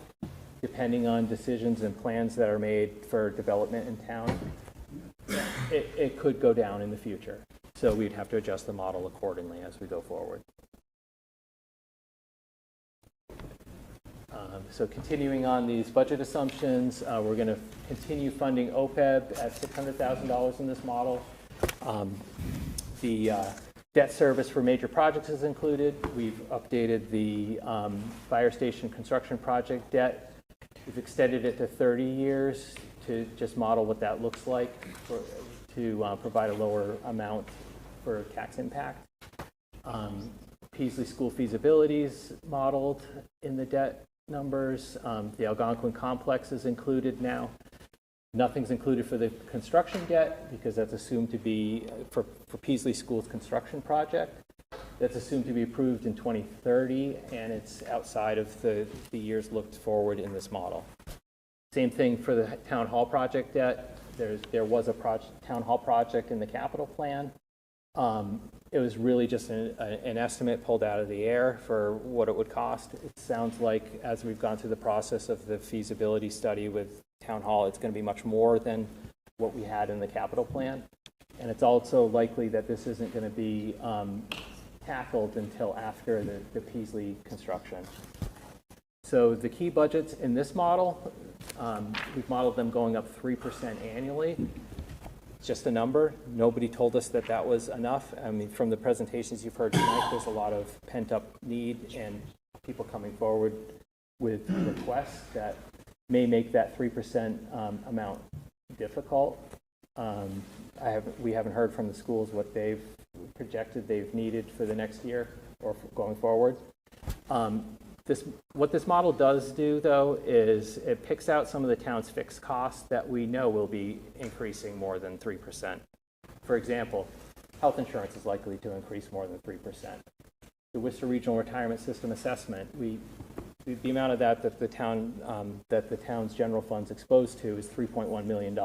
depending on decisions and plans that are made for development in town. It could go down in the future. So we'd have to adjust the model accordingly as we go forward. So continuing on these budget assumptions, we're going to continue funding OPEB at $600,000 in this model. The debt service for major projects is included. We've updated the fire station construction project debt. We've extended it to 30 years to just model what that looks like to provide a lower amount for tax impact. Peasley School feasibilities modeled in the debt numbers. The Algonquin complex is included now. Nothing's included for the construction debt because that's assumed to be for Peasley School's construction project. That's assumed to be approved in 2030, and it's outside of the years looked forward in this model. Same thing for the town hall project debt. There was a town hall project in the capital plan. It was really just an estimate pulled out of the air for what it would cost. It sounds like as we've gone through the process of the feasibility study with town hall, it's going to be much more than what we had in the capital plan. And it's also likely that this isn't going to be tackled until after the Peasley construction. So the key budgets in this model, we've modeled them going up 3% annually. It's just a number. Nobody told us that that was enough. I mean, from the presentations you've heard tonight, there's a lot of pent-up need and people coming forward with requests that may make that 3% amount difficult. We haven't heard from the schools what they've projected they've needed for the next year or going forward. What this model does do, though, is it picks out some of the town's fixed costs that we know will be increasing more than 3%. For example, health insurance is likely to increase more than 3%. The Worcester Regional Retirement System assessment, the amount of that the town's general fund's exposed to is $3.1 million,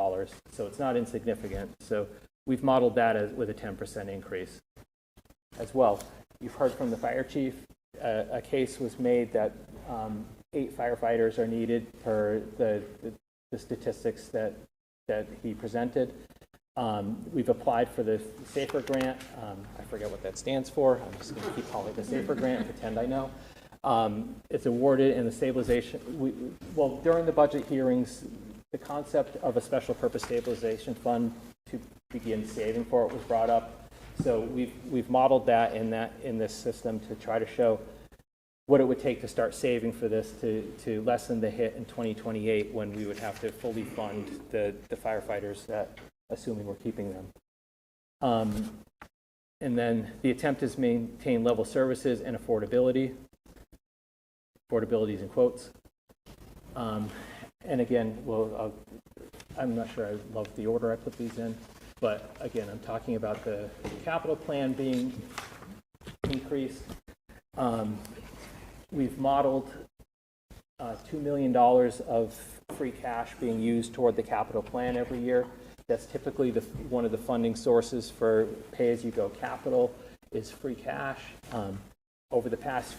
so it's not insignificant. So we've modeled that with a 10% increase as well. You've heard from the fire chief. A case was made that 8 firefighters are needed per the statistics that he presented. We've applied for the SAFER grant. I forget what that stands for. I'm just going to keep calling it the SAFER grant and pretend I know. It's awarded in the stabilization. During the budget hearings, the concept of a special purpose stabilization fund to begin saving for it was brought up. So we've modeled that in this system to try to show what it would take to start saving for this to lessen the hit in 2028 when we would have to fully fund the firefighters, assuming we're keeping them. And then the attempt is maintain level services and affordability. Affordability is in quotes. And again, I'm not sure I love the order I put these in. But again, I'm talking about the capital plan being increased. We've modeled $2 million of free cash being used toward the capital plan every year. That's typically one of the funding sources for pay-as-you-go capital is free cash. Over the past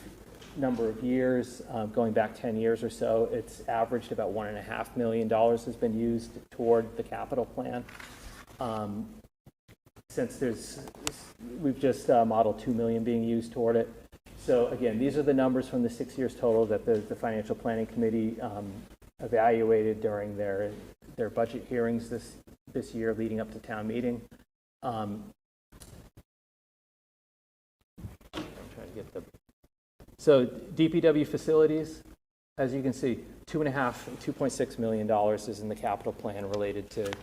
number of years, going back 10 years or so, it's averaged about $1.5 million has been used toward the capital plan. Since we've just modeled $2 million being used toward it. So again, these are the numbers from the 6 years total that the Financial Planning Committee evaluated during their budget hearings this year leading up to town meeting. So DPW facilities, as you can see, $2.6 million is in the capital plan related to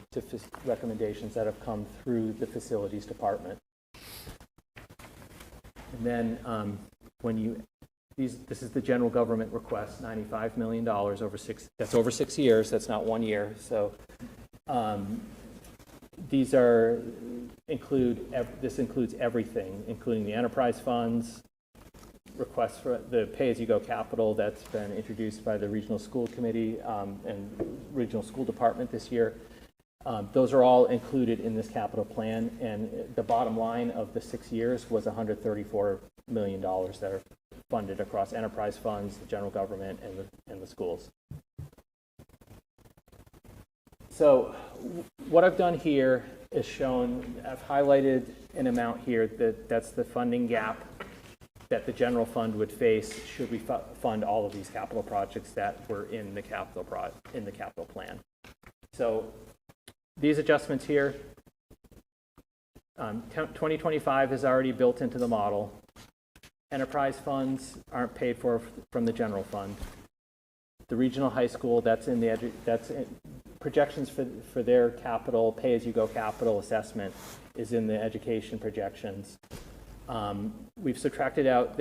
recommendations that have come through the facilities department. And then this is the general government request, $95 million that's over 6 years, that's not 1 year. So this includes everything, including the enterprise funds, requests for the pay-as-you-go capital that's been introduced by the Regional School Committee and Regional School Department this year. Those are all included in this capital plan, and the bottom line of the 6 years was $134 million that are funded across enterprise funds, the general government, and the schools. So what I've done here is I've highlighted an amount here that's the funding gap that the general fund would face should we fund all of these capital projects that were in the capital plan. So these adjustments here, 2025 is already built into the model. Enterprise funds aren't paid for from the general fund. The regional high school, projections for their capital, pay-as-you-go capital assessment is in the education projections. We've subtracted out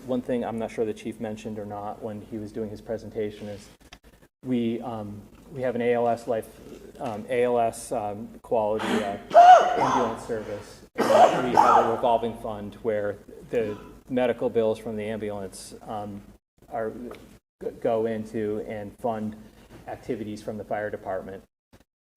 one thing I'm not sure the chief mentioned or not when he was doing his presentation is we have an ALS quality ambulance service. And we have a revolving fund where the medical bills from the ambulance go into and fund activities from the fire department.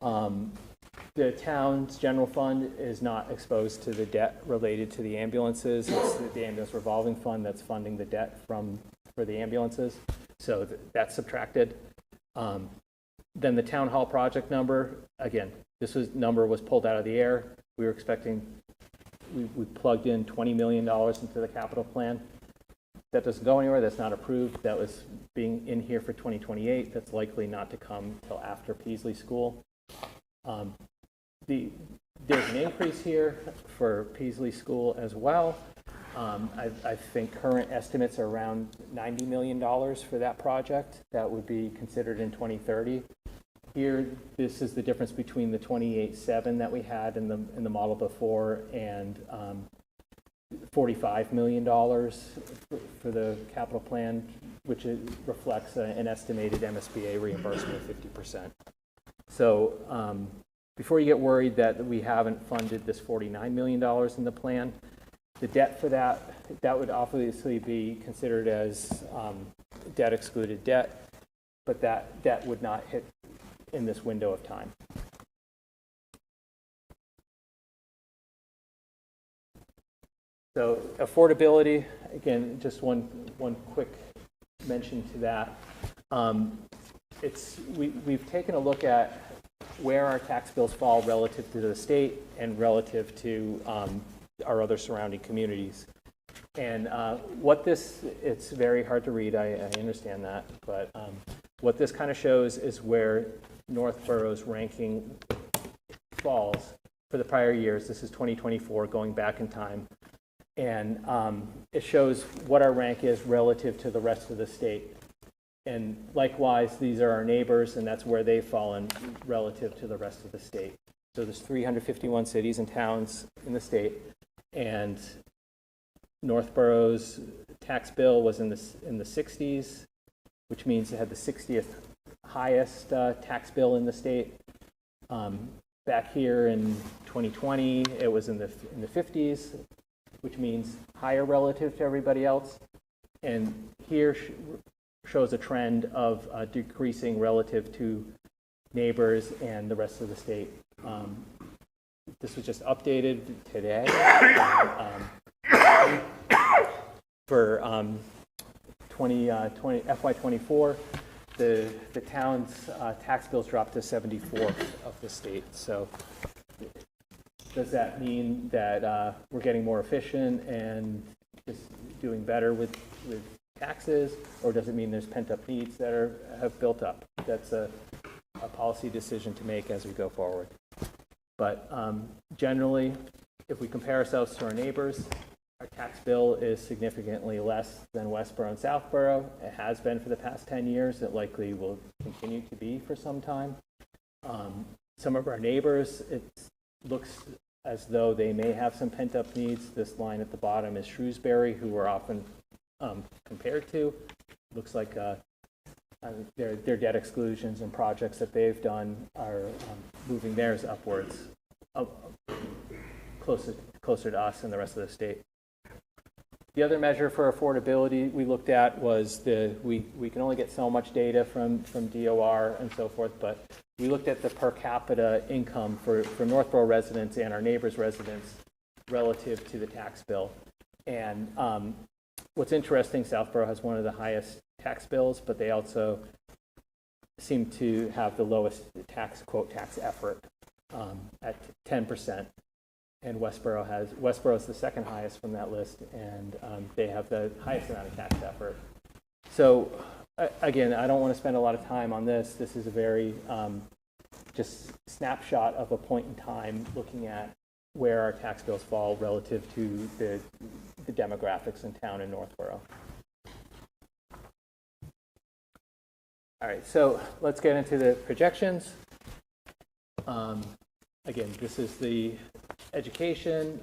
The town's general fund is not exposed to the debt related to the ambulances. It's the ambulance revolving fund that's funding the debt for the ambulances. So that's subtracted. Then the town hall project number, again, number was pulled out of the air. We were expecting, we plugged in $20 million into the capital plan. That doesn't go anywhere. That's not approved. That was being in here for 2028. That's likely not to come till after Peaslee School. There's an increase here for Peaslee School as well. I think current estimates are around $90 million for that project. That would be considered in 2030. Here, this is the difference between the 28.7 that we had in the model before and $45 million for the capital plan, which reflects an estimated MSBA reimbursement of 50%. So before you get worried that we haven't funded this $49 million in the plan, the debt for that would obviously be considered as debt excluded debt, but that debt would not hit in this window of time. So affordability, again, just one quick mention to that. We've taken a look at where our tax bills fall relative to the state and relative to our other surrounding communities. And it's very hard to read, I understand that, but what this kind of shows is where Northborough's ranking falls for the prior years. This is 2024, going back in time. And it shows what our rank is relative to the rest of the state. And likewise, these are our neighbors, and that's where they've fallen relative to the rest of the state. So there's 351 cities and towns in the state, and Northborough's tax bill was in the 60s, which means it had the 60th highest tax bill in the state. Back here in 2020, it was in the 50s, which means higher relative to everybody else. And here shows a trend of decreasing relative to neighbors and the rest of the state. This was just updated today for FY24. The town's tax bills dropped to 74th of the state. So does that mean that we're getting more efficient and just doing better with taxes, or does it mean there's pent-up needs that have built up? That's a policy decision to make as we go forward. But generally, if we compare ourselves to our neighbors, our tax bill is significantly less than Westboro and Southboro. It has been for the past 10 years. It likely will continue to be for some time. Some of our neighbors, it looks as though they may have some pent-up needs. This line at the bottom is Shrewsbury, who we're often compared to. Looks like their debt exclusions and projects that they've done are moving theirs upwards, closer to us and the rest of the state. The other measure for affordability we looked at was we can only get so much data from DOR and so forth, but we looked at the per capita income for Northborough residents and our neighbors' residents relative to the tax bill. And what's interesting, Southborough has one of the highest tax bills, but they also seem to have the lowest tax effort at 10%. And Westboro is the second highest from that list, and they have the highest amount of tax effort. So again, I don't want to spend a lot of time on this. This is a very just snapshot of a point in time looking at where our tax bills fall relative to the demographics in town in Northborough. All right, so let's get into the projections. Again, this is the education.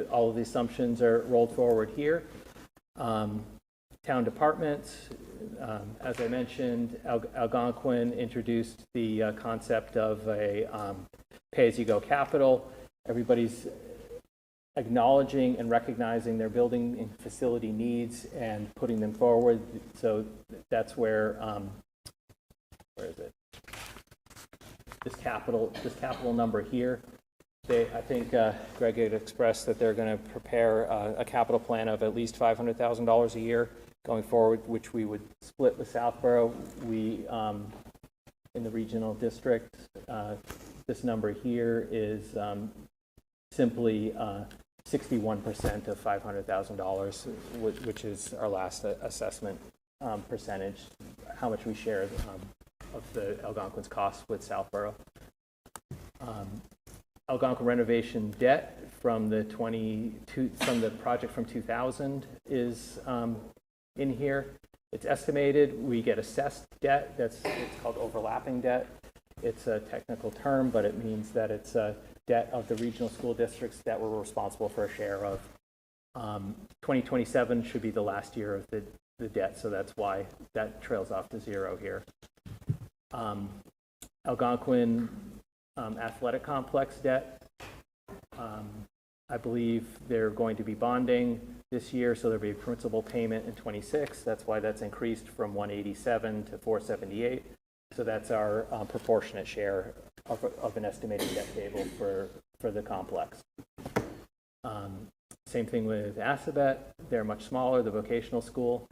All of the assumptions are rolled forward here. Town departments, as I mentioned, Algonquin introduced the concept of a pay-as-you-go capital. Everybody's acknowledging and recognizing their building and facility needs and putting them forward. So that's where where is it? This capital number here, I think Greg had expressed that they're going to prepare a capital plan of at least $500,000 a year going forward, which we would split with Southborough. We, in the regional district, this number here is simply 61% of $500,000, which is our last assessment percentage, how much we share of the Algonquin's costs with Southborough. Algonquin renovation debt from the project from 2000 is in here. It's estimated. We get assessed debt. It's called overlapping debt. It's a technical term, but it means that it's a debt of the regional school districts that we're responsible for a share of. 2027 should be the last year of the debt, so that's why that trails off to zero here. Algonquin athletic complex debt. I believe they're going to be bonding this year, so there'll be a principal payment in 26. That's why that's increased from 187 to 478. So that's our proportionate share of an estimated debt table for the complex. Same thing with Assabet. They're much smaller, the vocational school.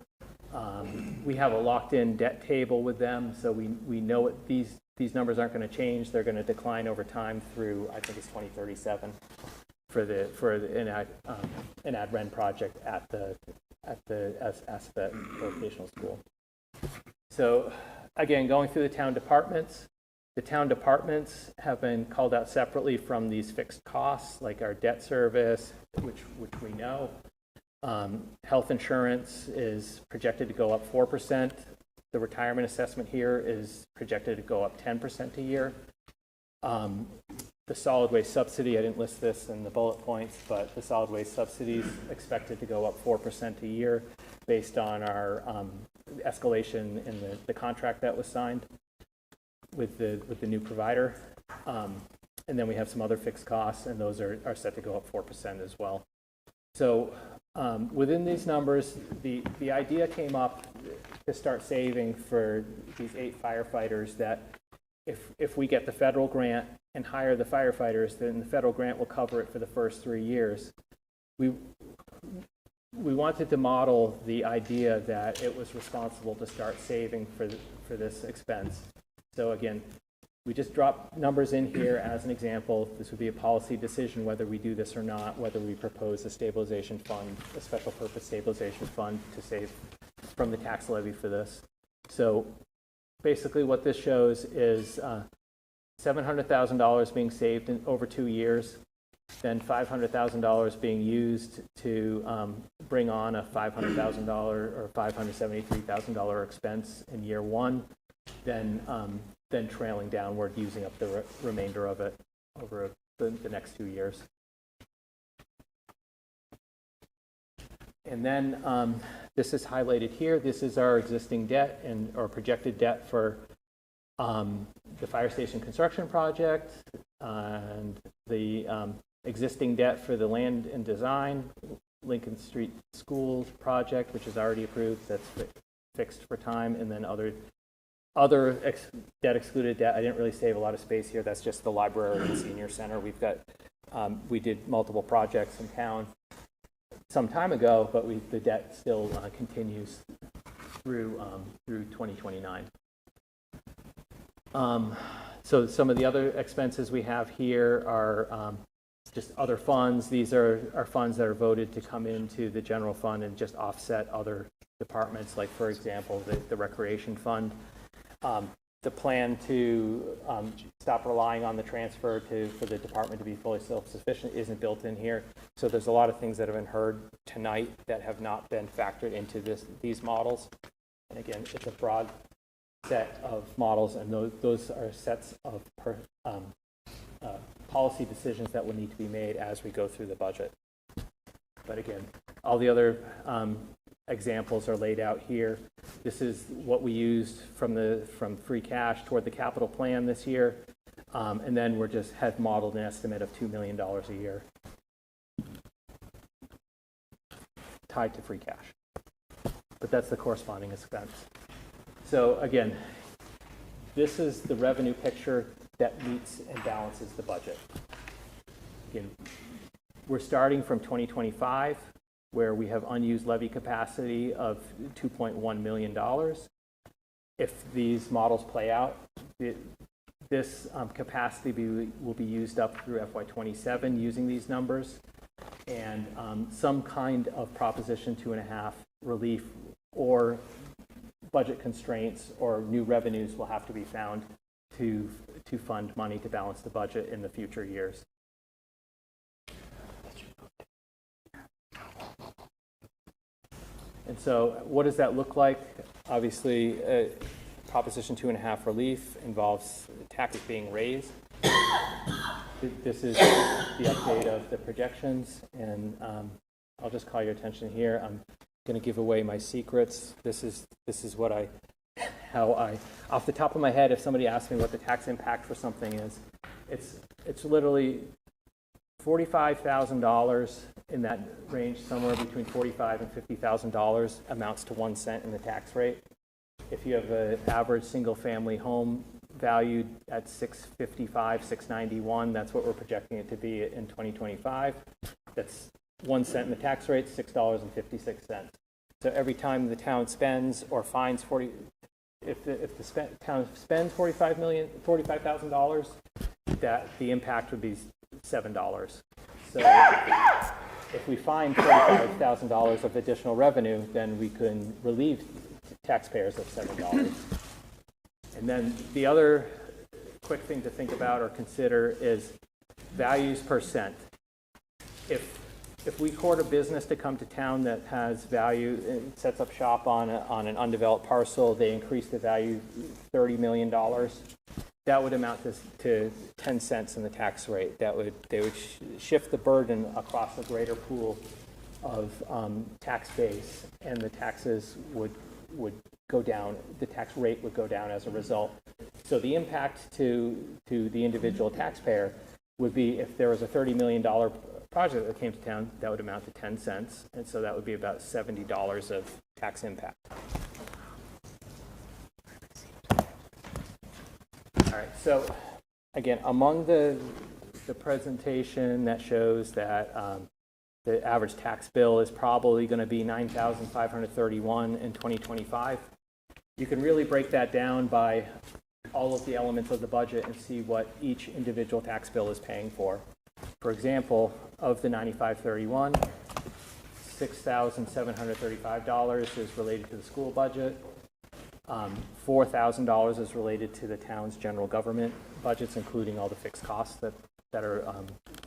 We have a locked-in debt table with them, so we know these numbers aren't going to change. They're going to decline over time through, I think it's 2037 for an ad rent project at the Assabet vocational school. So again, going through the town departments have been called out separately from these fixed costs, like our debt service, which we know. Health insurance is projected to go up 4%. The retirement assessment here is projected to go up 10% a year. The solid waste subsidy, I didn't list this in the bullet points, but the solid waste subsidy is expected to go up 4% a year based on our escalation in the contract that was signed with the new provider. And then we have some other fixed costs, and those are set to go up 4% as well. So within these numbers, the idea came up to start saving for these 8 firefighters that if we get the federal grant and hire the firefighters, then the federal grant will cover it for the first 3 years. We wanted to model the idea that it was responsible to start saving for this expense. So again, we just drop numbers in here as an example. This would be a policy decision whether we do this or not, whether we propose a stabilization fund, a special purpose stabilization fund to save from the tax levy for this. So basically what this shows is $700,000 being saved in over 2 years, then $500,000 being used to bring on a $500,000 or $573,000 expense in year 1, then trailing downward, using up the remainder of it over the next 2 years. And then this is highlighted here. This is our existing debt or projected debt for the fire station construction project and the existing debt for the land and design, Lincoln Street School project, which is already approved. That's fixed for time, and then other debt excluded debt. I didn't really save a lot of space here. That's just the library and senior center. We've got we did multiple projects in town some time ago, but the debt still continues through 2029. So some of the other expenses we have here are just other funds. These are funds that are voted to come into the general fund and just offset other departments, like, for example, the recreation fund. The plan to stop relying on the transfer for the department to be fully self-sufficient isn't built in here. So there's a lot of things that have been heard tonight that have not been factored into these models. And again, it's a broad set of models, and those are sets of policy decisions that will need to be made as we go through the budget. But again, all the other examples are laid out here. This is what we used from free cash toward the capital plan this year, and then we're just have modeled an estimate of $2 million a year tied to free cash. But that's the corresponding expense. So again, this is the revenue picture that meets and balances the budget. Again, we're starting from 2025, where we have unused levy capacity of $2.1 million. If these models play out, this capacity will be used up through FY27 using these numbers, and some kind of Proposition 2.5 relief or budget constraints or new revenues will have to be found to fund money to balance the budget in the future years. And so what does that look like? Obviously, Proposition 2.5 relief involves taxes being raised. This is the update of the projections, and I'll just call your attention here. I'm going to give away my secrets. This is what how I, off the top of my head, if somebody asks me what the tax impact for something is, it's literally $45,000 in that range, somewhere between $45,000 and $50,000 amounts to 1 cent in the tax rate. If you have an average single-family home valued at $655,000, $691,000, that's what we're projecting it to be in 2025. That's 1 cent in the tax rate, $6.56. So every time the town spends or finds if the town spends $45,000, that the impact would be $7. So if we find $45,000 of additional revenue, then we can relieve taxpayers of $7. And then the other quick thing to think about or consider is values per cent. If we court a business to come to town that has value and sets up shop on an undeveloped parcel, they increase the value $30 million, that would amount to 10 cents in the tax rate. They would shift the burden across a greater pool of tax base, and the taxes would go down. The tax rate would go down as a result. So the impact to the individual taxpayer would be, if there was a $30 million project that came to town, that would amount to 10 cents, and so that would be about $70 of tax impact. All right, so again, among the presentation that shows that the average tax bill is probably going to be $9,531 in 2025, you can really break that down by all of the elements of the budget and see what each individual tax bill is paying for. For example, of the $9,531, $6,735 is related to the school budget. $4,000 is related to the town's general government budgets, including all the fixed costs that are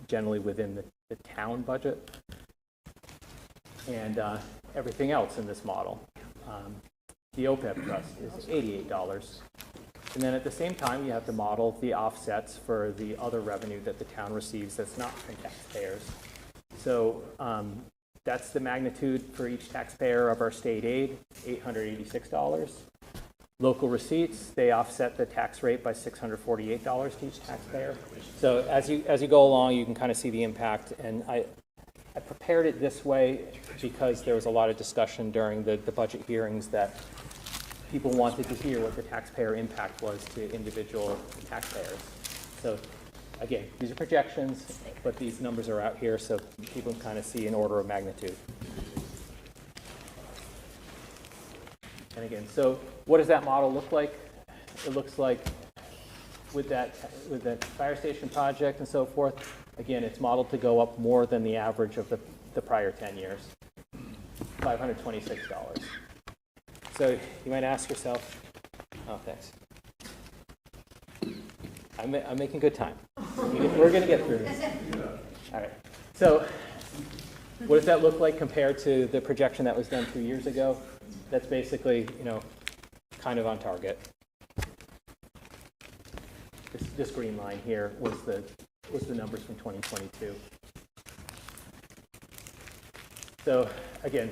generally within the town budget, and everything else in this model. The OPEB trust is $88. And then at the same time, you have to model the offsets for the other revenue that the town receives that's not from taxpayers. So that's the magnitude for each taxpayer of our state aid, $886. Local receipts, they offset the tax rate by $648 to each taxpayer. So as you go along, you can kind of see the impact. And I prepared it this way because there was a lot of discussion during the budget hearings that people wanted to hear what the taxpayer impact was to individual taxpayers. So again, these are projections, but these numbers are out here so people can kind of see an order of magnitude. And again, so what does that model look like? It looks like with that fire station project and so forth, again, it's modeled to go up more than the average of the prior 10 years, $526. So you might ask yourself, oh, thanks. I'm making good time. We're going to get through this. All right. So what does that look like compared to the projection that was done 2 years ago? That's basically, kind of on target. This green line here was the numbers from 2022. So again,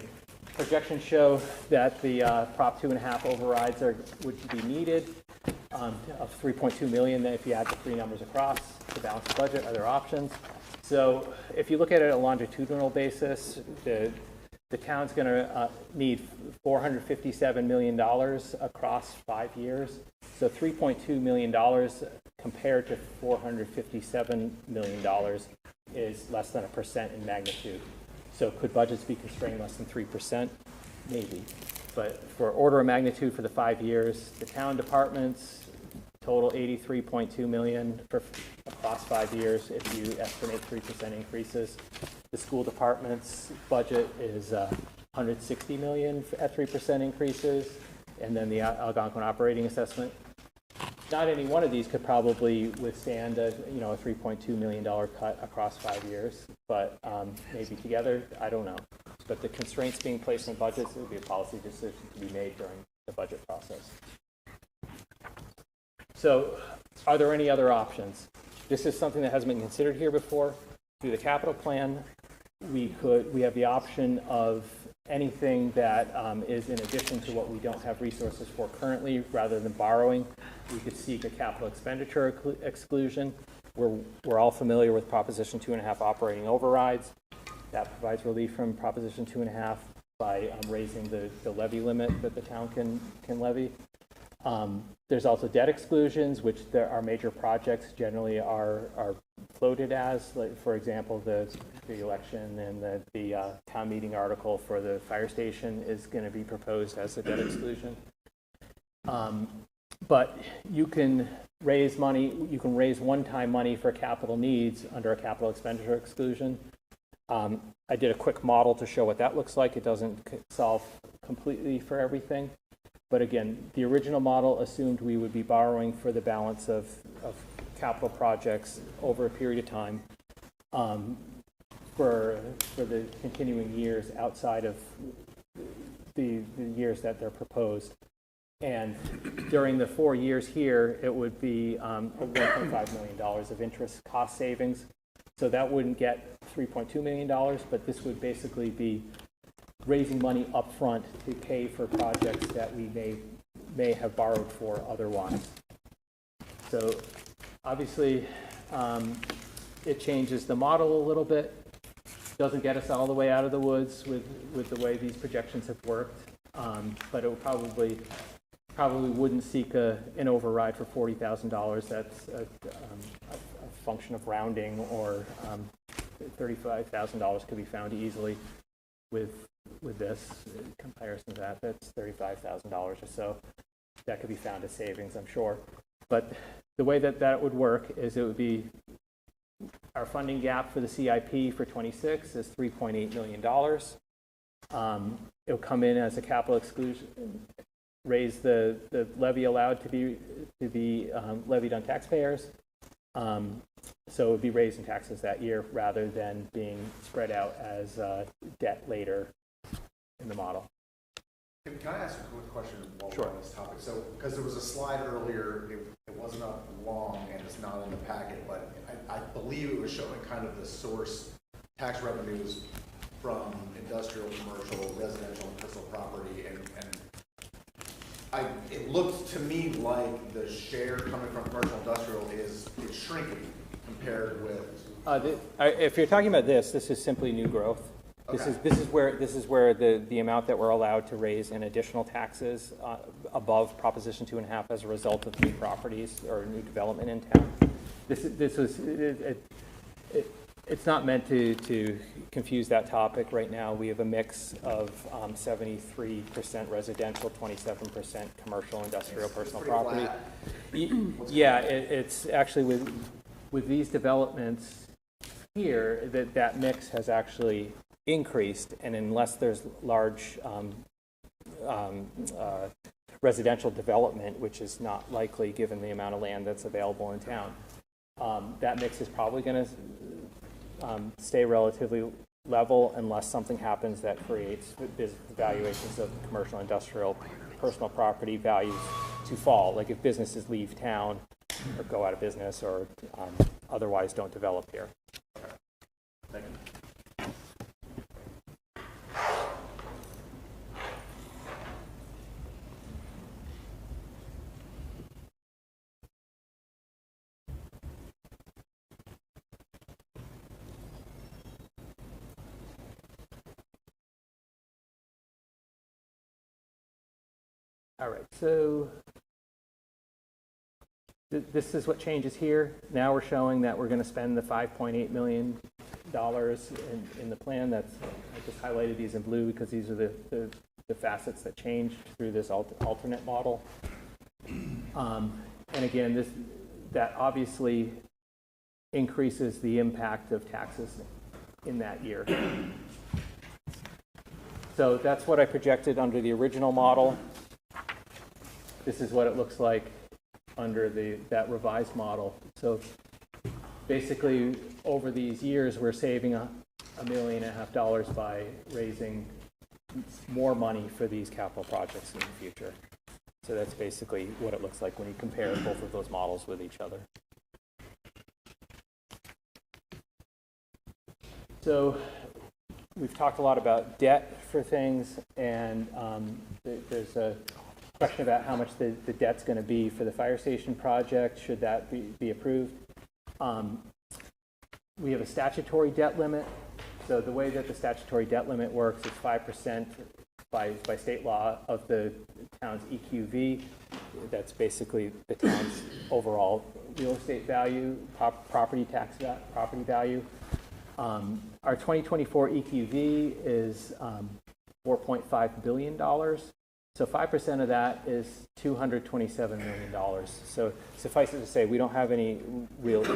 projections show that the Prop 2.5 overrides would be needed of $3.2 million. If you add the three numbers across to balance the budget, other options. So if you look at it on a longitudinal basis, the town's going to need $457 million across 5 years. So $3.2 million compared to $457 million is less than 1% in magnitude. So could budgets be constrained less than 3%? Maybe. But for order of magnitude for the 5 years, the town departments total $83.2 million across 5 years if you estimate 3% increases. The school department's budget is $160 million at 3% increases, and then the Algonquin operating assessment. Not any one of these could probably withstand a $3.2 million cut across 5 years, but maybe together, I don't know. But the constraints being placed in budgets, it would be a policy decision to be made during the budget process. So are there any other options? This is something that hasn't been considered here before. Through the capital plan, we have the option of anything that is in addition to what we don't have resources for currently, rather than borrowing. We could seek a capital expenditure exclusion. We're all familiar with Proposition 2.5 operating overrides. That provides relief from Proposition 2.5 by raising the levy limit that the town can levy. There's also debt exclusions, which our major projects generally are floated as, like, for example, the election and the town meeting article for the fire station is going to be proposed as a debt exclusion. But you can raise money, you can raise one-time money for capital needs under a capital expenditure exclusion. I did a quick model to show what that looks like. It doesn't solve completely for everything. But again, the original model assumed we would be borrowing for the balance of capital projects over a period of time for the continuing years outside of the years that they're proposed. And during the 4 years here, it would be $1.5 million of interest cost savings. So that wouldn't get $3.2 million, but this would basically be raising money up front to pay for projects that we may have borrowed for otherwise. So obviously, it changes the model a little bit. Doesn't get us all the way out of the woods with the way these projections have worked, but it would probably wouldn't seek an override for $40,000. That's a function of rounding, or $35,000 could be found easily with this. In comparison to that, that's $35,000 or so. That could be found as savings, I'm sure. But the way that would work is it would be our funding gap for the CIP for 26 is $3.8 million. It'll come in as a capital exclusion, raise the levy allowed to be levied on taxpayers. So it would be raised in taxes that year rather than being spread out as debt later in the model. Can I ask a quick question while we're on this topic? So, because there was a slide earlier, it wasn't up long and it's not in the packet, but I believe it was showing kind of the source tax revenues from industrial, commercial, residential, and personal property, and it looked to me like the share coming from commercial industrial is shrinking compared with. If you're talking about this is simply new growth. Okay. This is where the amount that we're allowed to raise in additional taxes above Proposition 2.5 as a result of new properties or new development in town. It's not meant to confuse that topic right now. We have a mix of 73% residential, 27% commercial, industrial, personal property. Yeah, it's actually with these developments here that mix has actually increased, and unless there's large residential development, which is not likely given the amount of land that's available in town, that mix is probably going to stay relatively level unless something happens that creates valuations of commercial, industrial, personal property values to fall, like if businesses leave town or go out of business or otherwise don't develop here. Thank you. All right, so This is what changes here. Now we're showing that we're going to spend the $5.8 million in the plan. I just highlighted these in blue because these are the facets that changed through this alternate model. And again, that obviously increases the impact of taxes in that year. So that's what I projected under the original model. This is what it looks like under that revised model. So basically, over these years, we're saving $1.5 million by raising more money for these capital projects in the future. So that's basically what it looks like when you compare both of those models with each other. So we've talked a lot about debt for things, and there's a question about how much the debt's going to be for the fire station project, should that be approved. We have a statutory debt limit. So the way that the statutory debt limit works is 5% by state law of the town's EQV. That's basically the town's overall real estate value, property value. Our 2024 EQV is $4.5 billion. So 5% of that is $227 million. So suffice it to say, we don't have any real,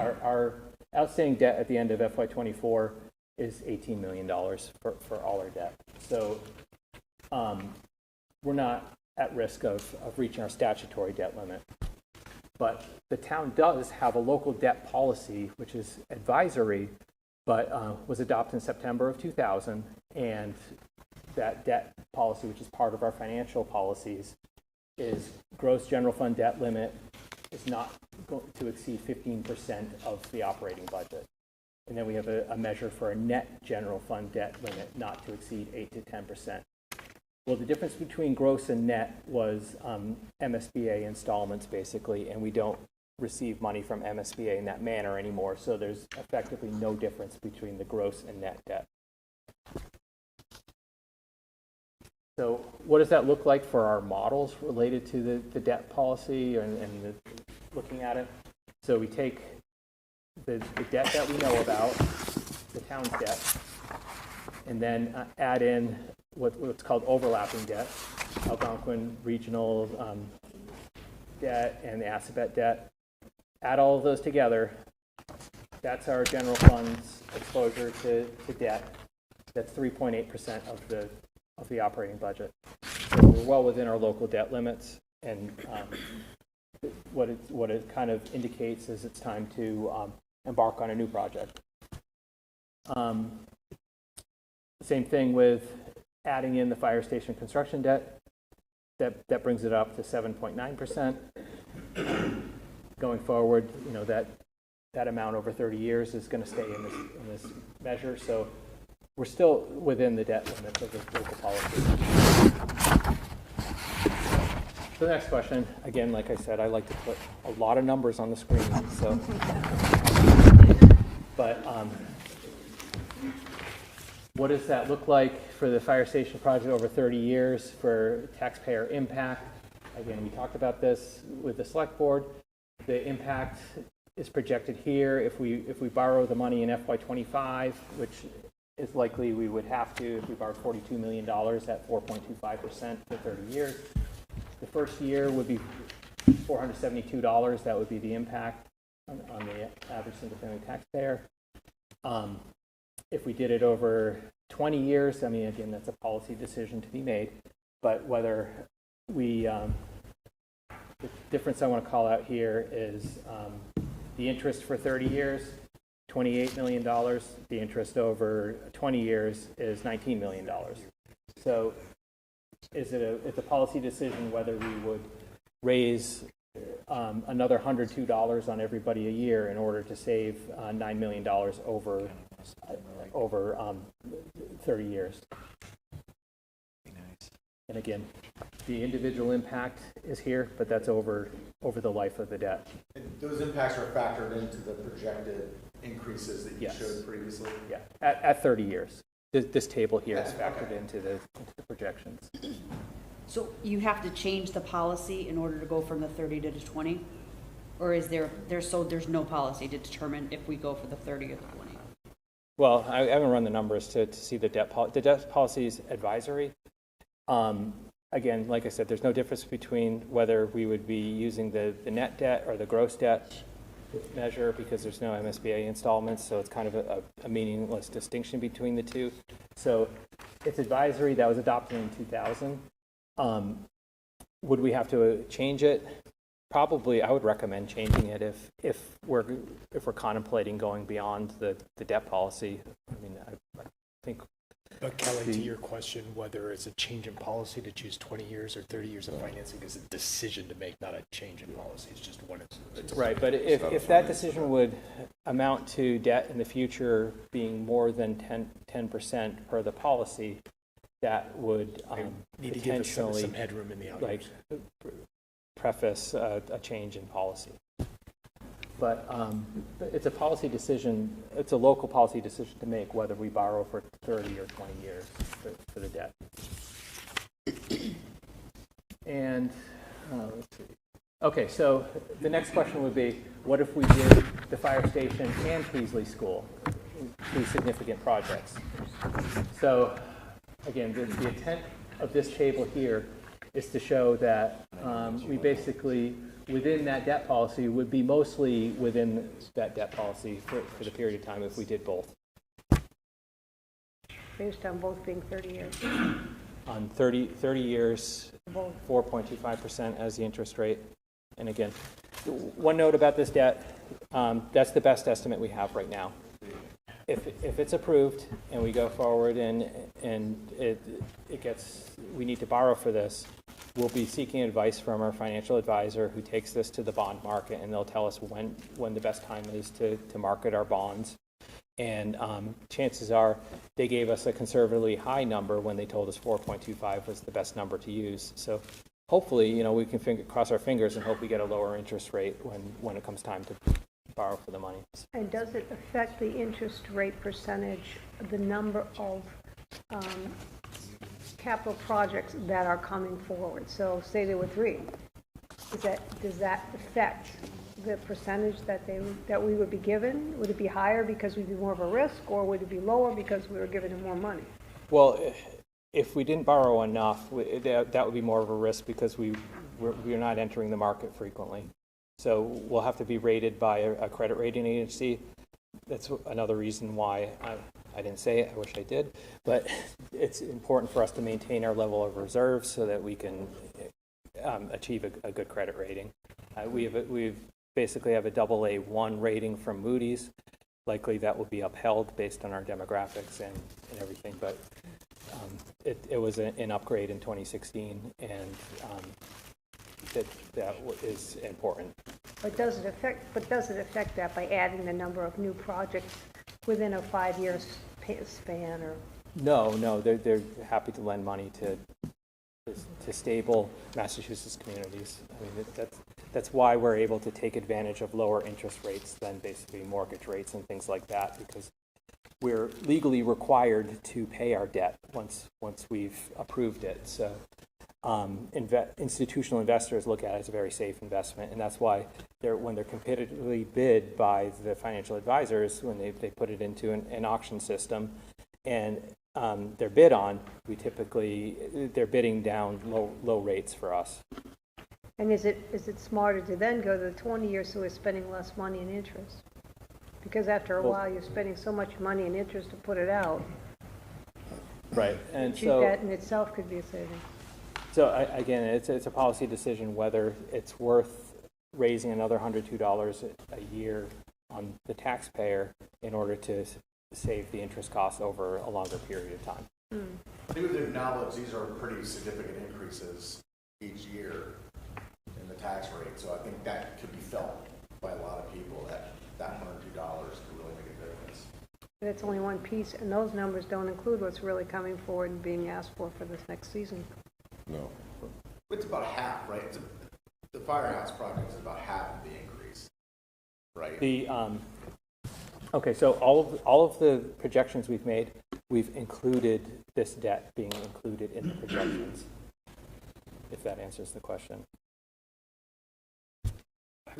our outstanding debt at the end of FY24 is $18 million for all our debt. So we're not at risk of reaching our statutory debt limit. But the town does have a local debt policy, which is advisory, but was adopted in September of 2000. And that debt policy, which is part of our financial policies, is gross general fund debt limit is not going to exceed 15% of the operating budget. And then we have a measure for a net general fund debt limit not to exceed 8 to 10%. Well, the difference between gross and net was MSBA installments, basically, and we don't receive money from MSBA in that manner anymore. So there's effectively no difference between the gross and net debt. So what does that look like for our models related to the debt policy and looking at it? So we take the debt that we know about, the town's debt, and then add in what's called overlapping debt, Algonquin regional debt and the Assabet debt. Add all of those together. That's our general fund's exposure to debt. That's 3.8% of the operating budget. So we're well within our local debt limits, and what it kind of indicates is it's time to embark on a new project. Same thing with adding in the fire station construction debt. That brings it up to 7.9%. Going forward, you know, that amount over 30 years is going to stay in this measure. So we're still within the debt limits of the local policy. So the next question, again, like I said, I like to put a lot of numbers on the screen. So, but what does that look like for the fire station project over 30 years for taxpayer impact? Again, we talked about this with the select board. The impact is projected here. If we borrow the money in FY25, which is likely we would have to if we borrowed $42 million at 4.25% for 30 years. The first year would be $472. That would be the impact on the average single-family taxpayer. If we did it over 20 years, I mean, again, that's a policy decision to be made. But whether we, the difference I want to call out here is the interest for 30 years, $28 million. The interest over 20 years is $19 million. So it's a policy decision whether we would raise another $102 on everybody a year in order to save $9 million over 30 years. And again, the individual impact is here, but that's over the life of the debt. And those impacts are factored into the projected increases that you Yes. showed previously? Yeah, at 30 years. This table here is factored into the projections. So you have to change the policy in order to go from the 30 to the 20? Or is there's no policy to determine if we go for the 30 or the 20? Well, I haven't run the numbers to see the debt policy is advisory. Again, like I said, there's no difference between whether we would be using the net debt or the gross debt measure because there's no MSBA installments, so it's kind of a meaningless distinction between the two. So it's advisory. That was adopted in 2000. Would we have to change it? Probably. I would recommend changing it if we're contemplating going beyond the debt policy. I mean, I think. But Kelly, to your question, whether it's a change in policy to choose 20 years or 30 years of financing is a decision to make, not a change in policy. It's just one. It's right, but if that decision would amount to debt in the future being more than 10% per the policy, that would need to give us some headroom in the out years. Preface a change in policy. But it's a policy decision, it's a local policy decision to make whether we borrow for 30 or 20 years for the debt. And let's see. Okay, so the next question would be, what if we did the fire station and Peasley School, two significant projects? So again, the intent of this table here is to show that we basically, within that debt policy, would be mostly within that debt policy for the period of time if we did both. Based on both being 30 years. On 30 years, 4.25% as the interest rate. And again, one note about this debt, that's the best estimate we have right now. If it's approved and we go forward and it gets, we need to borrow for this, we'll be seeking advice from our financial advisor who takes this to the bond market, and they'll tell us when the best time is to market our bonds. And chances are they gave us a conservatively high number when they told us 4.25 was the best number to use. So hopefully, you know, we can cross our fingers and hope we get a lower interest rate when it comes time to borrow for the money. And does it affect the interest rate percentage, the number of capital projects that are coming forward? So say there were 3. Does that affect the percentage that we would be given? Would it be higher because we'd be more of a risk, or would it be lower because we were giving them more money? Well, if we didn't borrow enough, that would be more of a risk because we're not entering the market frequently. So we'll have to be rated by a credit rating agency. That's another reason why I didn't say it. I wish I did. But it's important for us to maintain our level of reserves so that we can achieve a good credit rating. We basically have a AA1 rating from Moody's. Likely that will be upheld based on our demographics and everything. But it was an upgrade in 2016, and that is important. But does it affect that by adding the number of new projects within a 5-year span? Or No, they're happy to lend money to stable Massachusetts communities. I mean, that's why we're able to take advantage of lower interest rates than basically mortgage rates and things like that, because we're legally required to pay our debt once we've approved it. So institutional investors look at it as a very safe investment, and that's why when they're competitively bid by the financial advisors, when they put it into an auction system, and they're bid on, they're bidding down low rates for us. And is it smarter to then go to the 20 years so we're spending less money in interest? Because after a while, you're spending so much money in interest to put it out. Right, and so that in itself could be a saving. So again, it's a policy decision whether it's worth raising another $102 a year on the taxpayer in order to save the interest costs over a longer period of time. I think we would acknowledge these are pretty significant increases each year in the tax rate, so I think that could be felt by a lot of people, that $102 could really make a difference. That's only one piece, and those numbers don't include what's really coming forward and being asked for this next season. No. It's about half, right? The firehouse project is about half of the increase, right? Okay, so all of the projections we've made, we've included this debt being included in the projections, if that answers the question.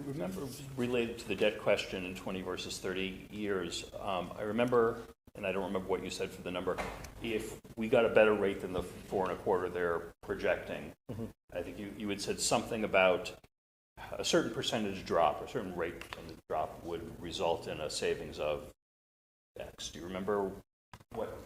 remember, related to the debt question in 20 versus 30 years, I remember, and I don't remember what you said for the number, if we got a better rate than the 4.25 they're projecting, I think you had said something about a certain percentage drop, a certain rate of the drop would result in a savings of X. Do you remember what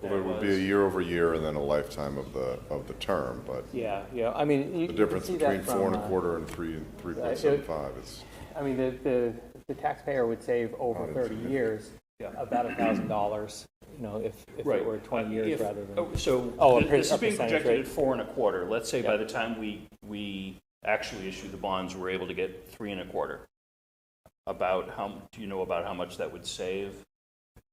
that Well, it would be a year over year and then a lifetime of the term, but Yeah, I mean, the you difference can see that between from, 4.25 and 3.75 is. I mean, the taxpayer would save over 30 years about $1,000, if it were 20 years rather than. So this is being percentage projected rate. at 4.25. Let's say by the time we actually issue the bonds, we're able to get 3.25. Do you know about how much that would save?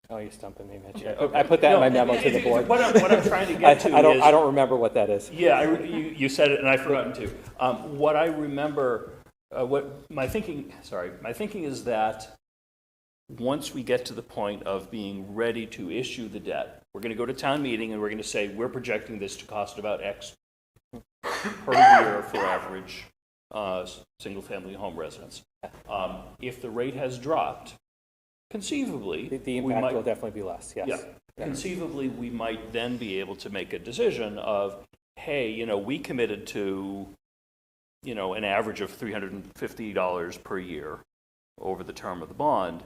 Oh, you're stumping me, Mitch. Yeah, okay. I put that in No, my memo to the board. What I'm trying to get to I is... don't remember what that is. Yeah, you said it, and I've forgotten to. What I remember, my thinking is that once we get to the point of being ready to issue the debt, we're going to go to town meeting and we're going to say, we're projecting this to cost about X per year for average single-family home residents. If the rate has dropped, conceivably, the impact will definitely be less, yes. Yeah. Conceivably, we might then be able to make a decision of, hey, we committed to, an average of $350 per year over the term of the bond.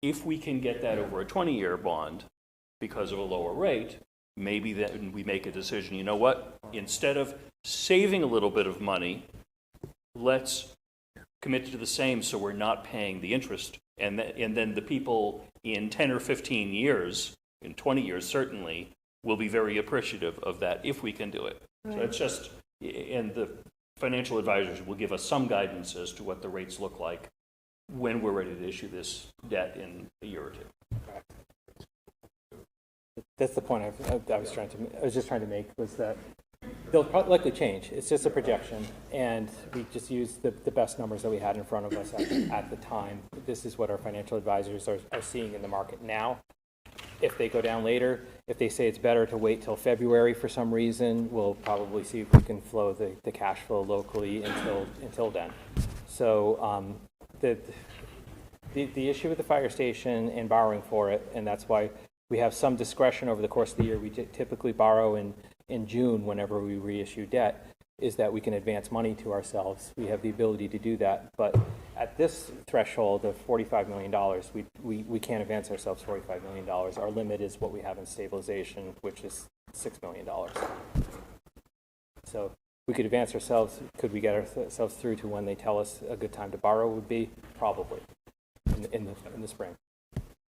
If we can get that over a 20-year bond because of a lower rate, maybe then we make a decision, you know what, instead of saving a little bit of money, let's commit to the same so we're not paying the interest. And then the people in 10 or 15 years, in 20 years certainly, will be very appreciative of that if we can do it. Right. So it's just, and the financial advisors will give us some guidance as to what the rates look like when we're ready to issue this debt in a year or two. That's the point I was just trying to make, was that they'll probably likely change. It's just a projection, and we just use the best numbers that we had in front of us at the time. This is what our financial advisors are seeing in the market now. If they go down later, if they say it's better to wait till February for some reason, we'll probably see if we can flow the cash flow locally until then. So the issue with the fire station and borrowing for it, and that's why we have some discretion over the course of the year. We typically borrow in June whenever we reissue debt, is that we can advance money to ourselves. We have the ability to do that, but at this threshold of $45 million, we can't advance ourselves $45 million. Our limit is what we have in stabilization, which is $6 million. So we could advance ourselves. Could we get ourselves through to when they tell us a good time to borrow would be? Probably in the spring,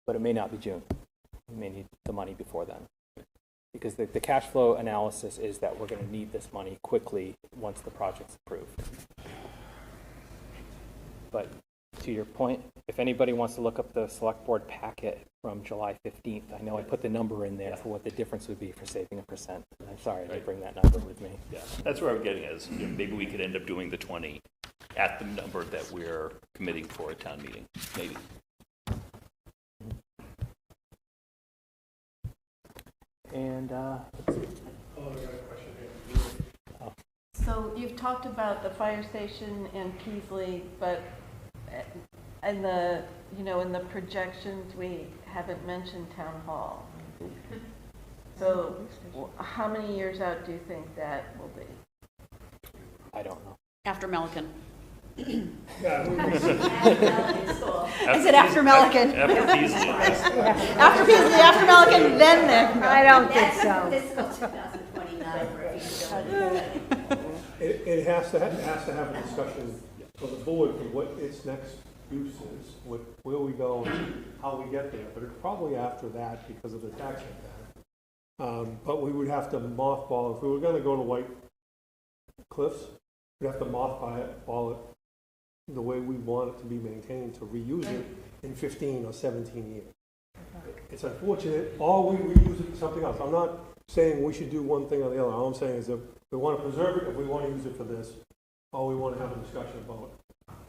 but it may not be June. We may need the money before then, because the cash flow analysis is that we're going to need this money quickly once the project's approved. But to your point, if anybody wants to look up the select board packet from July 15th, I know I put the number in there for what the difference would be for saving 1%. I'm sorry I didn't bring that number with me. Yeah, that's where I'm getting at, is maybe we could end up doing the 20 at the number that we're committing for a town meeting, maybe. And let's see. So you've talked about the fire station in Peasley, but in the projections, we haven't mentioned town hall. So how many years out do you think that will be? I don't know. After Melican. After Melican school. I said after Melican. After Peasley. After Peasley, after Melican, then there. I don't think so. That's fiscal 2029 for a feasibility. It has to have a discussion for the board for what its next use is, where we go, how we get there. But it's probably after that because of the tax impact. But we would have to mothball, if we were going to go to White Cliffs, we'd have to mothball it the way we want it to be maintained, to reuse it in 15 or 17 years. It's unfortunate, or we reuse it for something else. I'm not saying we should do one thing or the other. All I'm saying is if we want to preserve it, if we want to use it for this, or we want to have a discussion about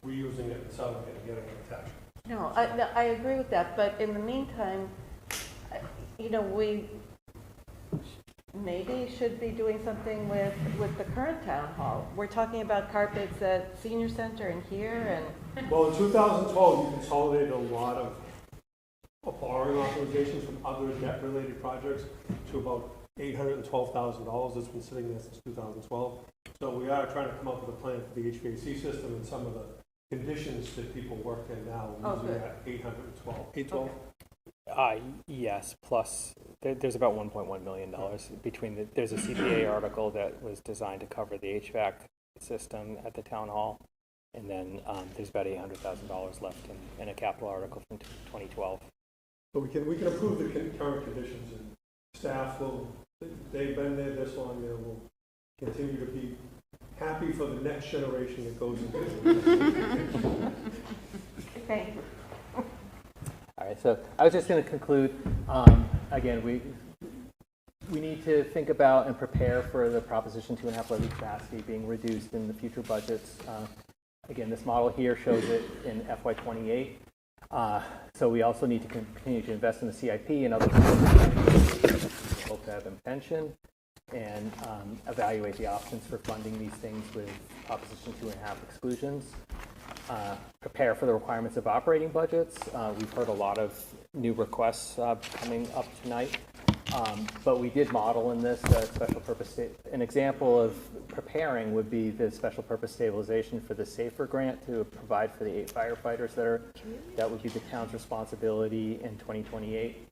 reusing it and selling it and getting it attached. No, I agree with that, but in the meantime, maybe should be doing something with the current town hall. We're talking about carpets at senior center and here and. Well, in 2012, you consolidated a lot of borrowing authorizations from other debt-related projects to about $812,000 that's been sitting there since 2012. So we are trying to come up with a plan for the HVAC system and some of the conditions that people work in now. Oh, Using good. that 812. 812? Yes, plus there's about $1.1 million between there's a CPA article that was designed to cover the HVAC system at the town hall, and then there's about $800,000 left in a capital article from 2012. But we can approve the current conditions, and staff will, they've been there this long, they will continue to be happy for the next generation that goes into it. Thank you. All right, so I was just going to conclude. Again, we need to think about and prepare for the Proposition 2.5 levy capacity being reduced in the future budgets. Again, this model here shows it in FY28. So we also need to continue to invest in the CIP and other OPEB and pension, and evaluate the options for funding these things with Proposition 2.5 exclusions. Prepare for the requirements of operating budgets. We've heard a lot of new requests coming up tonight, but we did model in this special purpose. An example of preparing would be the special purpose stabilization for the SAFER grant to provide for the 8 firefighters that would be the town's responsibility in 2028.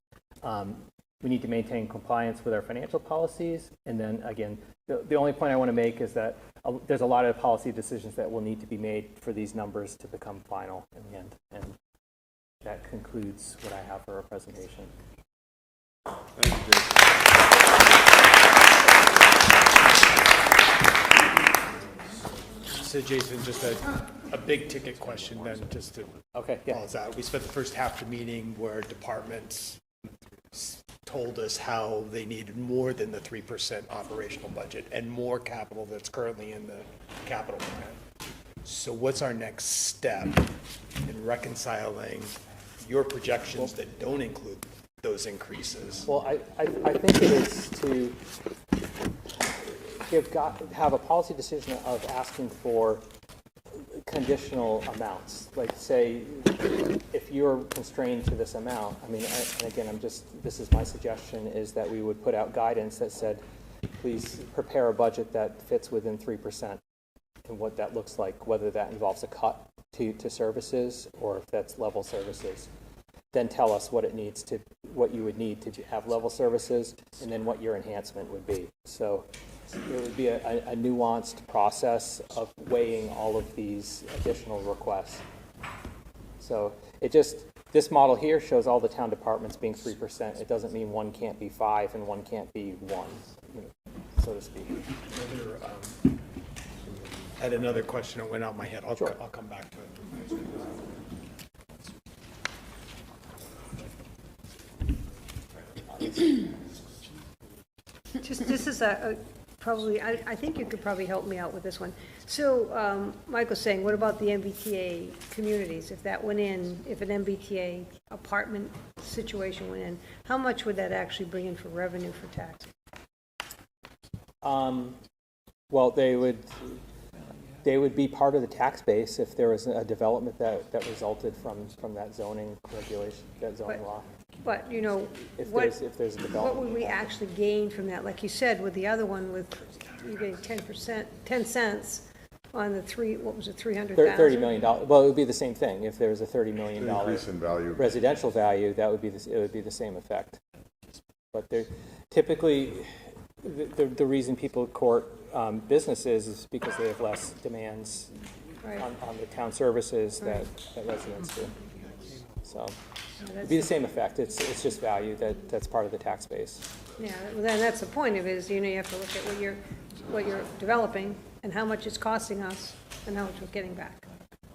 We need to maintain compliance with our financial policies. And then again, the only point I want to make is that there's a lot of policy decisions that will need to be made for these numbers to become final in the end. And that concludes what I have for our presentation. Thank you, Jason. So Jason, just a big ticket question then, just to balance out. We spent the first half of the meeting where departments told us how they needed more than the 3% operational budget and more capital that's currently in the capital plan. So what's our next step in reconciling your projections that don't include those increases? Well, I think it is to have a policy decision of asking for conditional amounts. Like, say, if you're constrained to this amount, I mean, and again, this is my suggestion, is that we would put out guidance that said, please prepare a budget that fits within 3%, and what that looks like, whether that involves a cut to services or if that's level services. Then tell us what you would need to have level services, and then what your enhancement would be. So it would be a nuanced process of weighing all of these additional requests. So this model here shows all the town departments being 3%. It doesn't mean one can't be 5 and one can't be 1, so to speak. I had another question that went out my head. I'll come back to it. This is probably, I think you could probably help me out with this one. So Michael's saying, what about the MBTA communities? If that went in, if an MBTA apartment situation went in, how much would that actually bring in for revenue for tax? Well, they would be part of the tax base if there was a development that resulted from that zoning regulation, that zoning law. But, you know, If what there's a would development. we actually gain from that? Like you said, with the other one, with you getting 10%, 10 cents on the what was it, 300,000? $30 million. Well, it would be the same thing. If there was a $30 million Increase in value. residential value, it would be the same effect. But typically, the reason people court businesses is because they have less demands on the town services that residents do. So it'd be the same effect. It's just value that's part of the tax base. Yeah, well, then that's the point of it, is, you know, you have to look at what you're developing and how much it's costing us and how much we're getting back.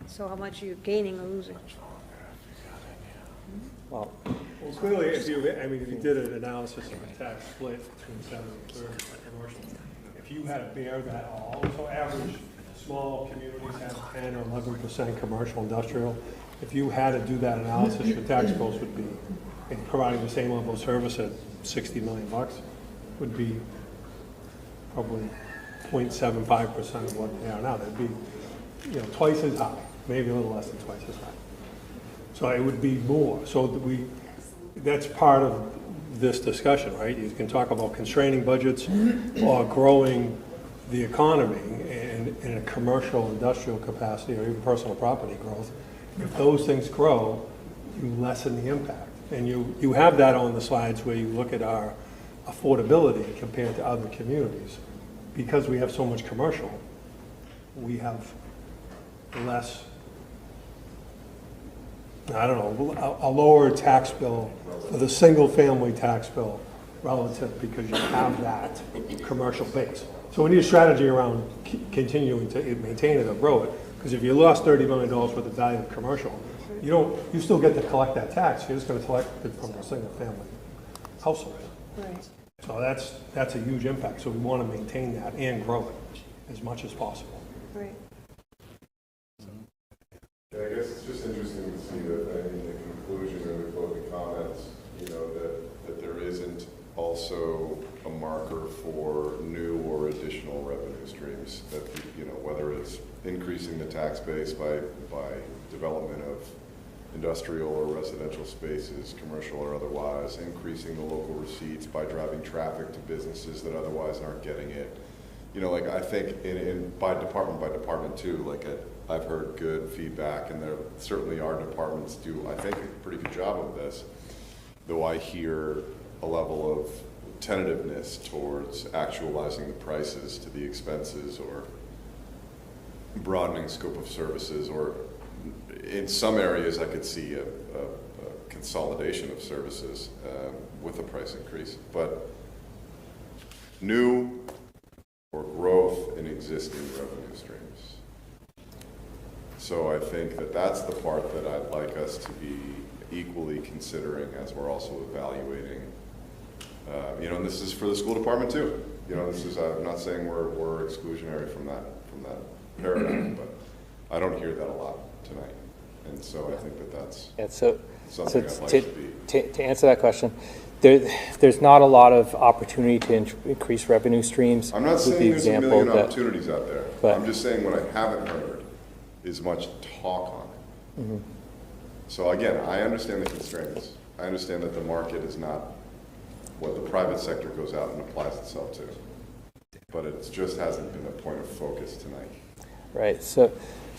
So how much you're gaining or losing. Well, Clearly, if you did an analysis of a tax split between 70 and 30 commercial, if you had to bear that all, so average small communities have 10 or 11% commercial industrial. If you had to do that analysis, your tax bills would be, in providing the same level of service at $60 million, would be probably 0.75% of what they are now. They'd be, twice as high, maybe a little less than twice as high. So it would be more. So that's part of this discussion, right? You can talk about constraining budgets or growing the economy in a commercial, industrial capacity, or even personal property growth. If those things grow, you lessen the impact. And you have that on the slides where you look at our affordability compared to other communities. Because we have so much commercial, we have less, I don't know, a lower tax bill for the single-family tax bill relative, because you have that commercial base. So we need a strategy around continuing to maintain it or grow it, because if you lost $30 million worth of value of commercial, you still get to collect that tax. You're just going to collect it from a single-family household. Right. So that's a huge impact. So we want to maintain that and grow it as much as possible. Right. Yeah, I guess it's just interesting to see that in the conclusion or the closing comments, that there isn't also a marker for new or additional revenue streams. That, whether it's increasing the tax base by development of industrial or residential spaces, commercial or otherwise, increasing the local receipts by driving traffic to businesses that otherwise aren't getting it. I think by department too, I've heard good feedback, and there certainly our departments do, I think, a pretty good job of this, though I hear a level of tentativeness towards actualizing the prices to the expenses or broadening scope of services, or in some areas I could see a consolidation of services with a price increase. But new or growth in existing revenue streams. So I think that's the part that I'd like us to be equally considering as we're also evaluating. And this is for the school department too. This is, I'm not saying we're exclusionary from that paradigm, but I don't hear that a lot tonight. And so I think that's something I'd like to answer that question, there's not a lot of opportunity to increase revenue streams. I'm not saying there's a million opportunities out there. But I'm just saying what I haven't heard is much talk on it. Mm-hmm. So again, I understand the constraints. I understand that the market is not what the private sector goes out and applies itself to. But it just hasn't been a point of focus tonight. Right. So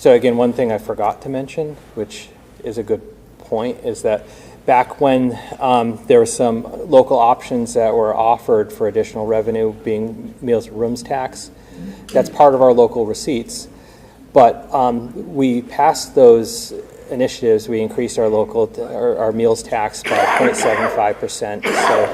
again, one thing I forgot to mention, which is a good point, is that back when there were some local options that were offered for additional revenue, being meals and rooms tax, that's part of our local receipts. But we passed those initiatives. We increased our meals tax by 0.75%. So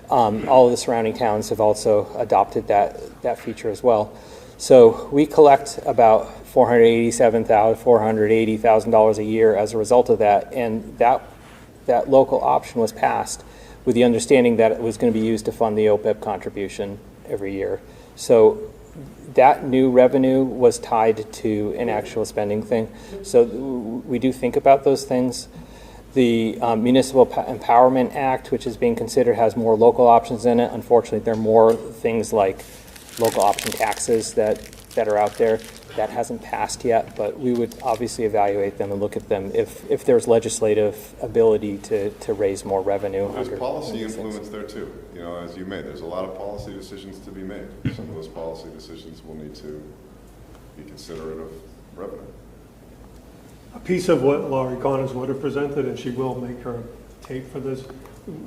all of the surrounding towns have also adopted that feature as well. So we collect about $480,000 a year as a result of that, and that local option was passed with the understanding that it was going to be used to fund the OPEB contribution every year. So that new revenue was tied to an actual spending thing. So we do think about those things. The Municipal Empowerment Act, which is being considered, has more local options in it. Unfortunately, there are more things like local option taxes that are out there. That hasn't passed yet, but we would obviously evaluate them and look at them if there's legislative ability to raise more revenue. There's policy influence there too. As you made, there's a lot of policy decisions to be made. Some of those policy decisions will need to be considerate of revenue. A piece of what Laurie Connors would have presented, and she will make her tape for this,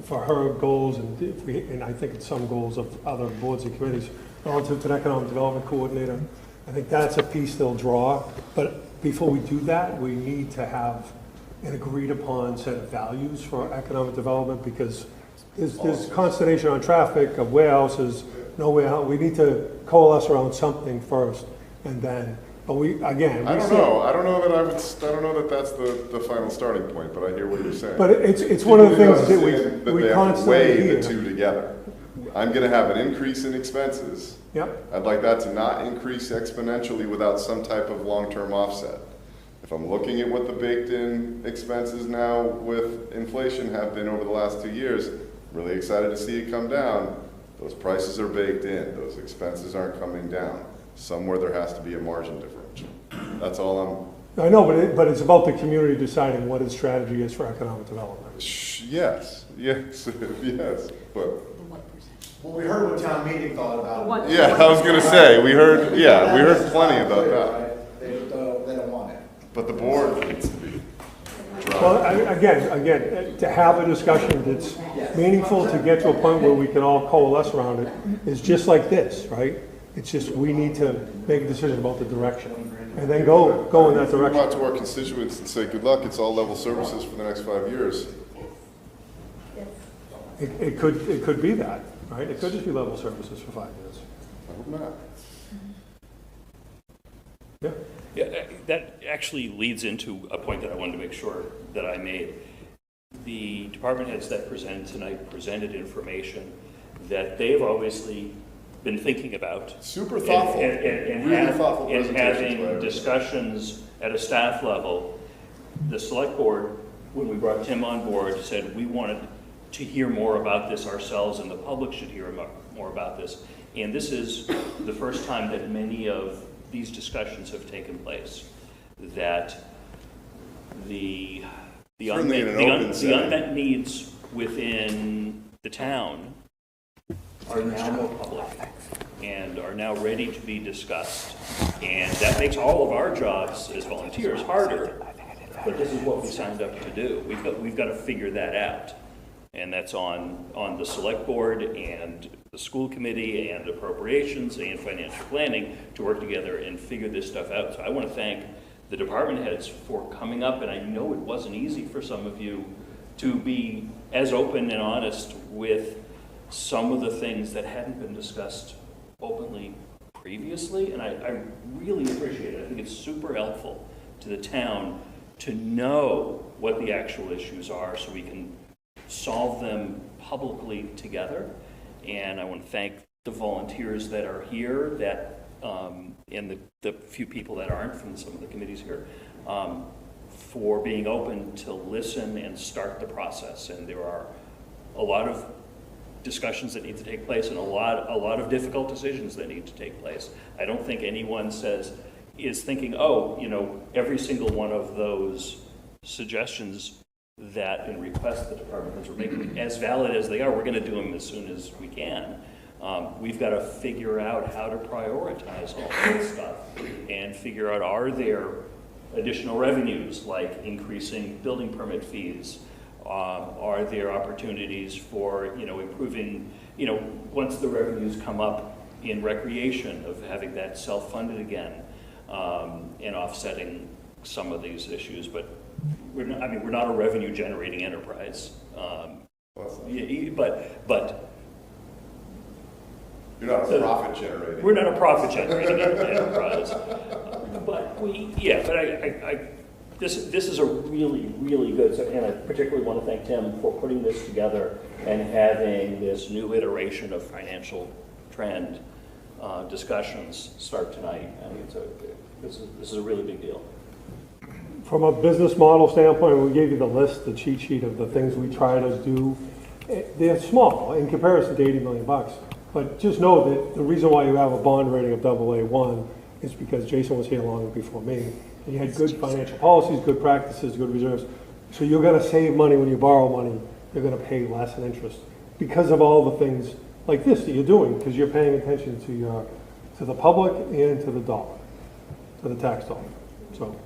for her goals, and I think it's some goals of other boards and committees relative to an economic development coordinator. I think that's a piece they'll draw. But before we do that, we need to have an agreed upon set of values for economic development, because there's consternation on traffic of warehouses, no warehouse. We need to coalesce around something first, and then. But I don't know. I don't know that that's the final starting point. But I hear what you're saying. But it's one of the things that we constantly weigh hear. The two together. I'm going to have an increase in expenses. Yep. I'd like that to not increase exponentially without some type of long-term offset. If I'm looking at what the baked-in expenses now with inflation have been over the last 2 years, I'm really excited to see it come down. Those prices are baked in, those expenses aren't coming down. Somewhere there has to be a margin differential. That's all I know, but it's about the community deciding what its strategy is for economic development. yes, yes, but. Well, we heard what town meeting thought about it. Yeah, I was gonna say, we heard plenty about that. They don't want it. But the board needs to be. Well, again, to have a discussion that's meaningful, to get to a point where we can all coalesce around it, is just like this, right? It's just, we need to make a decision about the direction, and then go in that If we direction. go out to our constituents and say, good luck, it's all level services for the next 5 years. It could be that, right? It could just be level services for 5 years. I hope not. Yeah. Yeah, that actually leads into a point that I wanted to make sure that I made. The department heads that presented tonight presented information that they've obviously been thinking about. Super thoughtful. And thoughtful presentations by having everybody. discussions at a staff level. The select board, when we brought Tim on board, said we wanted to hear more about this ourselves, and the public should hear more about this. And this is the first time that many of these discussions have taken place, that the Certainly in an open setting. unmet needs within the town are now more public and are now ready to be discussed. And that makes all of our jobs as volunteers harder, but this is what we signed up to do. We've got to figure that out. And that's on the select board and the school committee and appropriations and financial planning to work together and figure this stuff out. So I want to thank the department heads for coming up, and I know it wasn't easy for some of you to be as open and honest with some of the things that hadn't been discussed openly previously, and I really appreciate it. I think it's super helpful to the town to know what the actual issues are so we can solve them publicly together. And I want to thank the volunteers that are here, that and the few people that aren't from some of the committees here, for being open to listen and start the process. And there are a lot of discussions that need to take place and a lot of difficult decisions that need to take place. I don't think anyone is thinking, oh, every single one of those suggestions that and requests the department heads are making, as valid as they are, we're going to do them as soon as we can. We've got to figure out how to prioritize all this stuff and figure out, are there additional revenues like increasing building permit fees? Are there opportunities for, improving, once the revenues come up in recreation, of having that self-funded again, and offsetting some of these issues. But we're not a revenue generating enterprise. But you're not a profit generating. We're not a profit generating enterprise. But this is a really, really good, and I particularly want to thank Tim for putting this together and having this new iteration of financial trend discussions start tonight. I mean, this is a really big deal. From a business model standpoint, we gave you the list, the cheat sheet of the things we try to do. They're small in comparison to $80 million. But just know that the reason why you have a bond rating of AA1 is because Jason was here long before me. And you had good financial policies, good practices, good reserves. So you're going to save money when you borrow money. You're going to pay less in interest because of all the things like this that you're doing, because you're paying attention to the public and to the dollar, to the tax dollar. So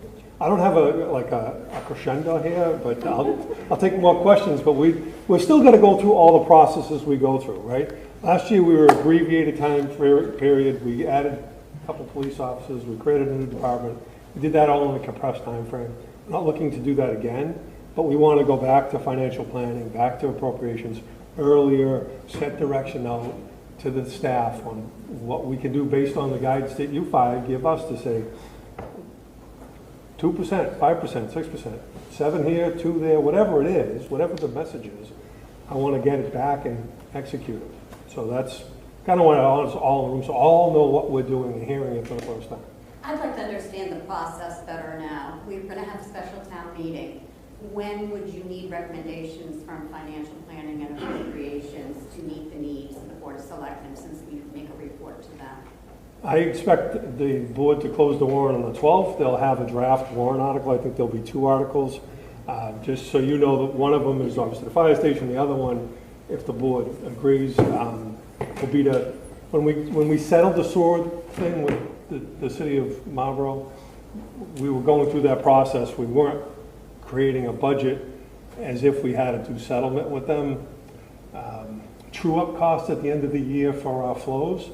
I don't have a crescendo here, but I'll take more questions. But we're still going to go through all the processes we go through, right? Last year we were abbreviated time period. We added a couple police officers. We created a new department. We did that all in a compressed time frame. We're not looking to do that again, but we want to go back to financial planning, back to appropriations earlier, set direction out to the staff on what we can do based on the guidance that you five give us to say 2%, 5%, 6%, 7 here, 2 there, whatever it is, whatever the message is, I want to get it back and execute it. So that's kind of what I want us all in the room, so all know what we're doing and hearing it for the first time. I'd like to understand the process better now. We're going to have a special town meeting. when would you need recommendations from financial planning and appropriations to meet the needs of the Board of Selectmen, since we make a report to them? I expect the board to close the warrant on the 12th. They'll have a draft warrant article. I think there'll be 2 articles. Just so you know, that one of them is obviously the fire station. The other one, if the board agrees, will be to, when we settled the sewer thing with the city of Marlboro, we were going through that process. We weren't creating a budget as if we had to do settlement with them. True-up costs at the end of the year for our flows.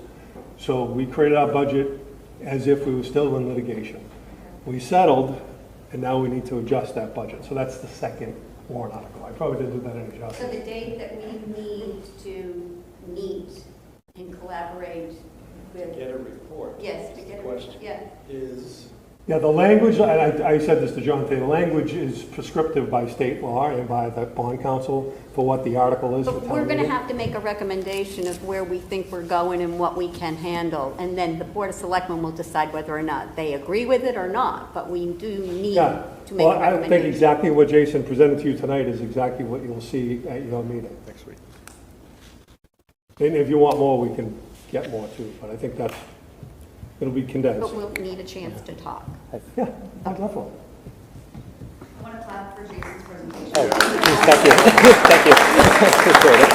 So we created our budget as if we were still in litigation. We settled, and now we need to adjust that budget. So that's the second warrant article. I probably didn't do that any justice. So the date that we need to meet and collaborate with. Get a report. Yes, to get a report, yeah. Is Yeah, the language, and I said this to John today, the language is prescriptive by state law and by the bond council for what the article is. But we're going to have to make a recommendation of where we think we're going and what we can handle. And then the Board of Selectmen will decide whether or not they agree with it or not. But we do need Yeah, to make well, a I recommendation. think exactly what Jason presented to you tonight is exactly what you'll see at your meeting next week. And if you want more, we can get more too, but I think that's, it'll be condensed. But we'll need a chance to talk. Yeah, definitely. I want to clap for Jason's presentation. Thank you. Thank you. Appreciate it.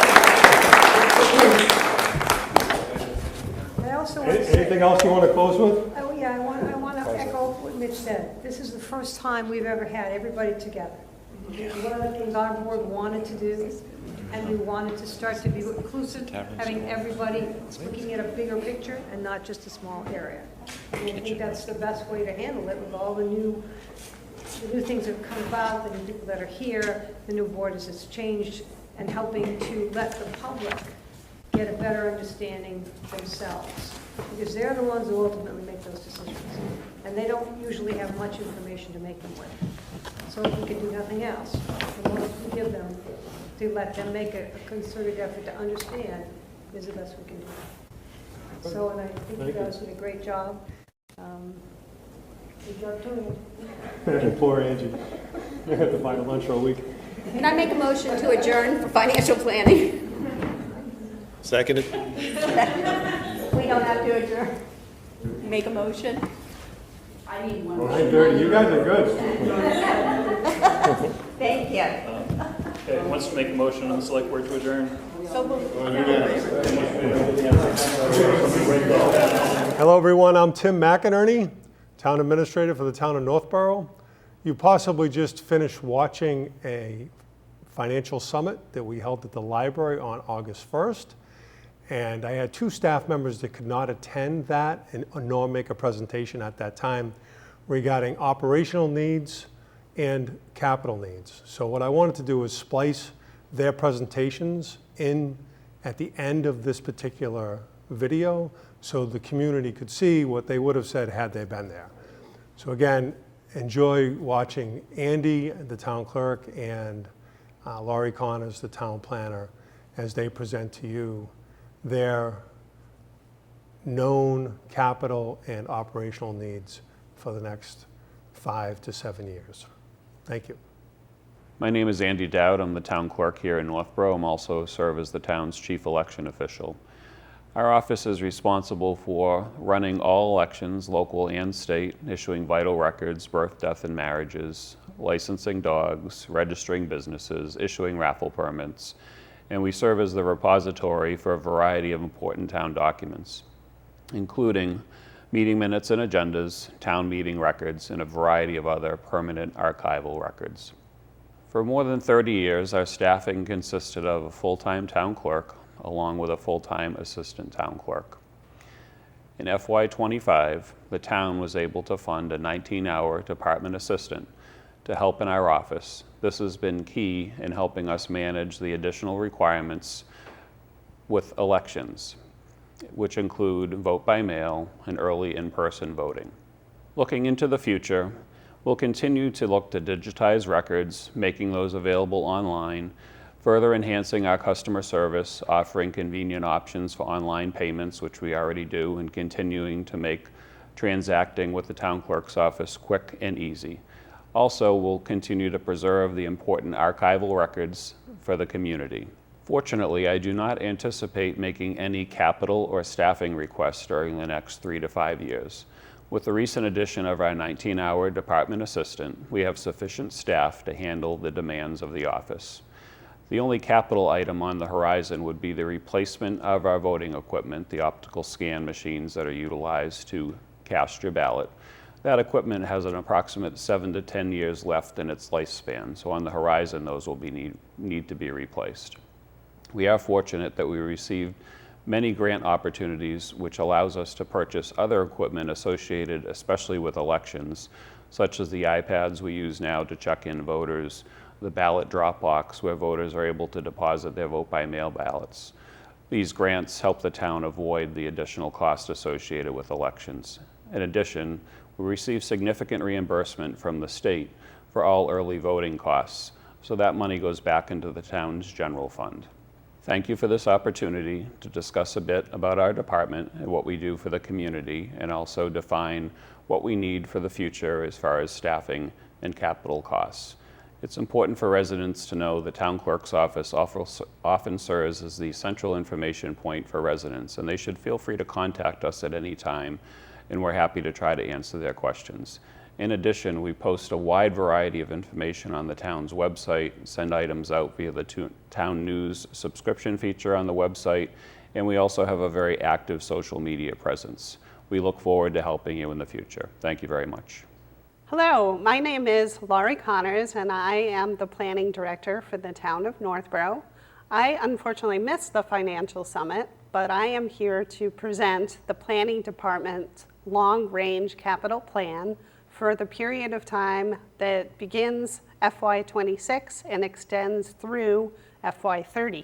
I also want to say. Anything else you want to close with? Oh, yeah, I want to echo what Mitch said. This is the first time we've ever had everybody together. One of the things our board wanted to do, and we wanted to start to be inclusive, having everybody looking at a bigger picture and not just a small area. And I think that's the best way to handle it with all the new things that have come about, the new people that are here, the new board as it's changed, and helping to let the public get a better understanding themselves. Because they're the ones who ultimately make those decisions. And they don't usually have much information to make them with. So if we can do nothing else, the more we give them, to let them make a concerted effort to understand is the best we can do. So, and I think you guys did a great job. Good job doing it. Poor Angie. You have to find a lunch all week. Can I make a motion to adjourn for financial planning? Seconded. We don't have to adjourn. Make a motion. I need one. 9:30, you guys are good. Thank you. Okay, who wants to make a motion on the select board to adjourn? So moved. Hello, everyone. I'm Tim McInerney, Town Administrator for the Town of Northborough. You possibly just finished watching a financial summit that we held at the library on August 1st. And I had 2 staff members that could not attend that nor make a presentation at that time regarding operational needs and capital needs. So what I wanted to do is splice their presentations in at the end of this particular video so the community could see what they would have said had they been there. So again, enjoy watching Andy, the town clerk, and Laurie Connors, the town planner, as they present to you their known capital and operational needs for the next 5 to 7 years. Thank you. My name is Andy Dowd. I'm the town clerk here in Northborough. I'm also serve as the town's chief election official. Our office is responsible for running all elections, local and state, issuing vital records, birth, death, and marriages, licensing dogs, registering businesses, issuing raffle permits, and we serve as the repository for a variety of important town documents, including meeting minutes and agendas, town meeting records, and a variety of other permanent archival records. For more than 30 years, our staffing consisted of a full-time town clerk along with a full-time assistant town clerk. In FY25, the town was able to fund a 19-hour department assistant to help in our office. This has been key in helping us manage the additional requirements with elections, which include vote by mail and early in-person voting. Looking into the future, we'll continue to look to digitize records, making those available online, further enhancing our customer service, offering convenient options for online payments, which we already do, and continuing to make transacting with the town clerk's office quick and easy. Also, we'll continue to preserve the important archival records for the community. Fortunately, I do not anticipate making any capital or staffing requests during the next 3 to 5 years. With the recent addition of our 19-hour department assistant, we have sufficient staff to handle the demands of the office. The only capital item on the horizon would be the replacement of our voting equipment, the optical scan machines that are utilized to cast your ballot. That equipment has an approximate 7 to 10 years left in its lifespan, so on the horizon those will need to be replaced. We are fortunate that we received many grant opportunities which allows us to purchase other equipment associated especially with elections, such as the iPads we use now to check in voters, the ballot drop box where voters are able to deposit their vote by mail ballots. These grants help the town avoid the additional cost associated with elections. In addition, we receive significant reimbursement from the state for all early voting costs, so that money goes back into the town's general fund. Thank you for this opportunity to discuss a bit about our department and what we do for the community, and also define what we need for the future as far as staffing and capital costs. It's important for residents to know the town clerk's office often serves as the central information point for residents, and they should feel free to contact us at any time, and we're happy to try to answer their questions. In addition, we post a wide variety of information on the town's website, send items out via the town news subscription feature on the website, and we also have a very active social media presence. We look forward to helping you in the future. Thank you very much. Hello, my name is Laurie Connors, and I am the Planning Director for the town of Northborough. I unfortunately missed the Financial Summit, but I am here to present the Planning Department's long-range capital plan for the period of time that begins FY26 and extends through FY30.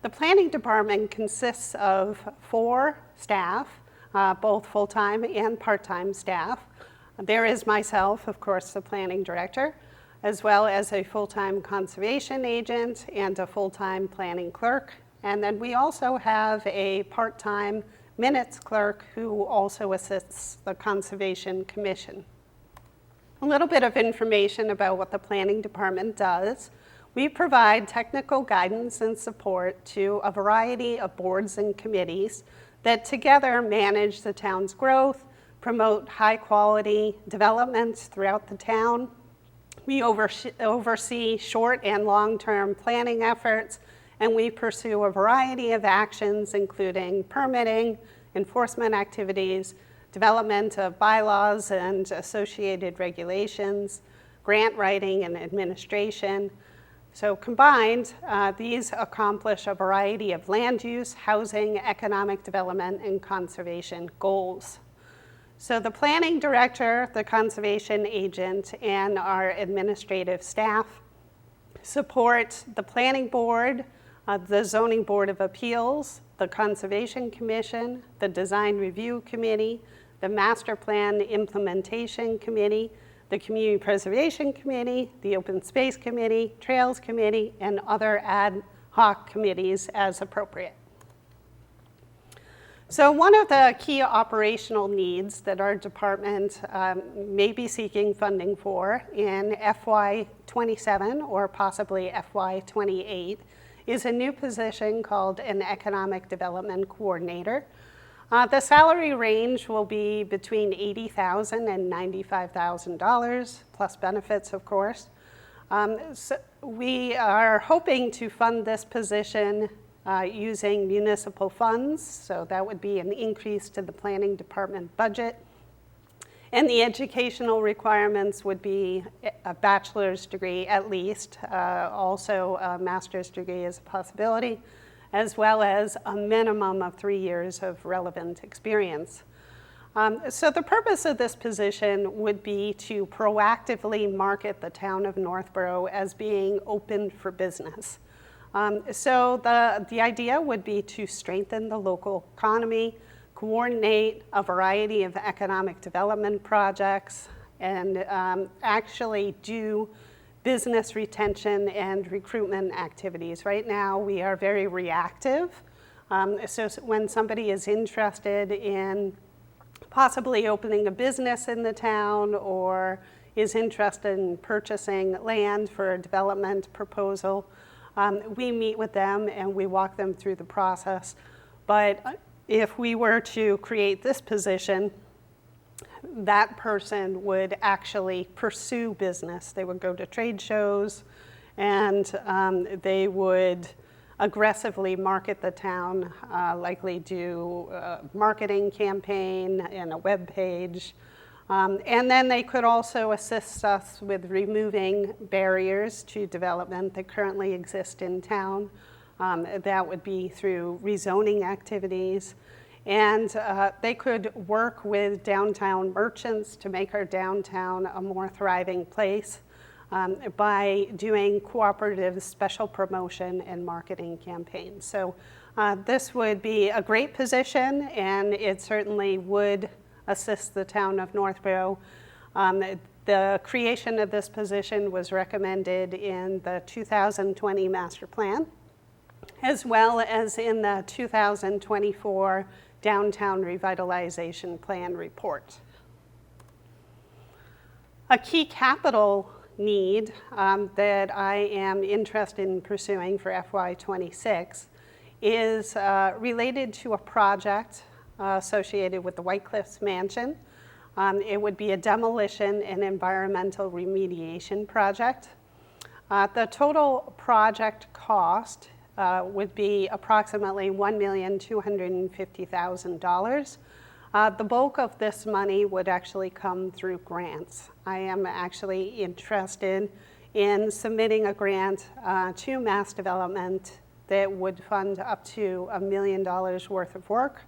The Planning Department consists of 4 staff, both full-time and part-time staff. There is myself, of course, the Planning Director, as well as a full-time conservation agent and a full-time planning clerk. And then we also have a part-time minutes clerk who also assists the Conservation Commission. A little bit of information about what the Planning Department does. We provide technical guidance and support to a variety of boards and committees that together manage the town's growth, promote high-quality development throughout the town. We oversee short and long-term planning efforts, and we pursue a variety of actions, including permitting, enforcement activities, development of bylaws and associated regulations, grant writing and administration. So combined, these accomplish a variety of land use, housing, economic development, and conservation goals. So the Planning Director, the Conservation Agent, and our administrative staff support the Planning Board, the Zoning Board of Appeals, the Conservation Commission, the Design Review Committee, the Master Plan Implementation Committee, the Community Preservation Committee, the Open Space Committee, Trails Committee, and other ad hoc committees as appropriate. So one of the key operational needs that our department may be seeking funding for in FY27 or possibly FY28 is a new position called an Economic Development Coordinator. The salary range will be between $80,000 and $95,000, plus benefits, of course. So we are hoping to fund this position using municipal funds, so that would be an increase to the Planning Department budget. And the educational requirements would be a bachelor's degree at least, also a master's degree is a possibility, as well as a minimum of 3 years of relevant experience. So the purpose of this position would be to proactively market the town of Northborough as being open for business. So the idea would be to strengthen the local economy, coordinate a variety of economic development projects, and actually do business retention and recruitment activities. Right now, we are very reactive. So when somebody is interested in possibly opening a business in the town or is interested in purchasing land for a development proposal, we meet with them and we walk them through the process. But if we were to create this position, that person would actually pursue business. They would go to trade shows and they would aggressively market the town, likely do a marketing campaign and a web page. And then they could also assist us with removing barriers to development that currently exist in town. That would be through rezoning activities. And they could work with downtown merchants to make our downtown a more thriving place by doing cooperative special promotion and marketing campaigns. So this would be a great position, and it certainly would assist the town of Northborough. The creation of this position was recommended in the 2020 master plan, as well as in the 2024 downtown revitalization plan report. A key capital need that I am interested in pursuing for FY26 is related to a project associated with the White Cliffs Mansion. It would be a demolition and environmental remediation project. The total project cost would be approximately $1,250,000. The bulk of this money would actually come through grants. I am actually interested in submitting a grant to Mass Development that would fund up to $1 million worth of work.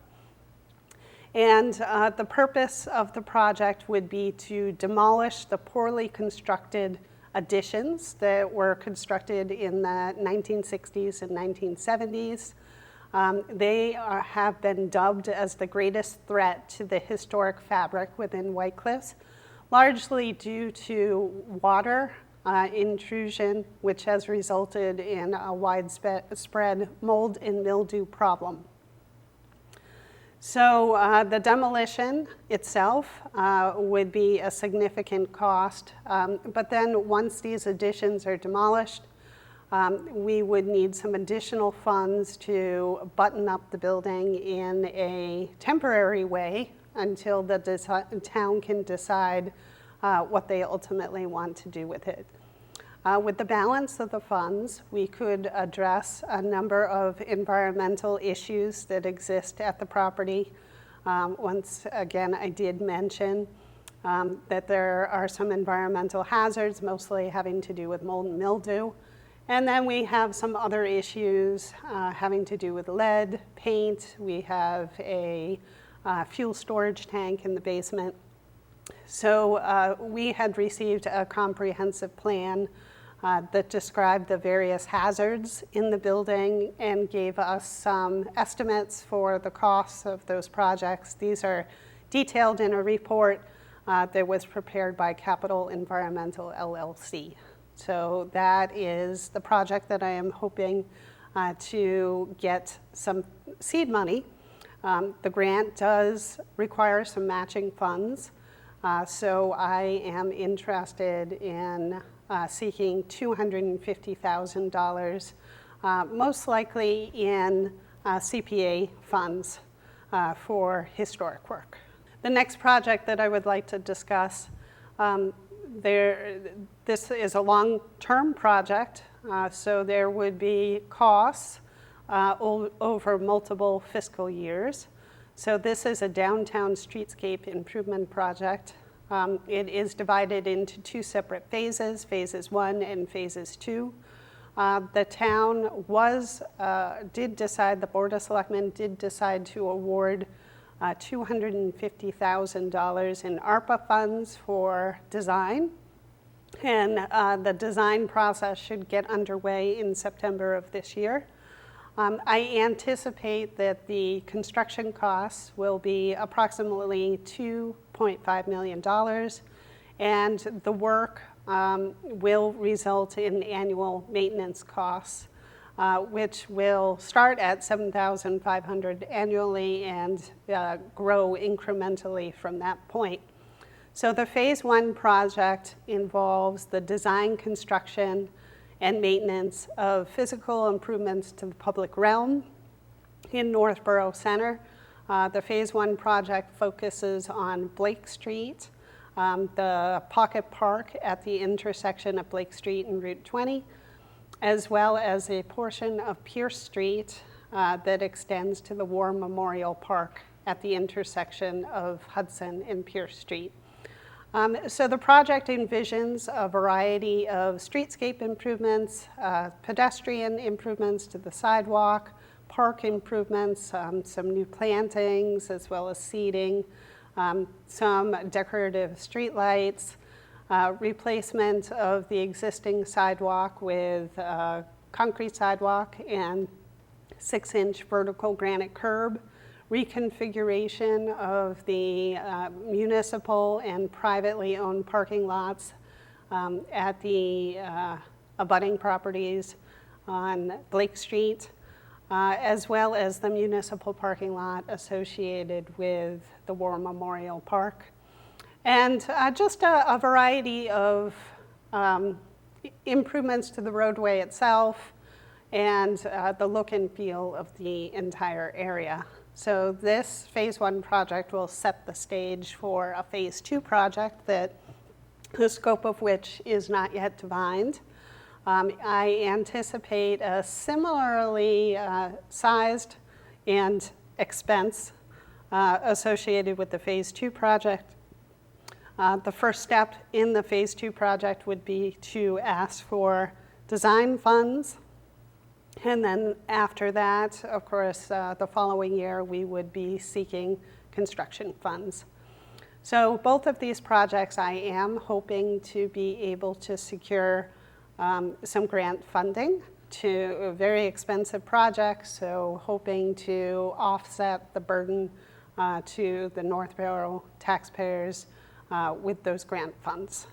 And the purpose of the project would be to demolish the poorly constructed additions that were constructed in the 1960s and 1970s. They have been dubbed as the greatest threat to the historic fabric within White Cliffs, largely due to water intrusion, which has resulted in a widespread mold and mildew problem. So the demolition itself would be a significant cost, but then once these additions are demolished, we would need some additional funds to button up the building in a temporary way until the town can decide what they ultimately want to do with it. With the balance of the funds, we could address a number of environmental issues that exist at the property. Once again, I did mention that there are some environmental hazards, mostly having to do with mold and mildew. And then we have some other issues having to do with lead, paint. We have a fuel storage tank in the basement. So we had received a comprehensive plan that described the various hazards in the building and gave us some estimates for the costs of those projects. These are detailed in a report that was prepared by Capital Environmental LLC. So that is the project that I am hoping to get some seed money. The grant does require some matching funds. So I am interested in seeking $250,000, most likely in CPA funds for historic work. The next project that I would like to discuss, this is a long-term project, so there would be costs over multiple fiscal years. So this is a downtown streetscape improvement project. It is divided into two separate phases, phases 1 and phases 2. The town the Board of Selectmen did decide to award $250,000 in ARPA funds for design. And the design process should get underway in September of this year. I anticipate that the construction costs will be approximately $2.5 million, and the work will result in annual maintenance costs which will start at $7,500 annually and grow incrementally from that point. So the Phase 1 project involves the design, construction, and maintenance of physical improvements to the public realm in Northborough Center. The Phase 1 project focuses on Blake Street, the Pocket Park at the intersection of Blake Street and Route 20, as well as a portion of Pierce Street that extends to the War Memorial Park at the intersection of Hudson and Pierce Street. So the project envisions a variety of streetscape improvements, pedestrian improvements to the sidewalk, park improvements, some new plantings, as well as seating, some decorative streetlights, replacement of the existing sidewalk with concrete sidewalk and 6-inch vertical granite curb, reconfiguration of the municipal and privately owned parking lots at the abutting properties on Blake Street, as well as the municipal parking lot associated with the War Memorial Park. And just a variety of improvements to the roadway itself and the look and feel of the entire area. So this Phase 1 project will set the stage for a Phase 2 project that the scope of which is not yet defined. I anticipate a similarly sized and expense associated with the Phase 2 project. The first step in the Phase 2 project would be to ask for design funds. And then after that, of course, the following year, we would be seeking construction funds. So both of these projects, I am hoping to be able to secure some grant funding to very expensive projects, so hoping to offset the burden to the Northborough taxpayers with those grant funds.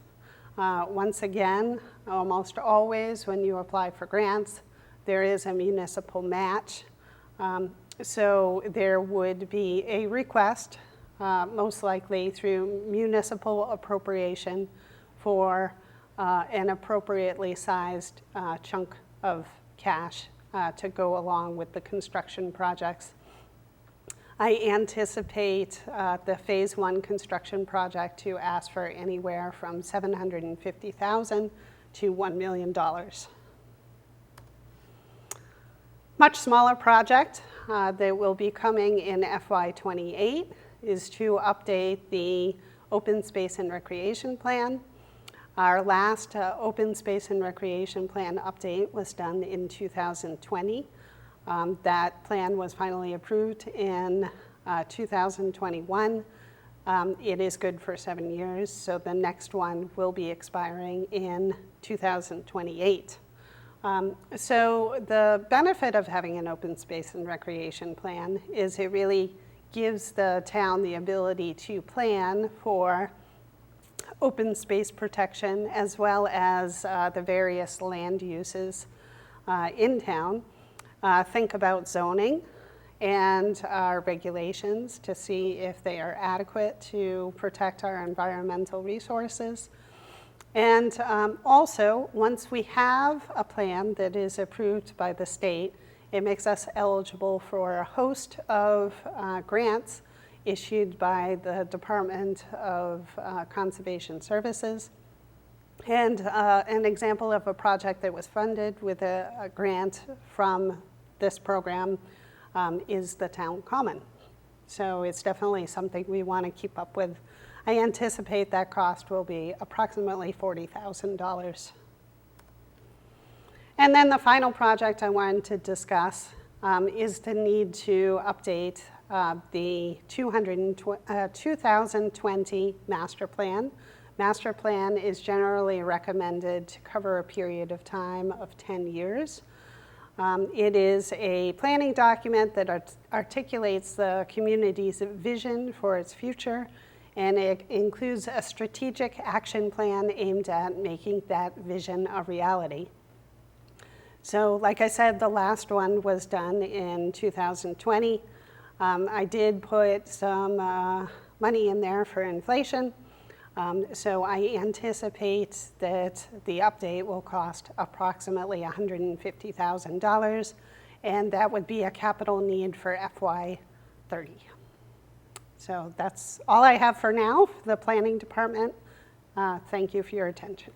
Once again, almost always when you apply for grants, there is a municipal match. So there would be a request, most likely through municipal appropriation, for an appropriately sized chunk of cash to go along with the construction projects. I anticipate the Phase 1 construction project to ask for anywhere from $750,000 to $1 million. Much smaller project that will be coming in FY28 is to update the open space and recreation plan. Our last open space and recreation plan update was done in 2020. That plan was finally approved in 2021. It is good for 7 years, so the next one will be expiring in 2028. So the benefit of having an open space and recreation plan is it really gives the town the ability to plan for open space protection as well as the various land uses in town. Think about zoning and our regulations to see if they are adequate to protect our environmental resources. And also, once we have a plan that is approved by the state, it makes us eligible for a host of grants issued by the Department of Conservation Services. And an example of a project that was funded with a grant from this program is the Town Common. So it's definitely something we want to keep up with. I anticipate that cost will be approximately $40,000. And then the final project I wanted to discuss is the need to update the 2020 master plan. Master plan is generally recommended to cover a period of time of 10 years. It is a planning document that articulates the community's vision for its future, and it includes a strategic action plan aimed at making that vision a reality. So like I said, the last one was done in 2020. I did put some money in there for inflation. So I anticipate that the update will cost approximately $150,000, and that would be a capital need for FY30. So that's all I have for now, for the planning department. Thank you for your attention.